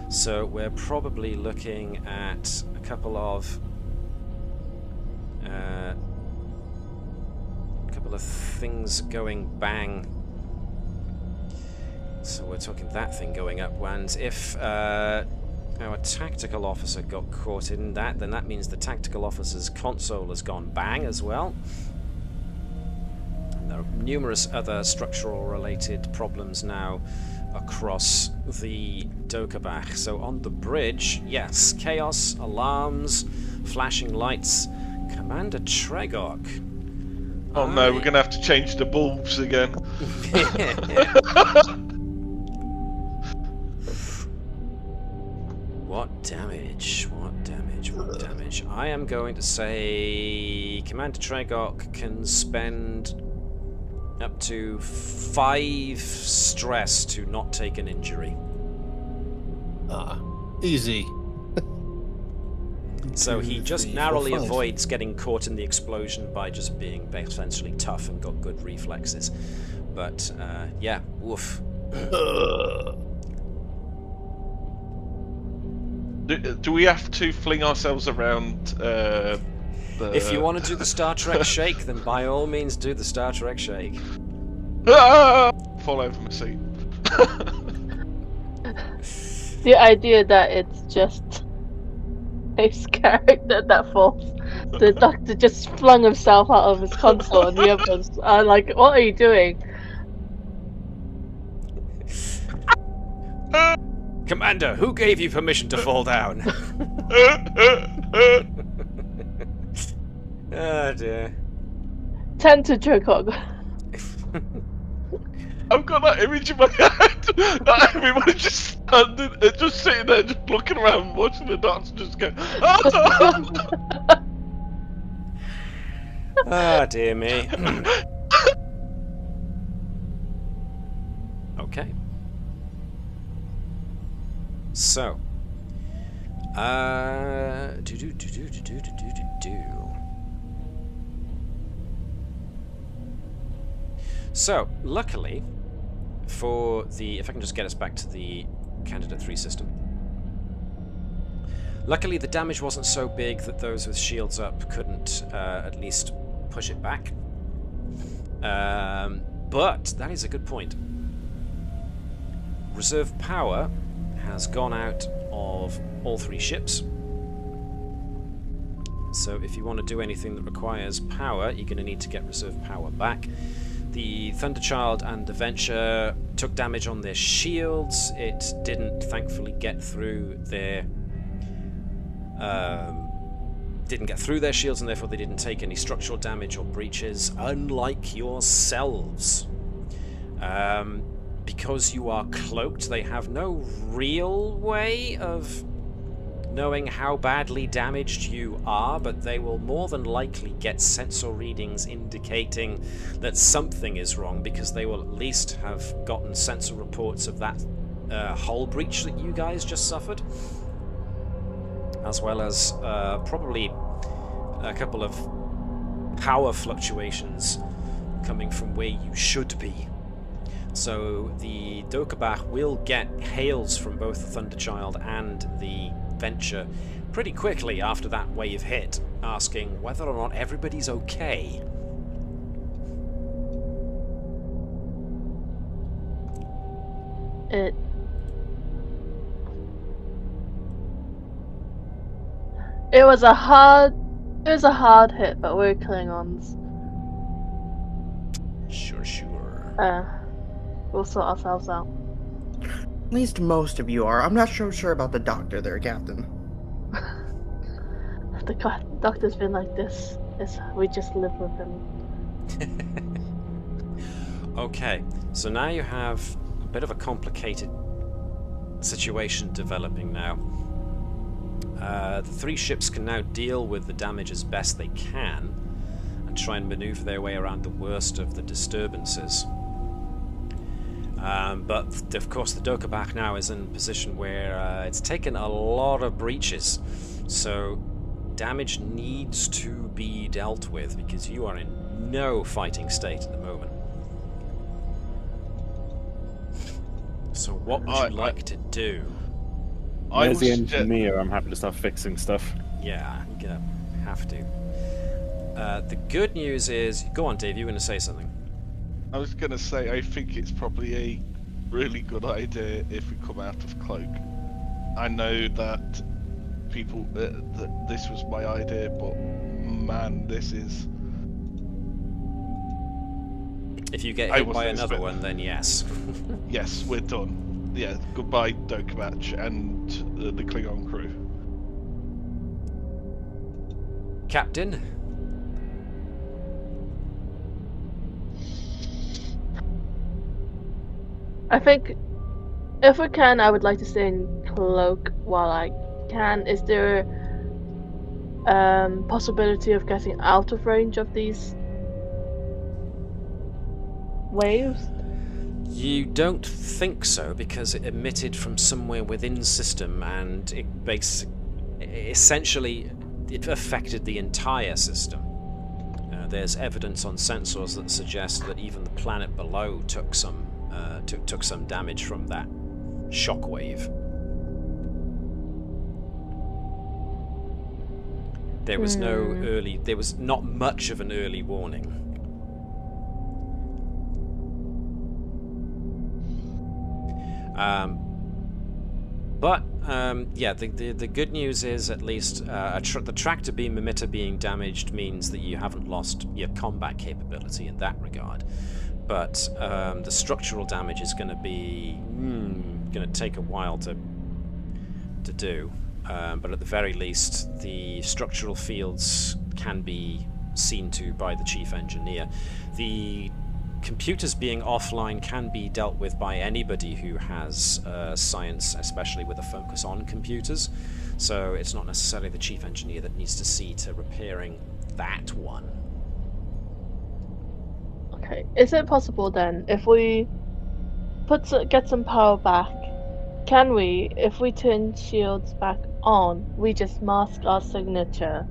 So we're probably looking at a couple of things going bang. So we're talking that thing going up, and if our tactical officer got caught in that, then that means the tactical officer's console has gone bang as well. And there are numerous other structural related problems now across the Qe'Bach. So on the bridge, yes, chaos, alarms, flashing lights. Commander Qe'Bach. Oh no, we're gonna have to change the bulbs again. What damage? What damage? What damage? I am going to say Commander Qe'Bach can spend up to 5 stress to not take an injury. Easy. So he 2, just 3, 4, narrowly 5. avoids getting caught in the explosion by just being essentially tough and got good reflexes. But, yeah, woof. Do we have to fling ourselves around If you want to do the Star Trek shake, then by all means do the Star Trek shake. Fall over my seat. The idea that it's just his character that falls. The Doctor just flung himself out of his console, and the others are like, "What are you doing?" Commander, who gave you permission to fall down? Oh dear. 10 to Jokog. I've got that image in my head. That everybody just standing, just sitting there, just looking around, watching the Doctor just go. Ah, dear me. Okay. So, So, luckily, for the... If I can just get us back to the Candidate 3 system. Luckily, the damage wasn't so big that those with shields up couldn't at least push it back. But that is a good point. Reserve power has gone out of all 3 ships. So if you want to do anything that requires power, you're going to need to get reserve power back. The Thunderchild and the Venture took damage on their shields. It didn't, thankfully, get through their shields, and therefore they didn't take any structural damage or breaches, unlike yourselves. Because you are cloaked, they have no real way of knowing how badly damaged you are, but they will more than likely get sensor readings indicating that something is wrong, because they will at least have gotten sensor reports of that hull breach that you guys just suffered, as well as probably a couple of power fluctuations coming from where you should be. So the Qe'Bach will get hails from both the Thunderchild and the Venture pretty quickly after that wave hit, asking whether or not everybody's okay. It was a hard hit, but we're Klingons. Sure. We'll sort ourselves out. At least most of you are. I'm not so sure about the doctor there, Captain. The doctor's been like this. We just live with him. Okay, so now you have a bit of a complicated situation developing now. The 3 ships can now deal with the damage as best they can and try and maneuver their way around the worst of the disturbances. But of course the Qe'Bach now is in a position where it's taken a lot of breaches, so damage needs to be dealt with, because you are in no fighting state at the moment. So what would you like to do? As the engineer, I'm happy to start fixing stuff. Yeah, you're gonna have to. The good news is... Go on, Dave, you were going to say something. I was going to say, I think it's probably a really good idea if we come out of cloak. I know that people, that this was my idea, but man, this is... If you get hit by another one, then yes. Yes, we're done. Yeah, goodbye Qe'Bach and the Klingon crew. Captain? I think, if we can, I would like to stay in cloak while I can. Is there possibility of getting out of range of these waves? You don't think so, because it emitted from somewhere within system, and it essentially it affected the entire system. There's evidence on sensors that suggests that even the planet below took some damage from that shockwave. There was there was not much of an early warning. Yeah, the good news is, at least the tractor beam emitter being damaged means that you haven't lost your combat capability in that regard. But the structural damage is going to be going to take a while to do. But at the very least, the structural fields can be seen to by the chief engineer. The computers being offline can be dealt with by anybody who has science, especially with a focus on computers. So it's not necessarily the chief engineer that needs to see to repairing that one. Okay, is it possible then, if we get some power back, can we, if we turn shields back on, we just mask our signature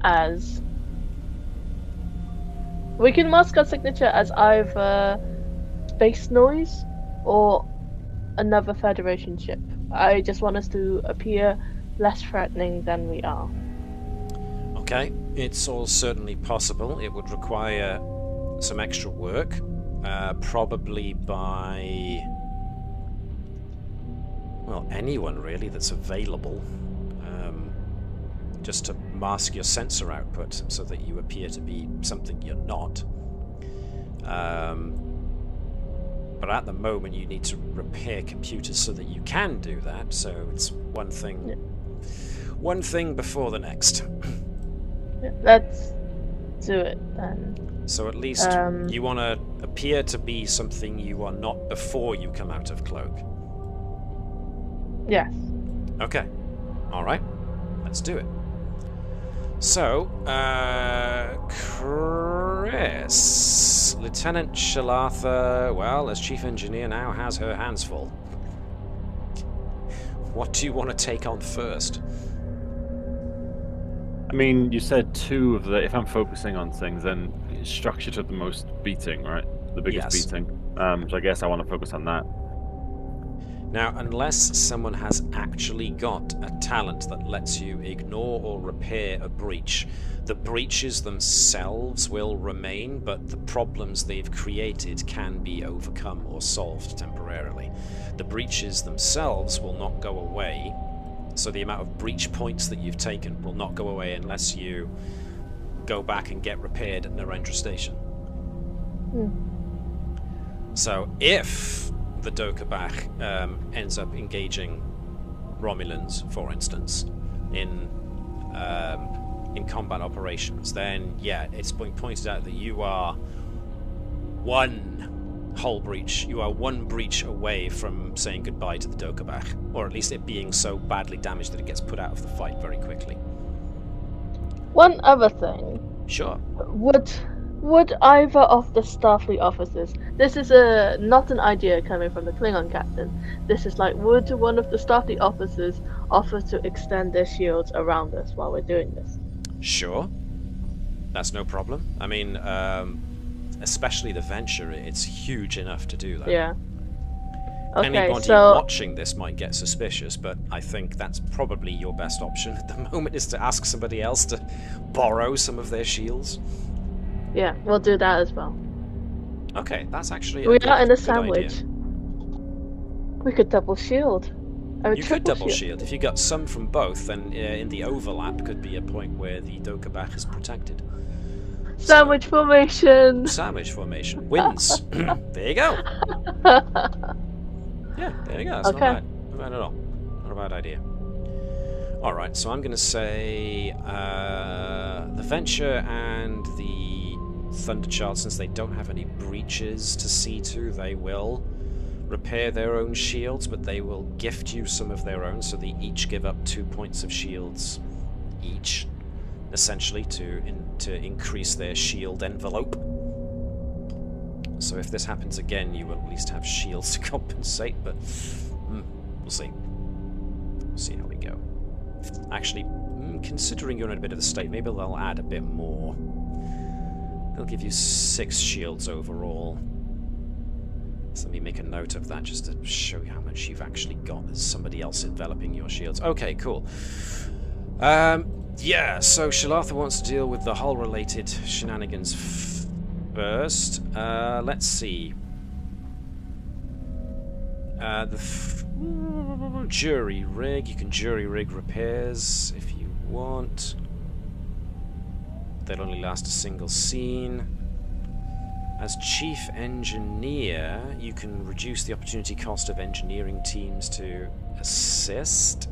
as We can mask our signature as either space noise or another Federation ship. I just want us to appear less threatening than we are. Okay, it's all certainly possible. It would require some extra work, probably by, well, anyone really that's available, just to mask your sensor output so that you appear to be something you're not. But at the moment you need to repair computers so that you can do that, so it's one thing before the next. Let's do it then. So at least you want to appear to be something you are not before you come out of cloak. Yes. Okay. Alright. Let's do it. So, Chris, Lieutenant Shalatha, well, as Chief Engineer now has her hands full. What do you want to take on first? I mean, you said two of the, if I'm focusing on things, then structure to the most beating, right? The biggest beating. So I guess I want to focus on that. Now, unless someone has actually got a talent that lets you ignore or repair a breach, the breaches themselves will remain, but the problems they've created can be overcome or solved temporarily. The breaches themselves will not go away, so the amount of breach points that you've taken will not go away unless you go back and get repaired at Narendra Station. So if the Qe'Bach ends up engaging Romulans, for instance, in combat operations, then yeah, it's been pointed out that you are one hull breach. You are one breach away from saying goodbye to the Qe'Bach, or at least it being so badly damaged that it gets put out of the fight very quickly. One other thing. Sure. Would either of the Starfleet officers, this is not an idea coming from the Klingon captain, this is like, would one of the Starfleet officers offer to extend their shields around us while we're doing this? Sure. That's no problem. I mean, especially the Venture, it's huge enough to do that. Yeah. Okay, Anybody so watching this might get suspicious, but I think that's probably your best option at the moment, is to ask somebody else to borrow some of their shields. yeah, we'll do that as well. Okay, that's actually We're a not in a good sandwich. idea. We could double shield. You could double shield. If you got some from both, then in the overlap could be a point where the Qe'Bach is protected. Sandwich formation! Sandwich formation wins. There you go. Yeah, there you go. That's Okay. not bad at all. Not a bad idea. Alright, so I'm going to say the Venture and the Thunderchild, since they don't have any breaches to see to, they will repair their own shields, but they will gift you some of their own, so they each give up 2 points of shields each, essentially, to increase their shield envelope. So if this happens again, you will at least have shields to compensate, but we'll see. We'll see how we go. Actually, considering you're in a bit of a state, maybe they'll add a bit more. They'll give you 6 shields overall. So let me make a note of that just to show you how much you've actually got. There's somebody else enveloping your shields. Okay, cool. Yeah, so Shalatha wants to deal with the hull-related shenanigans first. Let's see. The jury rig. You can jury rig repairs if you want. They'll only last a single scene. As Chief Engineer, you can reduce the opportunity cost of engineering teams to assist.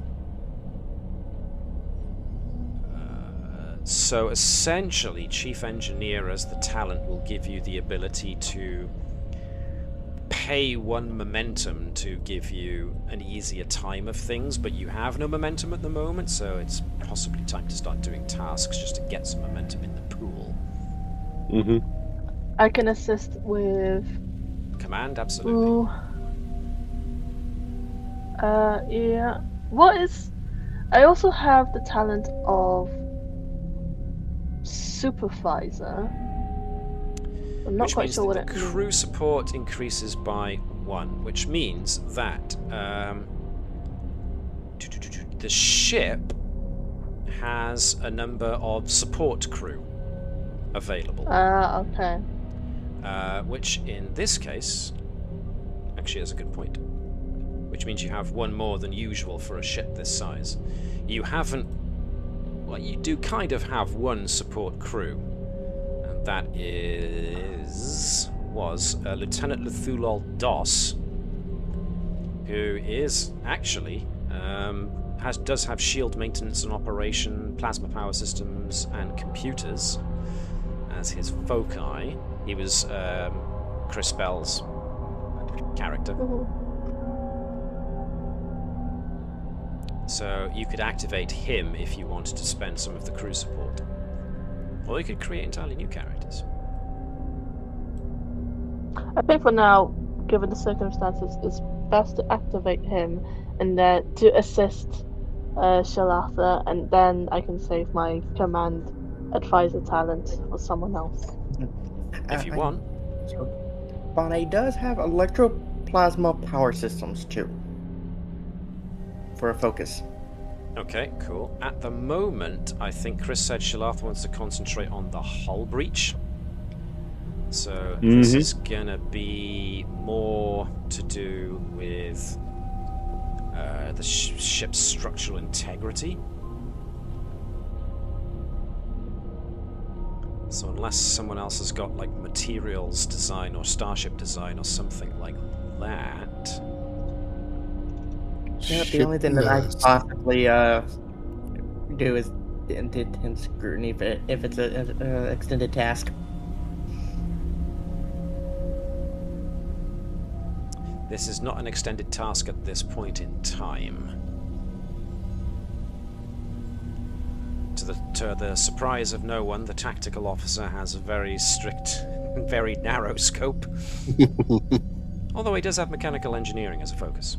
So essentially, Chief Engineer as the talent will give you the ability to pay 1 momentum to give you an easier time of things, but you have no momentum at the moment, so it's possibly time to start doing tasks just to get some momentum in the pool. I can assist with... Command, absolutely. Ooh. Yeah. What is... I also have the talent of Supervisor. I'm not which quite means sure what that it the means. crew support increases by 1, which means that the ship has a number of support crew available. Okay. Which in this case actually is a good point. Which means you have 1 more than usual for a ship this size. You haven't... Well, you do kind of have 1 support crew. And that was Lieutenant Lethulol Doss, who is actually... does have shield maintenance and operation, plasma power systems, and computers as his foci. He was Chris Bell's character. So you could activate him if you wanted to spend some of the crew support. Or you could create entirely new characters. I think for now, given the circumstances, it's best to activate him and then to assist Shalatha, and then I can save my command advisor talent for someone else. If you want. So, Bonnet does have electroplasma power systems too. For a focus. Okay, cool. At the moment, I think Chris said Shalatha wants to concentrate on the hull breach. So this is gonna be more to do with the ship's structural integrity. So unless someone else has got like materials design or starship design or something like that. Yeah, the only thing that I could possibly do is intense scrutiny if it's an extended task. This is not an extended task at this point in time. To the surprise of no one, the tactical officer has a very strict, very narrow scope. Although he does have mechanical engineering as a focus.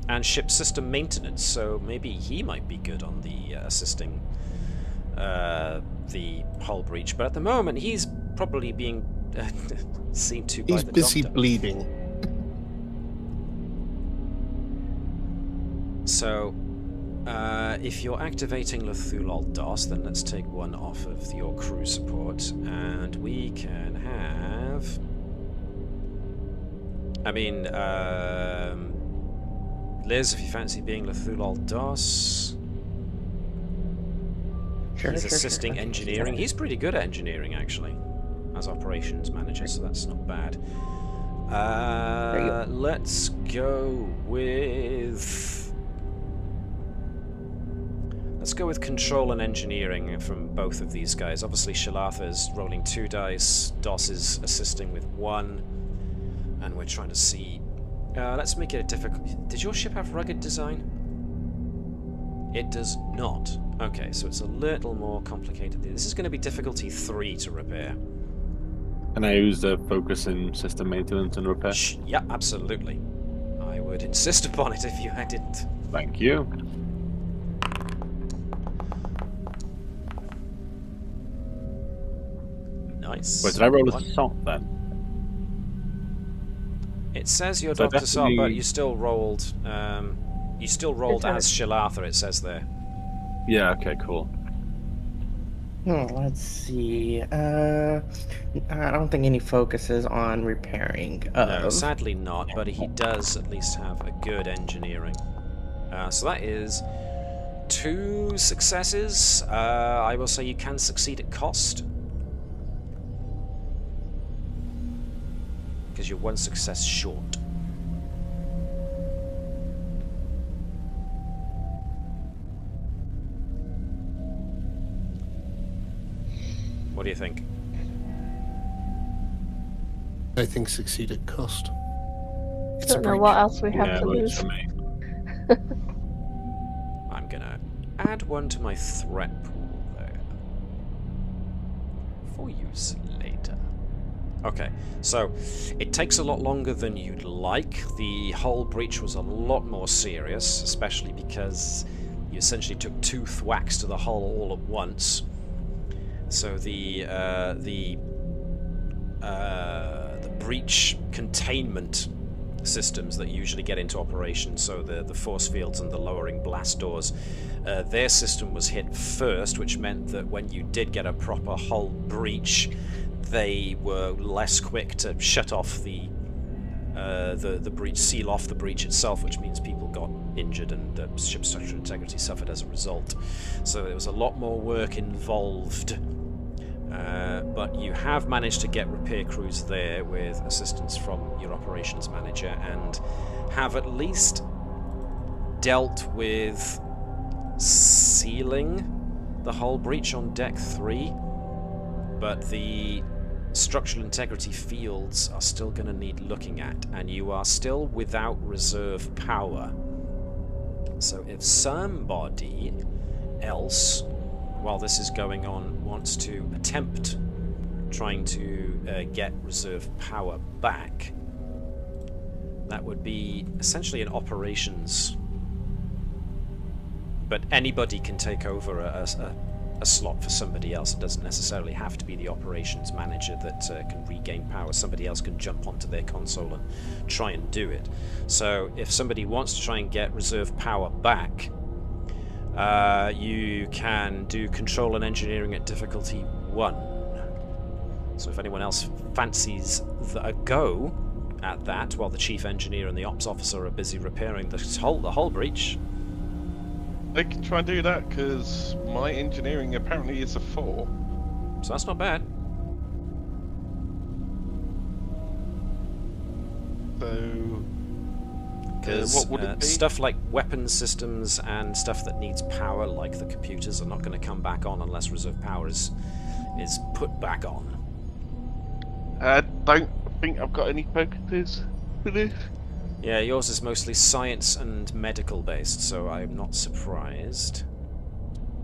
And ship system maintenance, so maybe he might be good on the assisting the hull breach. But at the moment, he's probably being seen to by the doctor. He's busy bleeding. So, if you're activating Lethulol Doss, then let's take 1 off of your crew support, and we can have... I mean, Liz, if you fancy being Lethulol Doss... He's assisting engineering. He's pretty good at engineering, actually, as operations manager, so that's not bad. Let's go with... Let's go with control and engineering from both of these guys. Obviously, Shalatha is rolling 2 dice, Doss is assisting with 1, and we're trying to see... let's make it a difficult... Did your ship have rugged design? It does not. Okay, so it's a little more complicated. This is going to be difficulty 3 to repair. Can I use the focus in system maintenance and repair? Yeah, absolutely. I would insist upon it if you didn't. Thank you. Nice. Wait, did I roll a assault then? It says your So Dr. Assault, definitely- but you still rolled. You still rolled as Shalatha. It says there. Yeah. Okay. Cool. Let's see. I don't think any focuses on repairing. No, sadly not. But he does at least have a good engineering. So that is 2 successes. I will say you can succeed at cost. Because you're 1 success short. What do you think? I think succeed at cost. It's Don't a know breach. what else we have Yeah, to works lose. for me. I'm gonna add 1 to my threat pool there. For use later. Okay, so it takes a lot longer than you'd like. The hull breach was a lot more serious, especially because you essentially took 2 thwacks to the hull all at once. So the the breach containment systems that usually get into operation, so the force fields and the lowering blast doors, their system was hit first, which meant that when you did get a proper hull breach, they were less quick to shut off the breach, seal off the breach itself, which means people got injured and the ship's structural integrity suffered as a result. So there was a lot more work involved. But you have managed to get repair crews there with assistance from your operations manager, and have at least dealt with sealing the hull breach on deck 3, but the structural integrity fields are still going to need looking at, and you are still without reserve power. So if somebody else, while this is going on, wants to attempt trying to get reserve power back, that would be essentially an operations, but anybody can take over a slot for somebody else. It doesn't necessarily have to be the operations manager that can regain power. Somebody else can jump onto their console and try and do it. So if somebody wants to try and get reserve power back, you can do control and engineering at difficulty 1. So if anyone else fancies a go at that, while the chief engineer and the ops officer are busy repairing the hull breach. I can try and do that, because my engineering apparently is a 4. So that's not bad. So... Because what would it be? stuff like weapon systems and stuff that needs power, like the computers, are not going to come back on unless reserve power is put back on. I don't think I've got any focuses for this. Yeah, yours is mostly science and medical based, so I'm not surprised.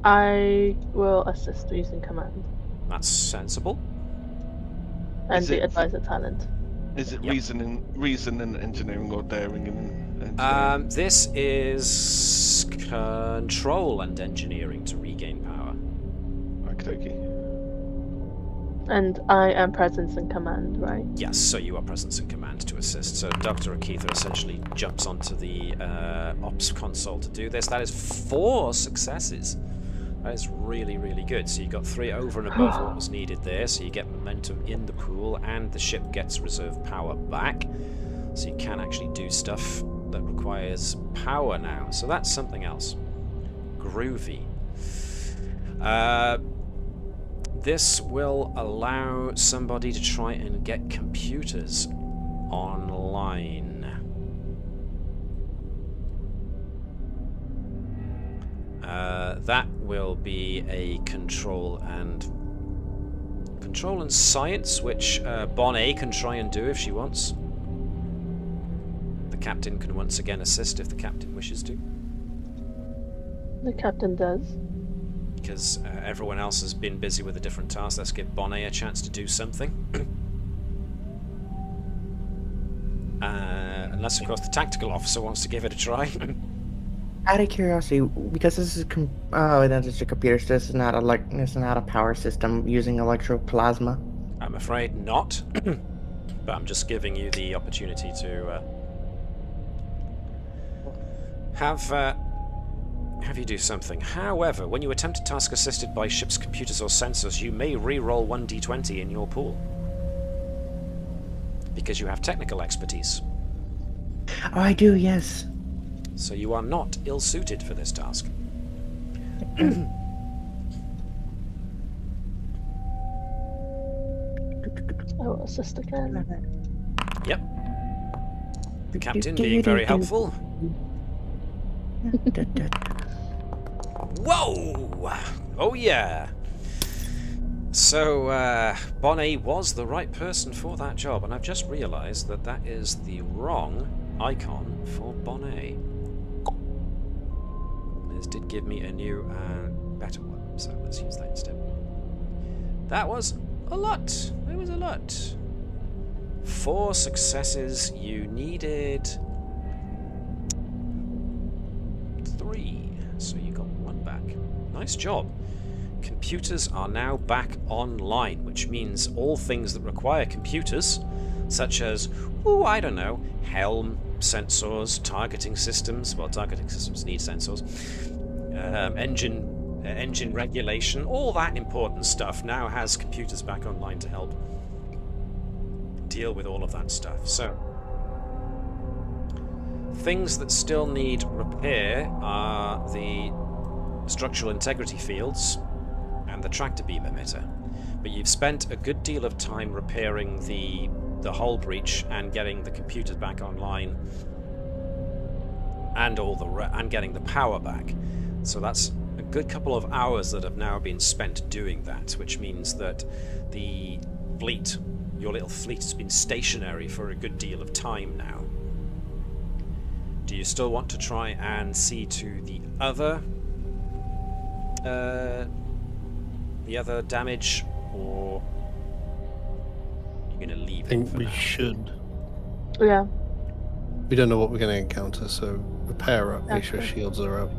I will assist using command. That's sensible. And Is the it- advisor talent. Is it Yep. reason and engineering, or daring and engineering? This is control and engineering to regain power. Okey-dokey. And I am presence and command, right? Yes, so you are presence in command to assist. So Dr. Akitha essentially jumps onto the ops console to do this. That is 4 successes. That is really, really good. So you got 3 over and above what was needed there. So you get momentum in the pool, and the ship gets reserve power back. So you can actually do stuff that requires power now. So that's something else. Groovy. This will allow somebody to try and get computers online. That will be a control and science, which Bonnet can try and do if she wants. The captain can once again assist if the captain wishes to. The captain does. Because everyone else has been busy with a different task. Let's give Bonnet a chance to do something. Unless, of course, the tactical officer wants to give it a try. Out of curiosity, because this is that's just a computer, so this is not a power system using electroplasma. I'm afraid not. But I'm just giving you the opportunity to have you do something. However, when you attempt a task assisted by ship's computers or sensors, you may re-roll 1d20 in your pool. Because you have technical expertise. Oh, I do, yes. So you are not ill-suited for this task. I will assist again. Yep. The captain being very helpful. Whoa! Oh yeah! So, Bonnet was the right person for that job, and I've just realised that that is the wrong icon for Bonnet. This did give me a new, better one, so let's use that instead. That was a lot! It was a lot. 4 successes. You needed 3, so you got 1 back. Nice job. computers are now back online, which means all things that require computers, such as, I don't know, helm sensors, targeting systems. Well, targeting systems need sensors. Engine regulation, all that important stuff now has computers back online to help deal with all of that stuff. So, things that still need repair are the structural integrity fields and the tractor beam emitter. But you've spent a good deal of time repairing the hull breach and getting the computers back online, and and getting the power back. So that's a good couple of hours that have now been spent doing that, which means that the fleet, your little fleet, has been stationary for a good deal of time now. Do you still want to try and see to the other damage, or are you going to leave I think it for we now? should. Yeah. We don't know what we're going to encounter, so repair up, make sure Okay. shields are up.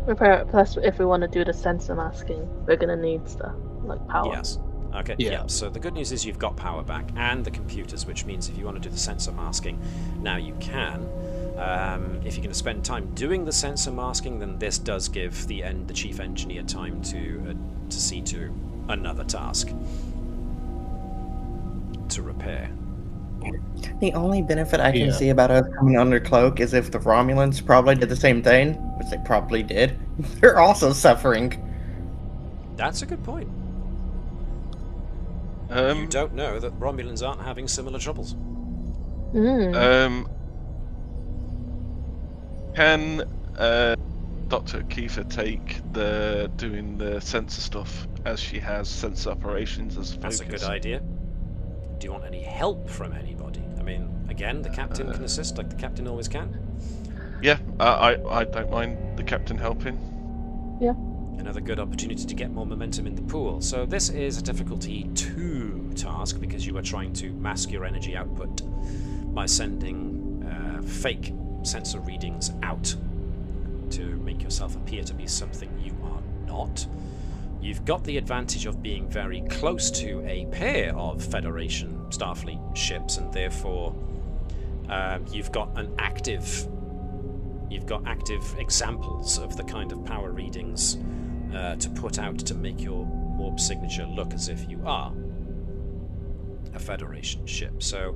Repair. Plus, if we want to do the sensor masking, we're gonna need stuff like power. Yes. Okay. Yeah. So the good news is you've got power back and the computers, which means if you want to do the sensor masking, now you can. If you're going to spend time doing the sensor masking, then this does give the chief engineer time to see to another task to repair. The only benefit I can Yeah. see about us coming under cloak is if the Romulans probably did the same thing, which they probably did. They're also suffering. That's a good point. You don't know that Romulans aren't having similar troubles. Can Dr. Kiefer take doing the sensor stuff, as she has sensor operations as a focus? That's a good idea. Do you want any help from anybody? I mean, again, the captain can assist, like the captain always can. Yeah, I don't mind the captain helping. Yeah. Another good opportunity to get more momentum in the pool. So this is a difficulty 2 task, because you are trying to mask your energy output by sending fake sensor readings out to make yourself appear to be something you are not. You've got the advantage of being very close to a pair of Federation Starfleet ships, and therefore you've got active examples of the kind of power readings to put out to make your warp signature look as if you are a Federation ship. So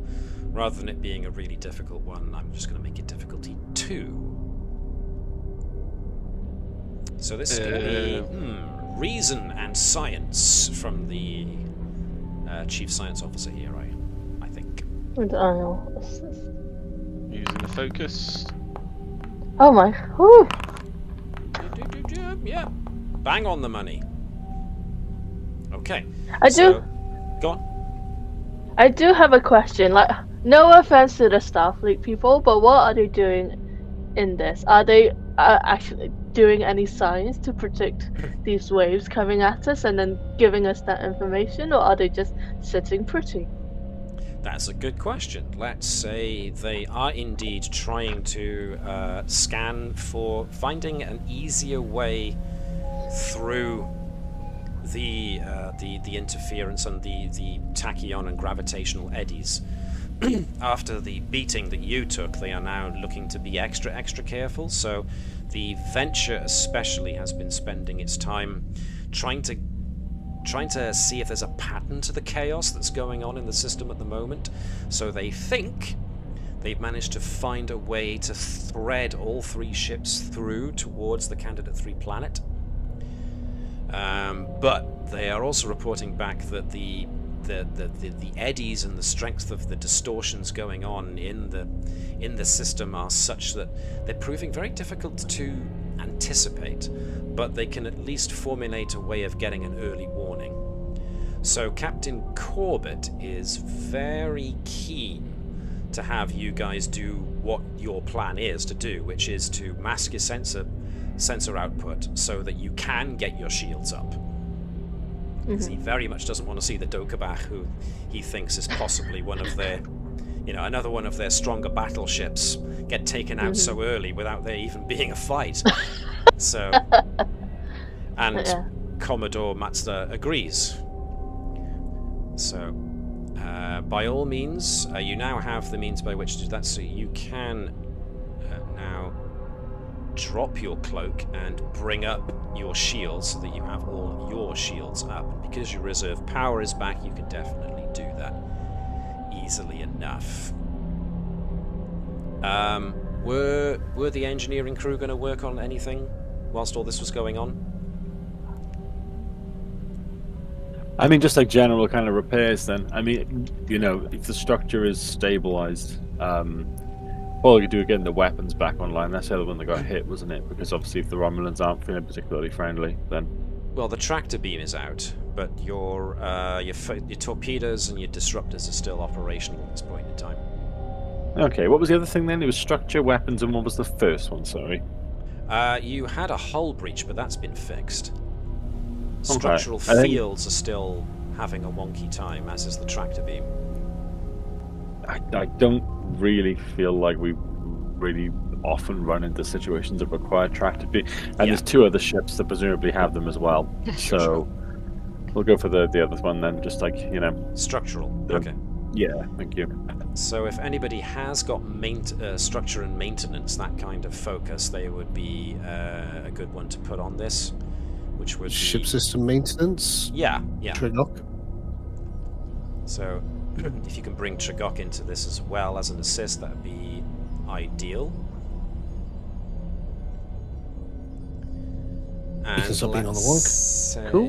rather than it being a really difficult one, I'm just going to make it difficulty 2. So this is going to be reason and science from the chief science officer here, I think. And I'll Using the focus. Oh my. Whew. Yeah, bang on the money. Okay. Go on. I do have a question. Like, no offense to the Starfleet people, but what are they doing in this? Are they actually doing any science to predict these waves coming at us and then giving us that information, or are they just sitting pretty? That's a good question. Let's say they are indeed trying to scan for finding an easier way through the interference and the tachyon and gravitational eddies. After the beating that you took, they are now looking to be extra careful. So the Venture especially has been spending its time trying to see if there's a pattern to the chaos that's going on in the system at the moment. So they think they've managed to find a way to thread all 3 ships through towards the Candidate 3 planet. But they are also reporting back that the eddies and the strength of the distortions going on in the system are such that they're proving very difficult to anticipate, but they can at least formulate a way of getting an early warning. So Captain Corbett is very keen to have you guys do what your plan is to do, which is to mask your sensor output so that you can get your shields up. Because he very much doesn't want to see the Qe'Bach, who he thinks is possibly one of their, another one of their stronger battleships, get taken out so early without there even being a fight. So, and Commodore Mazda agrees. So, by all means, you now have the means by which to do that, so you can now drop your cloak and bring up your shields so that you have all your shields up. And because your reserve power is back, you can definitely do that easily enough. Were the engineering crew going to work on anything whilst all this was going on? I mean, just like general kind of repairs then. I mean, you know, if the structure is stabilized, all you do getting the weapons back online. That's the other one that got hit, wasn't it? Because obviously if the Romulans aren't feeling particularly friendly, then... Well, the tractor beam is out, but your torpedoes and your disruptors are still operational at this point in time. Okay, what was the other thing then? It was structure, weapons, and what was the first one, sorry? You had a hull breach, but that's been fixed. Okay. Structural fields are still having a wonky time, as is the tractor beam. I don't really feel like we really often run into situations that require tractor beam. And there's two other ships that presumably have them as well. So we'll go for the other one then, just like, you know... Structural, okay. Yeah, thank you. So if anybody has got structure and maintenance, that kind of focus, they would be a good one to put on this, which would Ship be... system maintenance? Yeah. Qe'Bach? So if you can bring Qe'Bach into this as well as an assist, that would be ideal. And Because I've been on the wonk. Cool.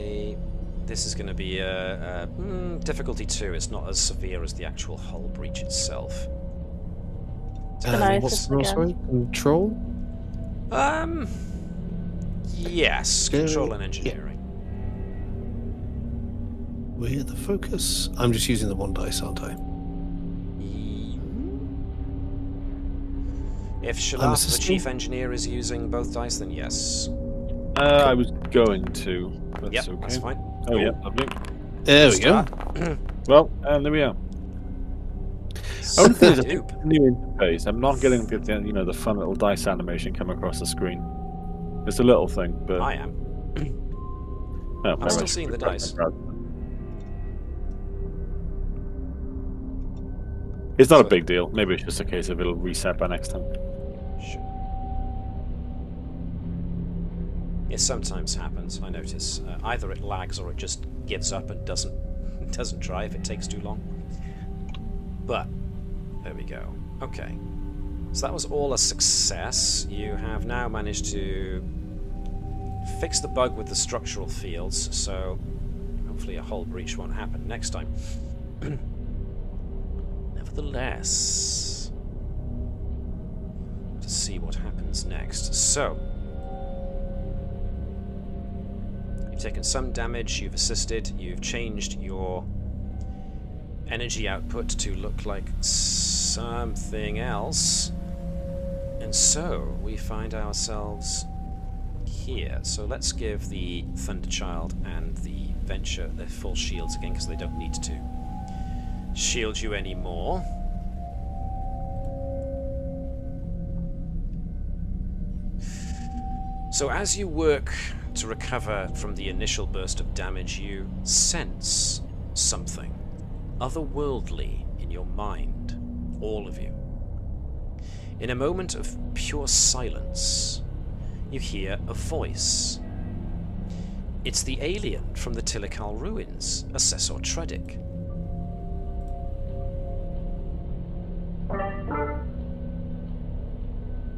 This is going to be a difficulty 2. It's not as severe as the actual hull breach itself. What's the sorry? Control? Yes, control and engineering. We're the focus. I'm just using the one dice, aren't I? If Shalat, the chief engineer, is using both dice, then yes. I was going to. Yep, okay. that's fine. Oh, yeah, lovely. There we go. Well, there we are. Only thing is, I think the new interface, I'm not getting the fun little dice animation come across the screen. It's a little thing, but... I am. Oh, I'm still seeing the dice. It's not a big deal. Maybe it's just a case of it'll reset by next time. Sure. It sometimes happens, I notice. Either it lags or it just gives up and doesn't try if it takes too long. But, there we go. Okay. So that was all a success. You have now managed to fix the bug with the structural fields, so hopefully a hull breach won't happen next time. Nevertheless, to see what happens next. So, you've taken some damage, you've assisted, you've changed your energy output to look like something else, and so we find ourselves here. So let's give the Thunderchild and the Venture their full shields again, because they don't need to shield you anymore. So as you work to recover from the initial burst of damage, you sense something otherworldly in your mind, all of you. In a moment of pure silence, you hear a voice. It's the alien from the Tilikal ruins, Assessor Tredic.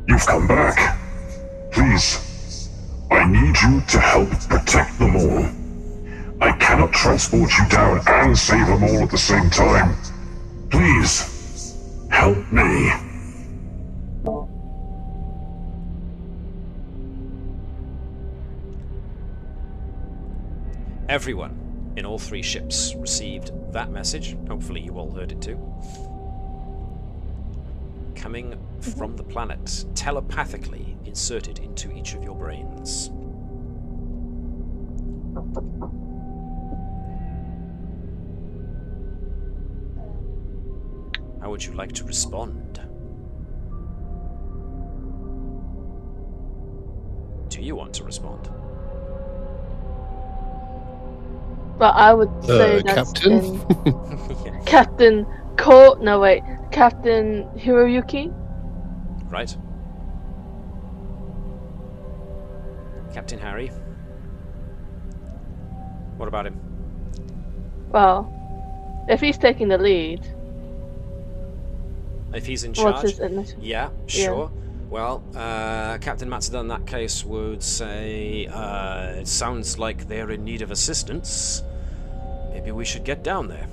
You've come back. Please, I need you to help protect them all. I cannot transport you down and save them all at the same time. Please, help me. Everyone in all 3 ships received that message. Hopefully you all heard it too. Coming from the planet, telepathically inserted into each of your brains. How would you like to respond? Do you want to respond? But I would say that's Captain? Captain Captain Hiroyuki. Right. Captain Harry. What about him? Well, if he's taking the lead. If he's in charge? What's his initial? Yeah, sure. Yeah. Well, Captain Matsuda in that case would say, it sounds like they're in need of assistance. Maybe we should get down there.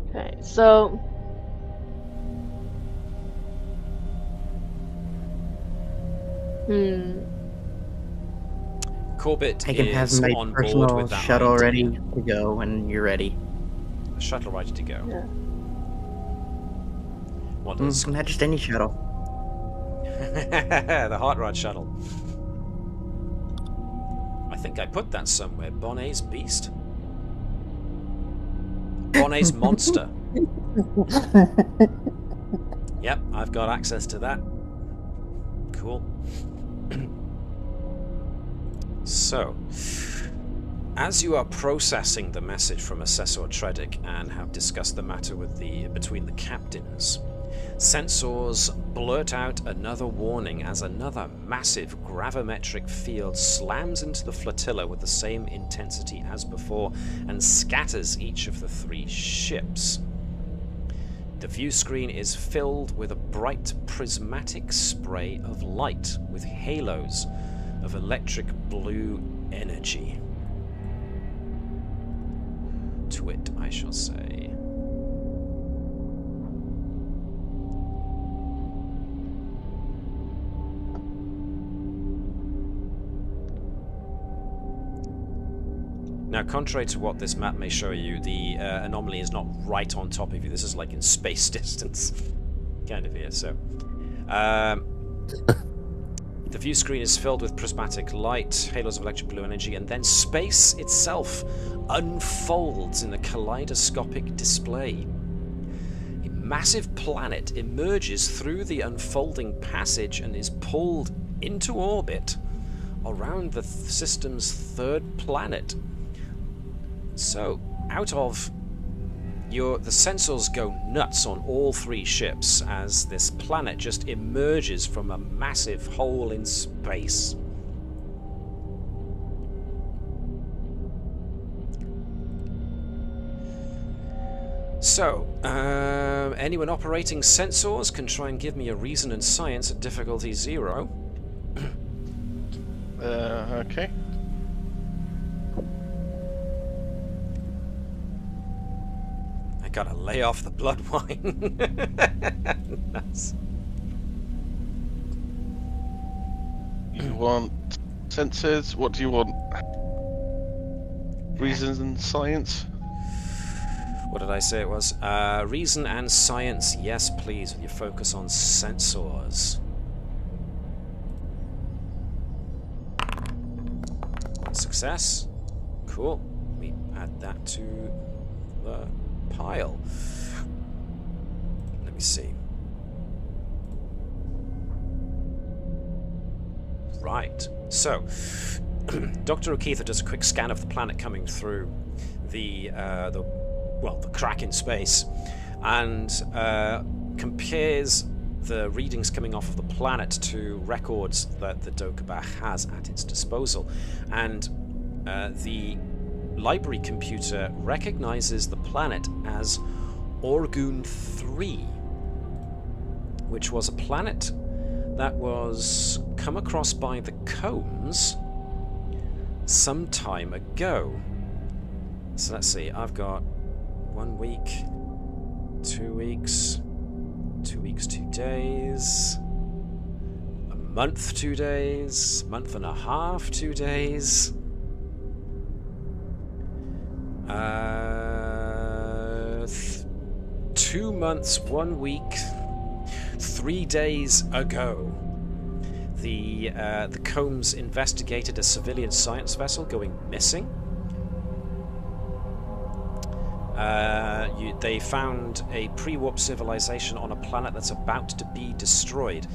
Okay, so... Corbett I can have is my on board personal with that shuttle idea. ready to go when you're ready. A shuttle ready to go. Yeah. What does... Not just any shuttle. The Hot Rod shuttle. I think I put that somewhere. Bonnet's Beast. Bonnet's Monster. Yep, I've got access to that. Cool. So, as you are processing the message from Assessor Tredick and have discussed the matter with between the captains, sensors blurt out another warning as another massive gravimetric field slams into the flotilla with the same intensity as before and scatters each of the 3 ships. The view screen is filled with a bright prismatic spray of light with halos of electric blue energy. Twit, I shall say. Now, contrary to what this map may show you, the anomaly is not right on top of you. This is like in space distance, kind of here. So, the view screen is filled with prismatic light, halos of electric blue energy, and then space itself unfolds in a kaleidoscopic display. A massive planet emerges through the unfolding passage and is pulled into orbit around the system's 3rd planet. So, out of the sensors go nuts on all 3 ships as this planet just emerges from a massive hole in space. So, anyone operating sensors can try and give me a reason and science at difficulty 0. Okay. Gotta lay off the blood wine. Nice. You want sensors? What do you want? Reasons and science? What did I say it was? Reason and science, yes please, with your focus on sensors. Success. Cool. We add that to the pile. Let me see. Right. So, Dr. O'Keefe does a quick scan of the planet coming through the crack in space, and compares the readings coming off of the planet to records that the Qe'Bach has at its disposal, and the library computer recognizes the planet as Orgoon 3, which was a planet that was come across by the Combs some time ago. So let's see, I've got 1 week, 2 weeks, 2 weeks, 2 days, a month, 2 days, month and a half, 2 days. 2 months, 1 week, 3 days ago, the Combs investigated a civilian science vessel going missing. They found a pre-warp civilization on a planet that's about to be destroyed,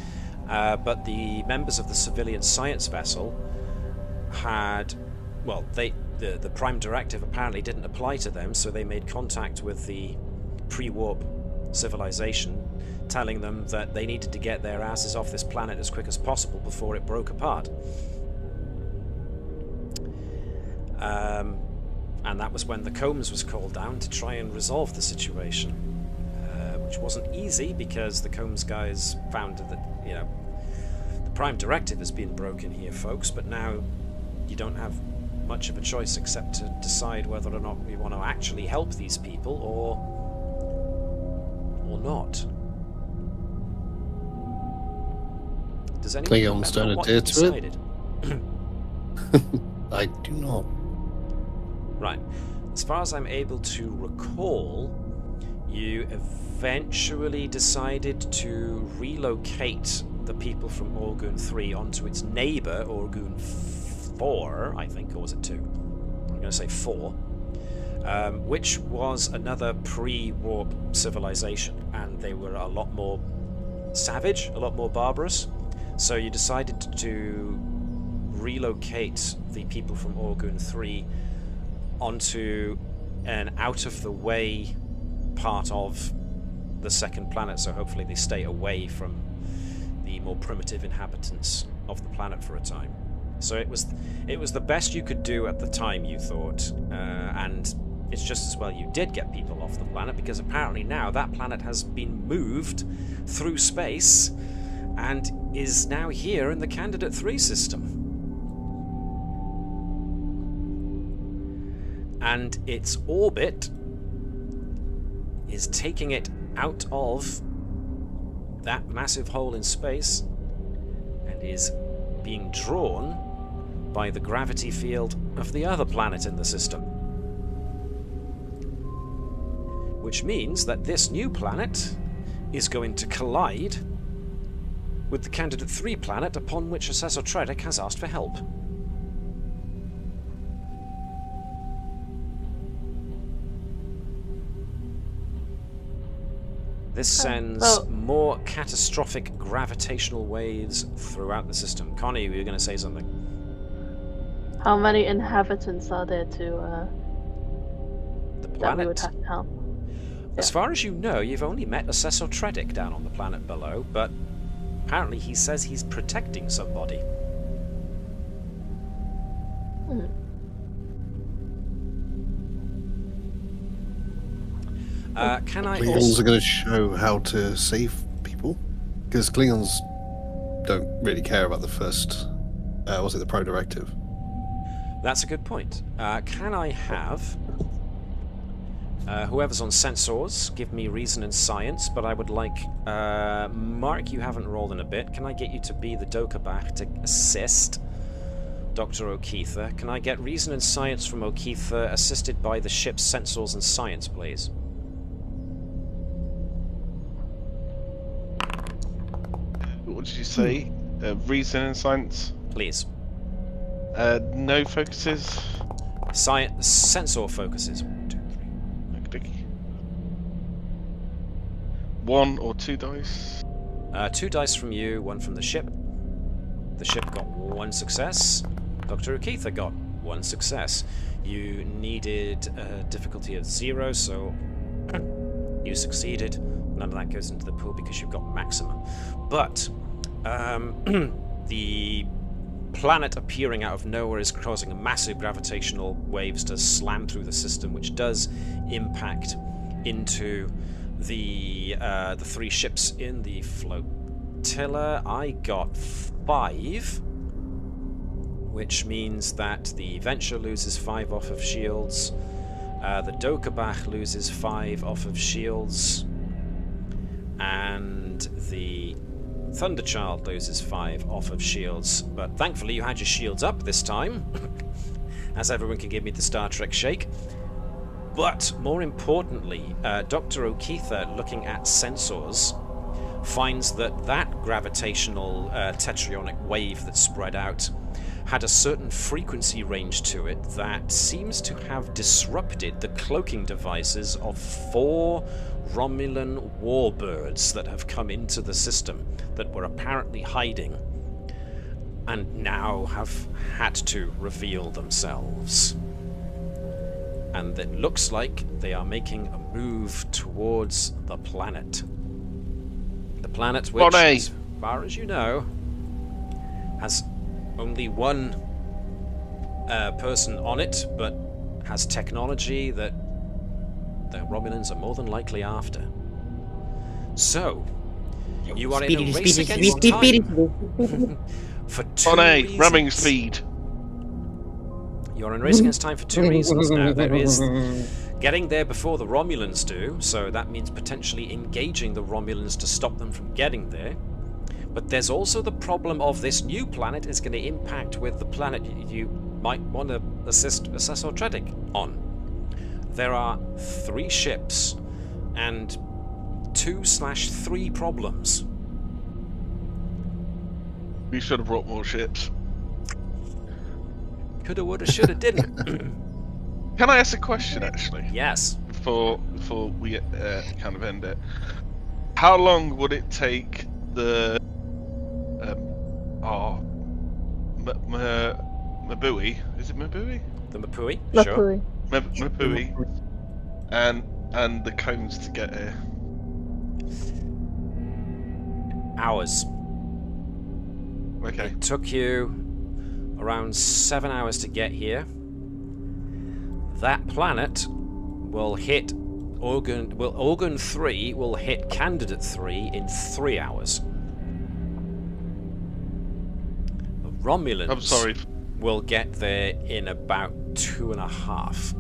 but the members of the civilian science vessel had, well, the Prime Directive apparently didn't apply to them, so they made contact with the pre-warp civilization, telling them that they needed to get their asses off this planet as quick as possible before it broke apart. And that was when the Combs was called down to try and resolve the situation, which wasn't easy because the Combs guys found that, you know, the Prime Directive has been broken here, folks, but now you don't have much of a choice except to decide whether or not we want to actually help these people or not. Does anyone Klingons don't remember what adhere you to it? decided? I do not. Right. As far as I'm able to recall, you eventually decided to relocate the people from Orgoon 3 onto its neighbour, Orgoon 4, I think, or was it 2? I'm going to say 4, which was another pre-warp civilization, and they were a lot more savage, a lot more barbarous. So you decided to relocate the people from Orgoon 3 onto an out-of-the-way part of the second planet, so hopefully they stay away from the more primitive inhabitants of the planet for a time. So it was the best you could do at the time, you thought, and it's just as well you did get people off the planet, because apparently now that planet has been moved through space and is now here in the Candidate 3 system. And its orbit is taking it out of that massive hole in space and is being drawn by the gravity field of the other planet in the system. Which means that this new planet is going to collide with the Candidate 3 planet upon which Assessor Tredick has asked for help. This sends more catastrophic gravitational waves throughout the system. Connie, were you going to say something? How many inhabitants are there to The planet? that we would have to help? As far as you know, you've only met Assessor Tredick down on the planet below, but apparently he says he's protecting somebody. Can I Klingons also... are going to show how to save people, because Klingons don't really care about the first. Was it the Pro Directive? That's a good point. Can I have whoever's on sensors give me reason and science? But I would like Mark. You haven't rolled in a bit. Can I get you to be the Qe'Bach to assist Dr. O'Keefe? Can I get reason and science from O'Keefe, assisted by the ship's sensors and science, please? What did you say? Reason and science? Please. No focuses? Science, sensor focuses. 1, 2, 3. Okay. 1 or 2 dice? 2 dice from you, 1 from the ship. The ship got 1 success. Dr. O'Keefe got 1 success. You needed a difficulty of 0, so you succeeded. None of that goes into the pool because you've got maximum. But the planet appearing out of nowhere is causing massive gravitational waves to slam through the system, which does impact into the 3 ships in the flotilla. I got 5, which means that the Venture loses 5 off of shields, the Qe'Bach loses 5 off of shields, and the Thunderchild loses 5 off of shields. But thankfully you had your shields up this time, as everyone can give me the Star Trek shake. But more importantly, Dr. O'Keefe, looking at sensors, finds that gravitational tetraionic wave that spread out had a certain frequency range to it that seems to have disrupted the cloaking devices of 4 Romulan warbirds that have come into the system that were apparently hiding and now have had to reveal themselves. And it looks like they are making a move towards the planet. The planet which, Connie. as far as you know, has only one person on it, but has technology that the Romulans are more than likely after. So, you are in a race against time for two Connie, reasons. ramming speed. You're in a race against time for two reasons. Now, there is getting there before the Romulans do, so that means potentially engaging the Romulans to stop them from getting there. But there's also the problem of this new planet is going to impact with the planet you might want to assist Assessor Tredic on. There are 3 ships and 2/3 problems. We should have brought more ships. Coulda, woulda, shoulda, didn't. Can I ask a question, actually? Yes. Before we kind of end it. How long would it take the Mabui? Is it Mabui? The Mapui? Sure. Luckily. Mabui and the cones to get here? Hours. Okay. It took you around 7 hours to get here. That planet will hit Organ 3 will hit Candidate 3 in 3 hours. The Romulans I'm sorry. will get there in about 2.5.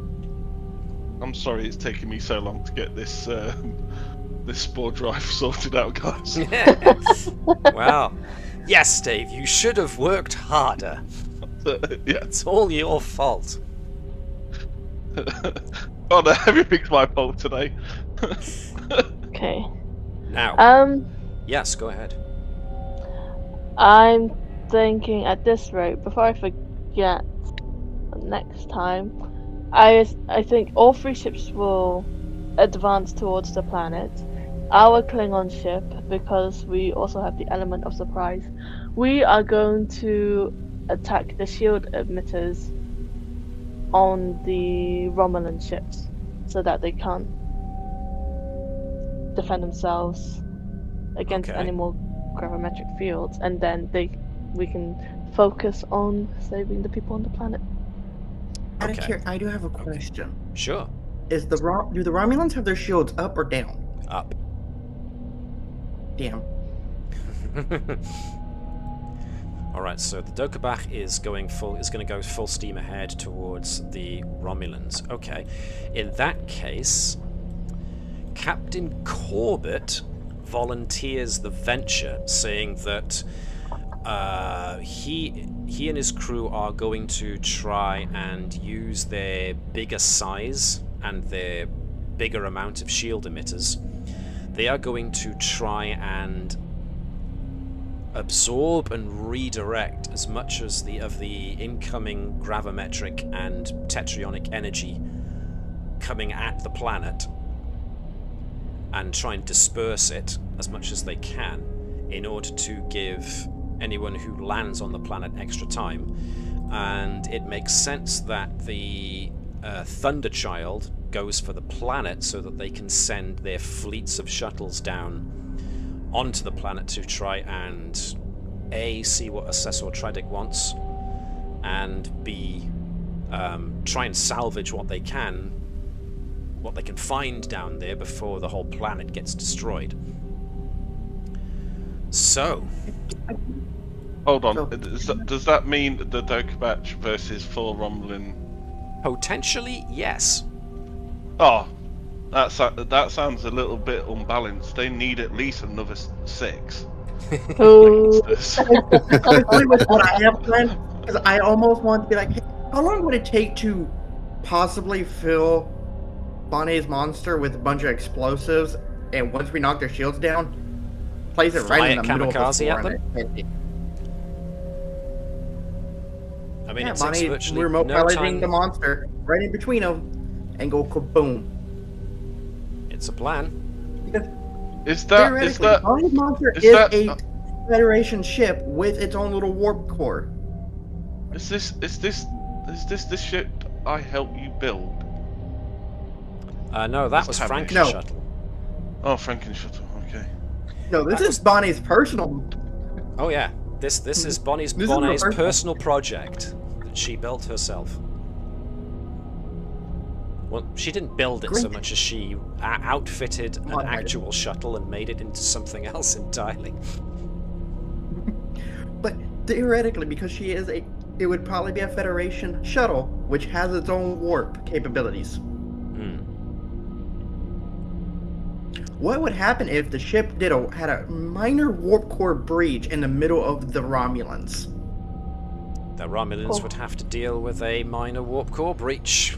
I'm sorry it's taken me so long to get this this spore drive sorted out, guys. Well, yes, Dave, you should have worked harder. Yeah. It's all your fault. Oh no, everything's my fault today. Okay. Now, yes, go ahead. I'm thinking at this rate, before I forget next time, I think all 3 ships will advance towards the planet. Our Klingon ship, because we also have the element of surprise, we are going to attack the shield emitters on the Romulan ships so that they can't defend themselves against Okay. any more gravimetric fields, and then we can focus on saving the people on the planet. Okay. I do have a question. Sure. Do the Romulans have their shields up or down? Up. Damn. Alright, so the Qe'Bach is going to go full steam ahead towards the Romulans. Okay. In that case, Captain Corbett volunteers the venture, saying that he and his crew are going to try and use their bigger size and their bigger amount of shield emitters. They are going to try and absorb and redirect as much as of the incoming gravimetric and tetraionic energy coming at the planet, and try and disperse it as much as they can in order to give anyone who lands on the planet extra time. And it makes sense that the Thunderchild goes for the planet so that they can send their fleets of shuttles down onto the planet to try and A, see what Assessor Tredic wants, and B, try and salvage what they can find down there before the whole planet gets destroyed. So, Hold on. Does that mean the Qe'Bach versus 4 Romulan? potentially, yes. Oh, that sounds a little bit unbalanced. They need at least another 6. Oh, Especially with what I have planned, because I almost want to be like, hey, how long would it take to possibly fill Bonnet's monster with a bunch of explosives, and once we knock their shields down, place it Fly right in a the middle of the kamikaze floor at and it- I mean, Yeah, it takes Bonnie, virtually remote no piloting time. the monster right in between them, and go kaboom. It's a plan. Because Is that Bonnie's monster is is that- a Federation ship with its own little warp core. Is this the ship I helped you build? No, that was Tabby. Franken's No. shuttle. Oh, Franken shuttle. Okay. No, this is Bonnie's personal. Oh yeah, this is Bonnie's This is her personal project that she built herself. Well, she didn't build it so Great. much as she outfitted an Modified it. actual shuttle and made it into something else entirely. But theoretically, because she is it would probably be a Federation shuttle, which has its own warp capabilities. Hmm. What would happen if the ship had a minor warp core breach in the middle of the Romulans? The Romulans would have to deal with a minor warp core breach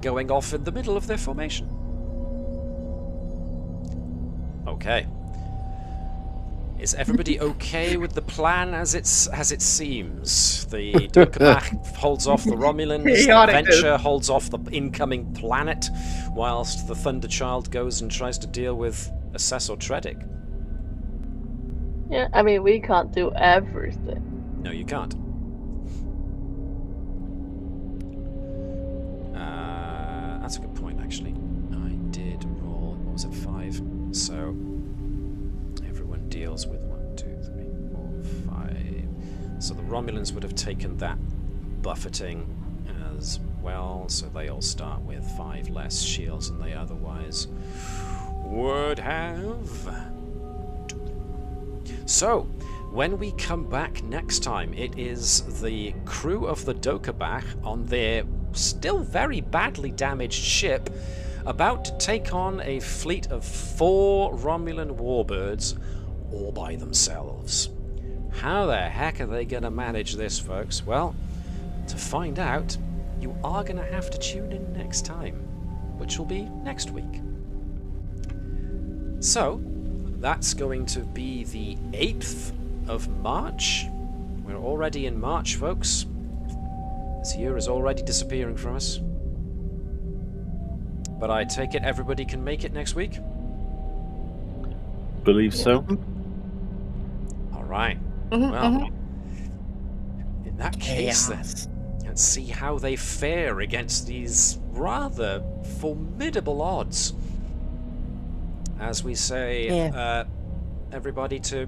going off in the middle of their formation. Okay. Is everybody okay with the plan as it seems? The Qe'Bach holds off the Romulans, the Chaotic. Adventure holds off the incoming planet, whilst the Thunderchild goes and tries to deal with Assessor Tredic. Yeah, I mean, we can't do everything. No, you can't. That's a good point, actually. I did roll, what was it, 5? So, everyone deals with 1, 2, 3, 4, 5. So the Romulans would have taken that buffeting as well, so they all start with 5 less shields than they otherwise would have. So, when we come back next time, it is the crew of the Qe'Bach on their still very badly damaged ship about to take on a fleet of 4 Romulan warbirds all by themselves. How the heck are they going to manage this, folks? Well, to find out, you are going to have to tune in next time, which will be next week. So, that's going to be the 8th of March. We're already in March, folks. This year is already disappearing from us. But I take it everybody can make it next week? Believe so. Alright. Well, in that case then, let's see how they fare against these rather formidable odds. As we say, everybody to,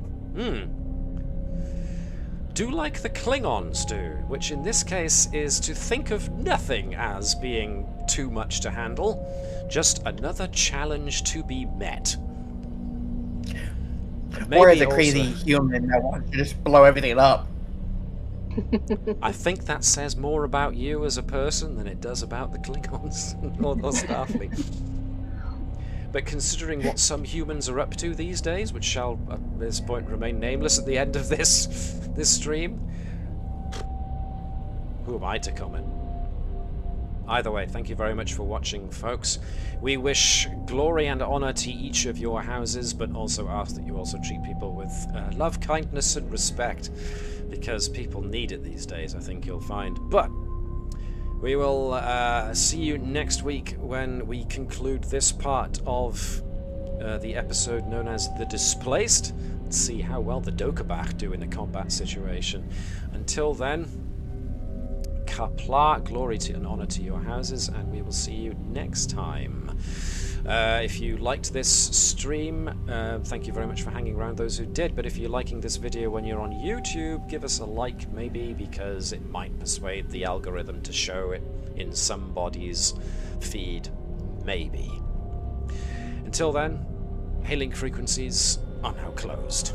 do like the Klingons do, which in this case is to think of nothing as being too much to handle, just another challenge to be met. Or as Maybe a crazy also- human that wants to just blow everything up. I think that says more about you as a person than it does about the Klingons or Starfleet. But considering what some humans are up to these days, which shall at this point remain nameless at the end of this stream, who am I to comment? Either way, thank you very much for watching, folks. We wish glory and honor to each of your houses, but also ask that you also treat people with love, kindness, and respect, because people need it these days, I think you'll find. But we will see you next week when we conclude this part of the episode known as The Displaced, and see how well the Qe'Bach do in a combat situation. Until then, Qapla', glory to and honor to your houses, and we will see you next time. If you liked this stream, thank you very much for hanging around, those who did. But if you're liking this video when you're on YouTube, give us a like, maybe, because it might persuade the algorithm to show it in somebody's feed, maybe. Until then, hailing frequencies are now closed.